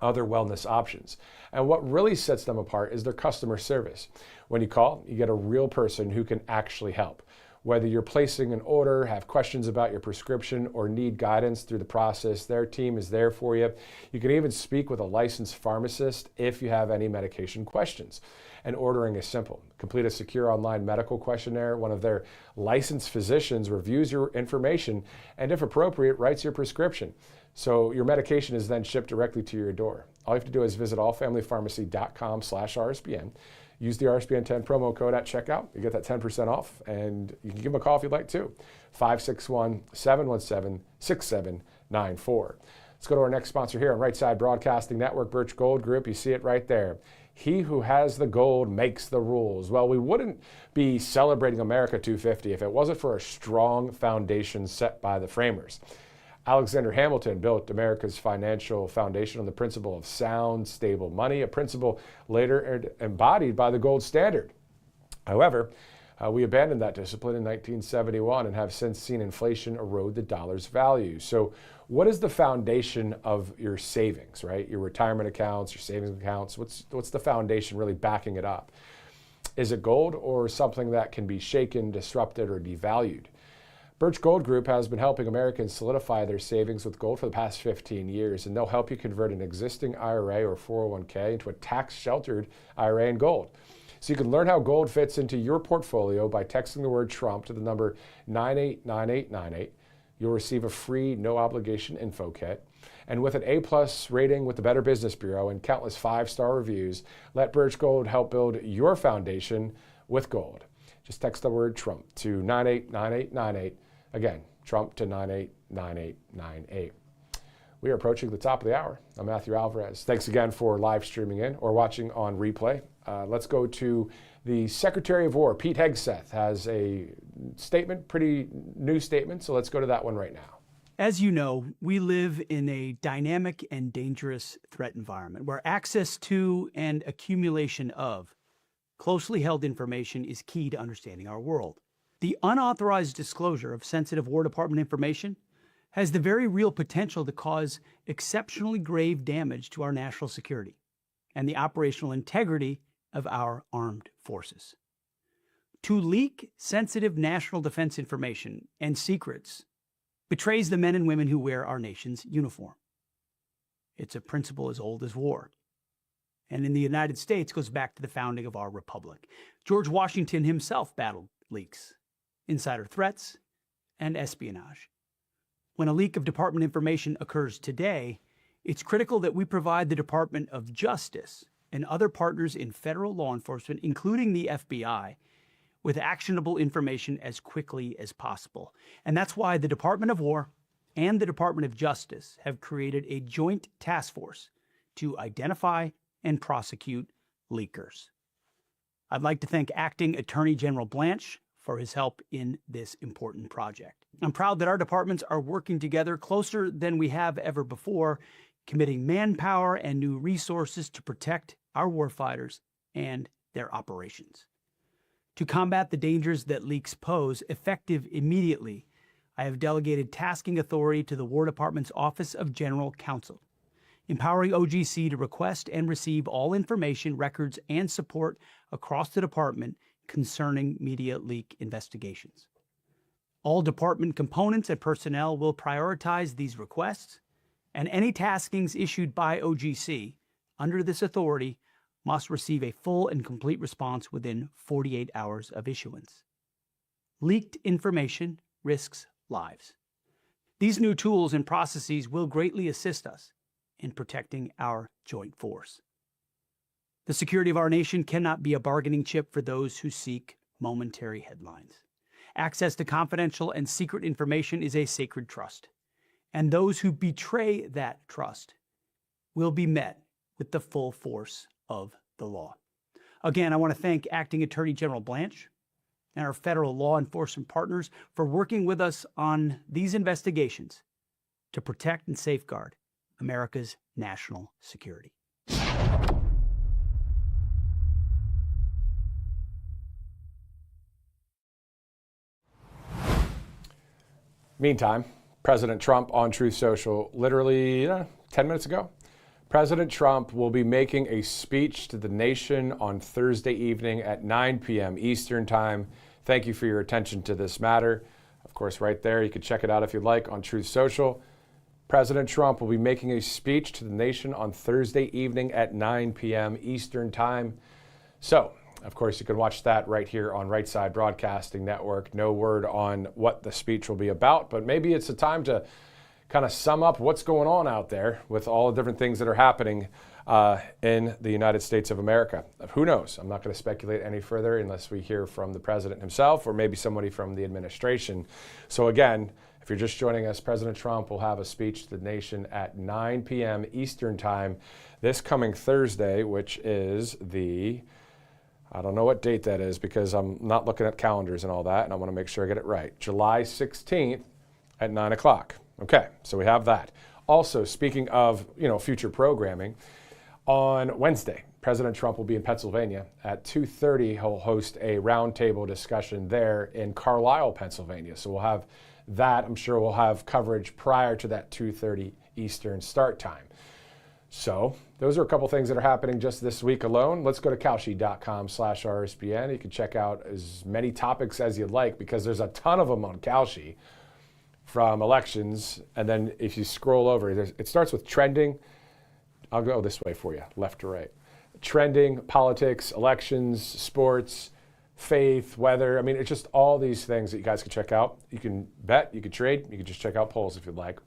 other wellness options. And what really sets them apart is their customer service. When you call, you get a real person who can actually help. Whether you're placing an order, have questions about your prescription, or need guidance through the process, their team is there for you. You can even speak with a licensed pharmacist if you have any medication questions. And ordering is simple. Complete a secure online medical questionnaire. One of their licensed physicians reviews your information and, if appropriate, writes your prescription. So your medication is then shipped directly to your door. All you have to do is visit allfamilypharmacy.com/RSBN. Use the RSBN10 promo code at checkout. You get that 10% off, and you can give them a call if you'd like to. 561-717-6794. Let's go to our next sponsor here on Right Side Broadcasting Network, Birch Gold Group. You see it right there. He who has the gold makes the rules. Well, we wouldn't be celebrating America 250 if it wasn't for a strong foundation set by the framers. Alexander Hamilton built America's financial foundation on the principle of sound, stable money, a principle later embodied by the gold standard. However, we abandoned that discipline in 1971 and have since seen inflation erode the dollar's value. So what is the foundation of your savings, right? Your retirement accounts, your savings accounts, what's the foundation really backing it up? Is it gold or something that can be shaken, disrupted, or devalued? Birch Gold Group has been helping Americans solidify their savings with gold for the past 15 years, and they'll help you convert an existing IRA or 401k into a tax-sheltered IRA in gold. So you can learn how gold fits into your portfolio by texting the word Trump to the number 989898. You'll receive a free, no-obligation info kit. And with an A+ rating with the Better Business Bureau and countless 5-star reviews, let Birch Gold help build your foundation with gold. Just text the word Trump to 989898. Again, Trump to 989898. We are approaching the top of the hour. I'm Matthew Alvarez. Thanks again for live streaming in or watching on replay. Let's go to the Secretary of War, Pete Hegseth, has a statement, pretty new statement. So let's go to that one right now. As you know, we live in a dynamic and dangerous threat environment where access to and accumulation of closely held information is key to understanding our world. The unauthorized disclosure of sensitive War Department information has the very real potential to cause exceptionally grave damage to our national security and the operational integrity of our armed forces. To leak sensitive national defense information and secrets betrays the men and women who wear our nation's uniform. It's a principle as old as war. And in the United States goes back to the founding of our republic. George Washington himself battled leaks, insider threats, and espionage. When a leak of department information occurs today, it's critical that we provide the Department of Justice and other partners in federal law enforcement, including the FBI, with actionable information as quickly as possible. And that's why the Department of War and the Department of Justice have created a joint task force to identify and prosecute leakers. I'd like to thank Acting Attorney General Blanche for his help in this important project. I'm proud that our departments are working together closer than we have ever before, committing manpower and new resources to protect our warfighters and their operations. To combat the dangers that leaks pose, effective immediately, I have delegated tasking authority to the War Department's Office of General Counsel, empowering OGC to request and receive all information, records, and support across the department concerning media leak investigations. All department components and personnel will prioritize these requests, and any taskings issued by OGC under this authority must receive a full and complete response within 48 hours of issuance. Leaked information risks lives. These new tools and processes will greatly assist us in protecting our joint force. The security of our nation cannot be a bargaining chip for those who seek momentary headlines. Access to confidential and secret information is a sacred trust, and those who betray that trust will be met with the full force of the law. Again, I want to thank Acting Attorney General Blanche and our federal law enforcement partners for working with us on these investigations to protect and safeguard America's national security. Meantime, President Trump on Truth Social, literally 10 minutes ago, President Trump will be making a speech to the nation on Thursday evening at 9 p.m. Eastern Time. Thank you for your attention to this matter. Of course, right there, you can check it out if you'd like on Truth Social. President Trump will be making a speech to the nation on Thursday evening at 9 p.m. Eastern Time. So, of course, you can watch that right here on Right Side Broadcasting Network. No word on what the speech will be about, but maybe it's a time to kind of sum up what's going on out there with all the different things that are happening in the United States of America. Who knows? I'm not going to speculate any further unless we hear from the president himself or maybe somebody from the administration. So again, if you're just joining us, President Trump will have a speech to the nation at 9 p.m. Eastern Time this coming Thursday, which is I don't know what date that is because I'm not looking at calendars and all that, and I want to make sure I get it right. July 16th at 9 o'clock. Okay, so we have that. Also, speaking of, future programming, on Wednesday, President Trump will be in Pennsylvania. At 2:30, he'll host a roundtable discussion there in Carlisle, Pennsylvania. So we'll have that. I'm sure we'll have coverage prior to that 2:30 Eastern start time. So those are a couple things that are happening just this week alone. Let's go to Kalshi.com/RSBN. You can check out as many topics as you'd like because there's a ton of them on Kalshi from elections. And then if you scroll over, it starts with trending. I'll go this way for you, left to right. Trending, politics, elections, sports, faith, weather. I mean, it's just all these things that you guys can check out. You can bet, you can trade, you can just check out polls if you'd like.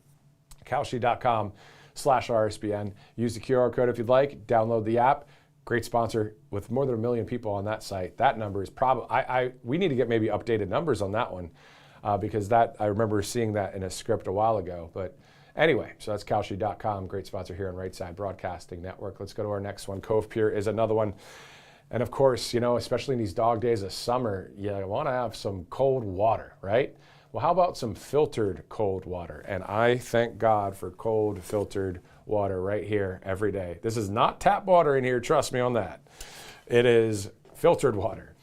Kalshi.com/RSBN. Use the QR code if you'd like. Download the app. Great sponsor with more than 1 million people on that site. That number is probably, we need to get maybe updated numbers on that one because I remember seeing that in a script a while ago. But anyway, so that's Kalshi.com. Great sponsor here on Right Side Broadcasting Network. Let's go to our next one. Cove Pier is another one. And of course, you know, especially in these dog days of summer, you want to have some cold water, right? Well, how about some filtered cold water? And I thank God for cold filtered water right here every day. This is not tap water in here, trust me on that. It is filtered water.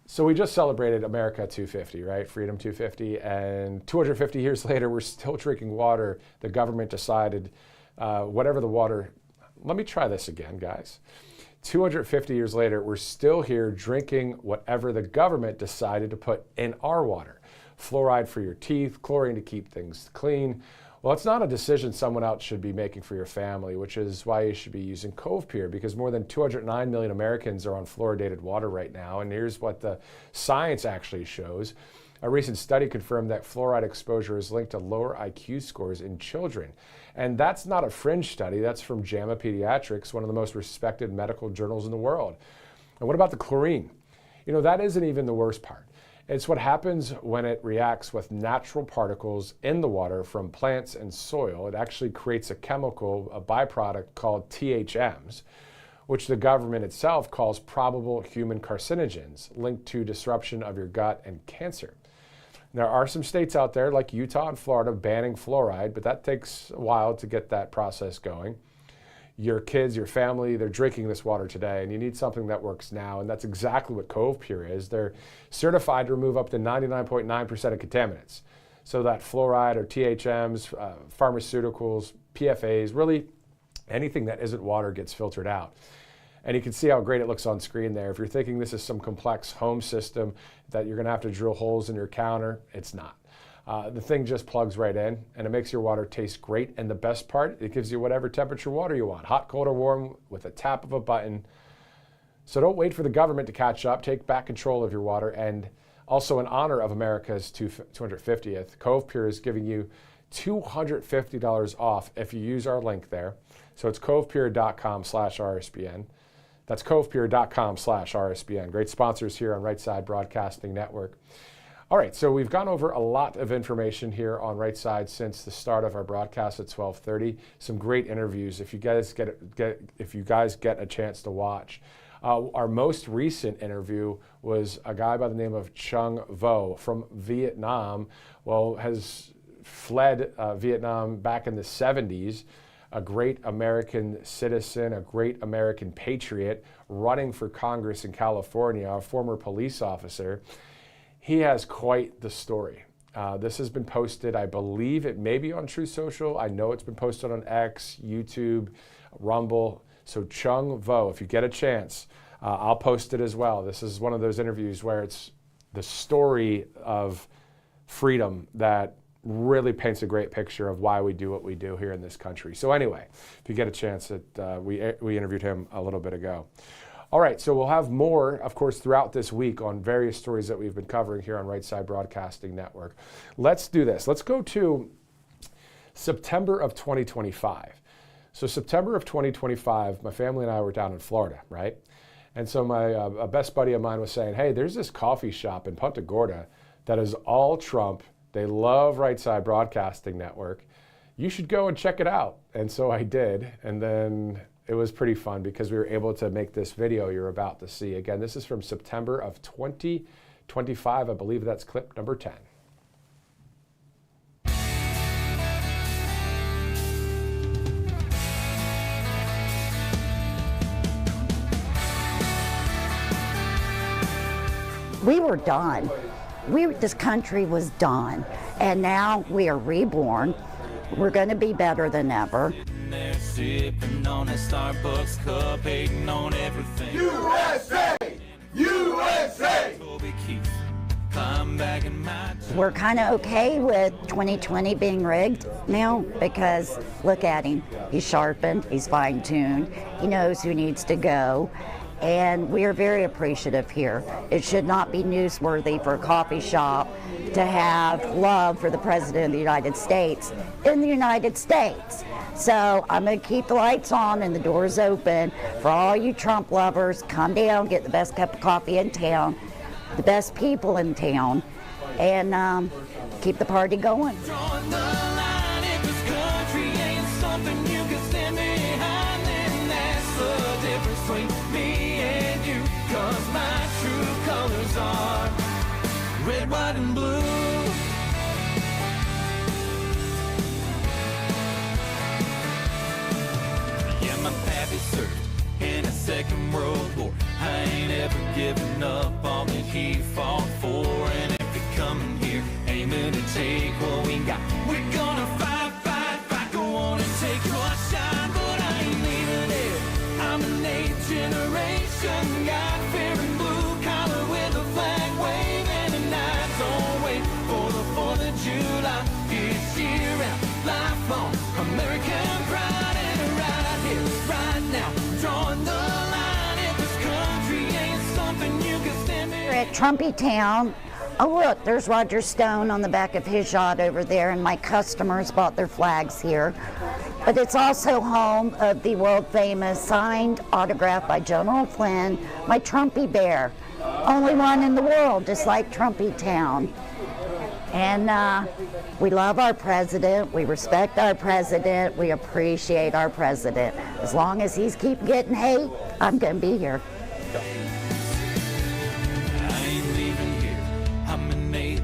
So we just celebrated America 250, right? Freedom 250. And 250 years later, we're still drinking water. The government decided whatever the water, let me try this again, guys. 250 years later, we're still here drinking whatever the government decided to put in our water. Fluoride for your teeth, chlorine to keep things clean. Well, it's not a decision someone else should be making for your family, which is why you should be using Cove Pure, because more than 209 million Americans are on fluoridated water right now. And here's what the science actually shows. A recent study confirmed that fluoride exposure is linked to lower IQ scores in children. And that's not a fringe study. That's from JAMA Pediatrics, one of the most respected medical journals in the world. And what about the chlorine? You know, that isn't even the worst part. It's what happens when it reacts with natural particles in the water from plants and soil. It actually creates a chemical, a byproduct called THMs, which the government itself calls probable human carcinogens, linked to disruption of your gut and cancer. There are some states out there like Utah and Florida banning fluoride, but that takes a while to get that process going. Your kids, your family, they're drinking this water today, and you need something that works now, and that's exactly what Cove Pure is. They're certified to remove up to 99.9% of contaminants. So that fluoride or THMs, pharmaceuticals, PFAs, really anything that isn't water gets filtered out. And you can see how great it looks on screen there. If you're thinking this is some complex home system that you're gonna have to drill holes in your counter, it's not. The thing just plugs right in, and it makes your water taste great. And the best part, it gives you whatever temperature water you want, hot, cold, or warm, with a tap of a button. So don't wait for the government to catch up. Take back control of your water. And also in honor of America's 250th, Cove Pure is giving you $250 off if you use our link there. So it's covepure.com/RSBN. That's covepure.com/RSBN. Great sponsors here on Right Side Broadcasting Network. All right, so we've gone over a lot of information here on Right Side since the start of our broadcast at 12:30. Some great interviews if you guys get a chance to watch. Our most recent interview was a guy by the name of Chung Vo from Vietnam. Well, has fled Vietnam back in the 70s. A great American citizen, a great American patriot, running for Congress in California, a former police officer. He has quite the story. This has been posted, I believe it may be on Truth Social. I know it's been posted on X, YouTube, Rumble. So Chung Vo, if you get a chance, I'll post it as well. This is one of those interviews where it's the story of freedom that really paints a great picture of why we do what we do here in this country. So anyway, if you get a chance, we interviewed him a little bit ago. All right, so we'll have more, of course, throughout this week on various stories that we've been covering here on Right Side Broadcasting Network. Let's do this. Let's go to September of 2025. So September of 2025, my family and I were down in Florida, right? And so my a best buddy of mine was saying, hey, there's this coffee shop in Punta Gorda that is all Trump. They love Right Side Broadcasting Network. You should go and check it out. And so I did. And then it was pretty fun because we were able to make this video you're about to see. Again, this is from September of 2025. I believe that's clip number 10. We were done. This country was done. And now we are reborn. We're going to be better than ever. They're sipping on that Starbucks cup, hating on everything. USA! USA! We're kind of okay with 2020 being rigged now because look at him. He's sharpened, he's fine-tuned, he knows who needs to go. And we are very appreciative here. It should not be newsworthy for a coffee shop to have love for the President of the United States in the United States. So I'm going to keep the lights on and the doors open for all you Trump lovers. Come down, get the best cup of coffee in town, the best people in town, and keep the party going. red, white, and blue. Yeah, my pappy served in the Second World War. I ain't ever given up all that he fought for. And if you're coming here aiming to take what we got, we're gonna fight, fight, fight. Go on and take your shine, but I ain't leaving here. I'm an 8th generation God-fearing blue collar with a flag waving, and I don't wait for the 4th of July. It's year out, lifelong American pride, and right here, right now, drawing the line. If this country ain't something you can stand We're at Trumpy Town. Oh look, there's Roger Stone on the back of his yacht over there, and my customers bought their flags here. But it's also home of the world famous signed autograph by General Flynn, my Trumpy bear. Only one in the world, just like Trumpy Town. And we love our president, we respect our president, we appreciate our president. As long as he's keep getting hate, I'm gonna be here.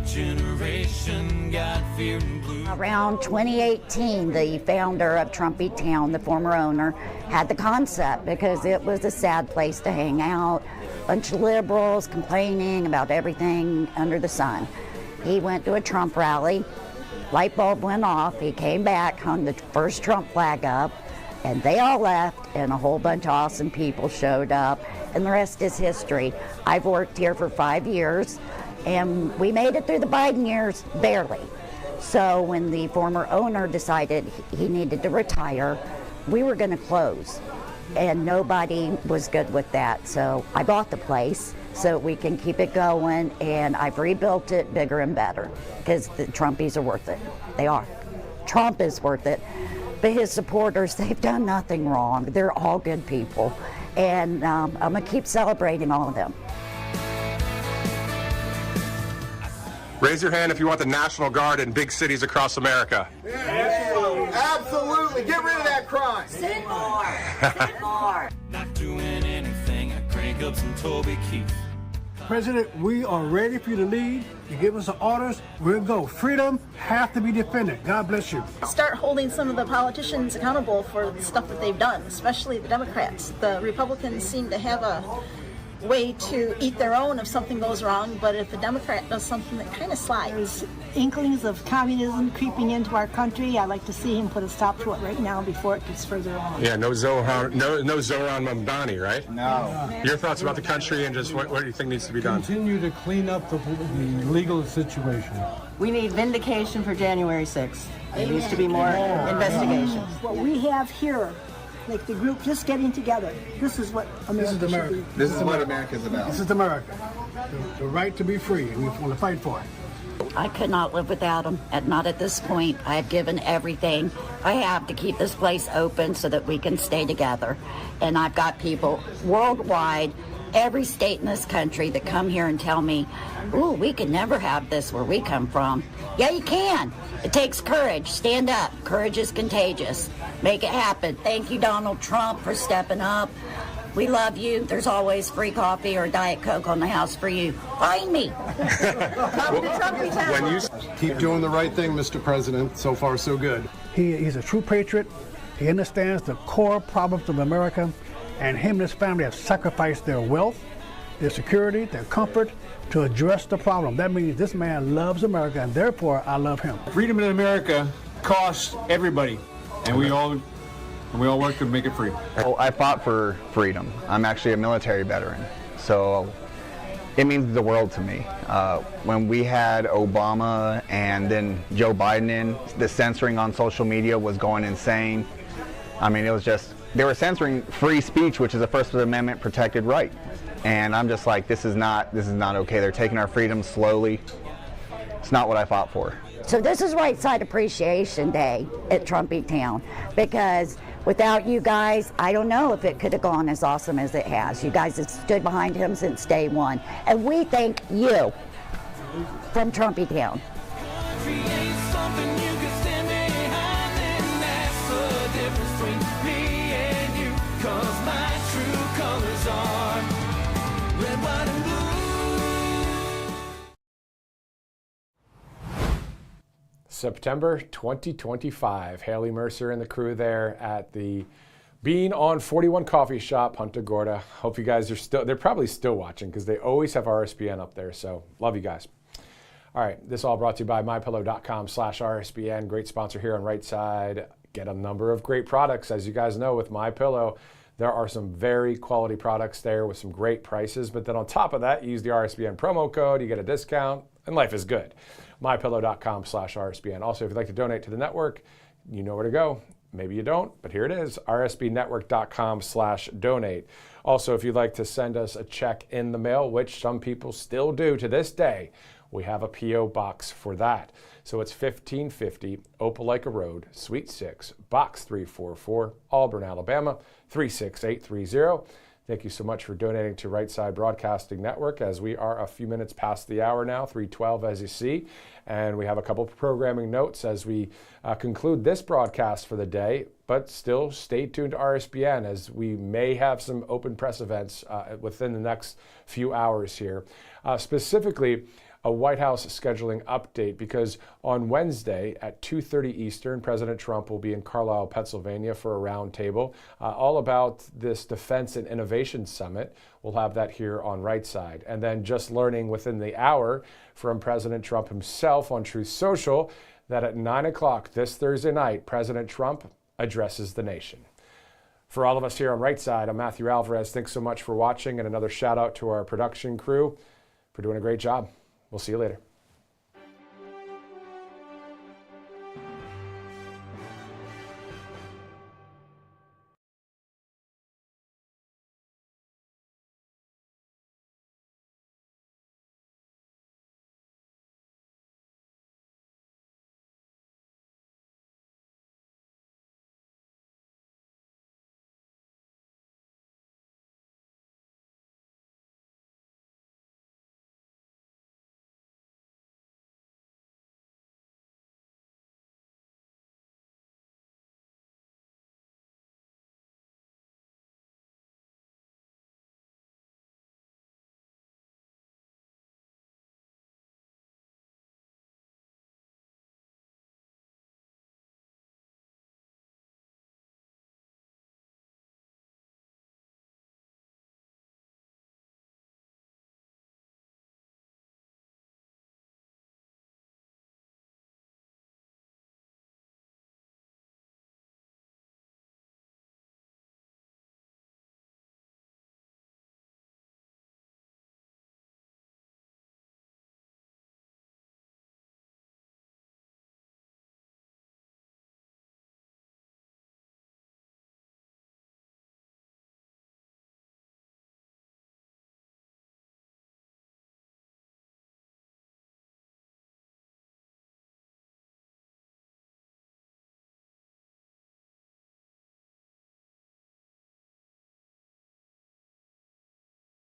Generation, God-fearing blue. Around 2018, the founder of Trumpy Town, the former owner, had the concept because it was a sad place to hang out. Bunch of liberals complaining about everything under the sun. He went to a Trump rally, light bulb went off, he came back, hung the first Trump flag up, and they all left, and a whole bunch of awesome people showed up, and the rest is history. I've worked here for 5 years. And we made it through the Biden years, barely. So when the former owner decided he needed to retire, we were gonna close. And nobody was good with that. So I bought the place so we can keep it going, and I've rebuilt it bigger and better because the Trumpies are worth it. They are. Trump is worth it. But his supporters, they've done nothing wrong. They're all good people. And I'm gonna keep celebrating all of them. Raise your hand if you want the National Guard in big cities across America. Absolutely. Absolutely. Get rid of that crime. Send more. Send more. Not doing anything, I crank up some Toby Keith. President, we are ready for you to lead. You give us the orders, we'll go. Freedom has to be defended. God bless you. Start holding some of the politicians accountable for the stuff that they've done, especially the Democrats. The Republicans seem to have a way to eat their own if something goes wrong, but if a Democrat does something that kind of slides. Inklings of communism creeping into our country. I'd like to see him put a stop to it right now before it gets further on. Yeah, no Zoran Mamdani, right? No. Your thoughts about the country and just what do you think needs to be done? Continue to clean up the legal situation. We need vindication for January 6th. There needs to be more investigations. What we have here, like the group just getting together, this is what America should be. This is what America is about. This is America. The right to be free, and we want to fight for it. I could not live without them, and not at this point. I have given everything I have to keep this place open so that we can stay together. And I've got people worldwide, every state in this country that come here and tell me, ooh, we could never have this where we come from. Yeah, you can. It takes courage. Stand up. Courage is contagious. Make it happen. Thank you, Donald Trump, for stepping up. We love you. There's always free coffee or Diet Coke on the house for you. Find me. When you keep doing the right thing, Mr. President, so far so good. He's a true patriot. He understands the core problems of America, and him and his family have sacrificed their wealth, their security, their comfort to address the problem. That means this man loves America, and therefore I love him. Freedom in America costs everybody, and we all work to make it free. Well, I fought for freedom. I'm actually a military veteran, so it means the world to me. When we had Obama and then Joe Biden in, the censoring on social media was going insane. I mean, it was just, they were censoring free speech, which is a First Amendment protected right. And I'm just like, this is not okay. They're taking our freedom slowly. It's not what I fought for. So this is Right Side Appreciation Day at Trumpy Town, because without you guys, I don't know if it could have gone as awesome as it has. You guys have stood behind him since day one. And we thank you from Trumpy Town. September 2025. Haley Mercer and the crew there at the Bean on 41 Coffee Shop, Punta Gorda. Hope you guys are they're probably still watching because they always have RSBN up there. So love you guys. All right, this all brought to you by mypillow.com/RSBN. Great sponsor here on Right Side. Get a number of great products. As you guys know, with MyPillow, there are some very quality products there with some great prices. But then on top of that, you use the RSBN promo code, you get a discount, and life is good. mypillow.com/RSBN. Also, if you'd like to donate to the network, you know where to go. Maybe you don't, but here it is, rsbnetwork.com/donate. Also, if you'd like to send us a check in the mail, which some people still do to this day, we have a P.O. box for that. So it's 1550 Opelika Road, Suite 6, Box 344, Auburn, Alabama, 36830. Thank you so much for donating to Right Side Broadcasting Network, as we are a few minutes past the hour now, 3:12 as you see. And we have a couple of programming notes as we conclude this broadcast for the day, but still stay tuned to RSBN as we may have some open press events within the next few hours here. Specifically, a White House scheduling update, because on Wednesday at 2:30 Eastern, President Trump will be in Carlisle, Pennsylvania for a roundtable all about this Defense and Innovation Summit. We'll have that here on Right Side. And then just learning within the hour from President Trump himself on Truth Social that at 9 o'clock this Thursday night, President Trump addresses the nation. For all of us here on Right Side, I'm Matthew Alvarez. Thanks so much for watching, and another shout out to our production crew for doing a great job. We'll see you later.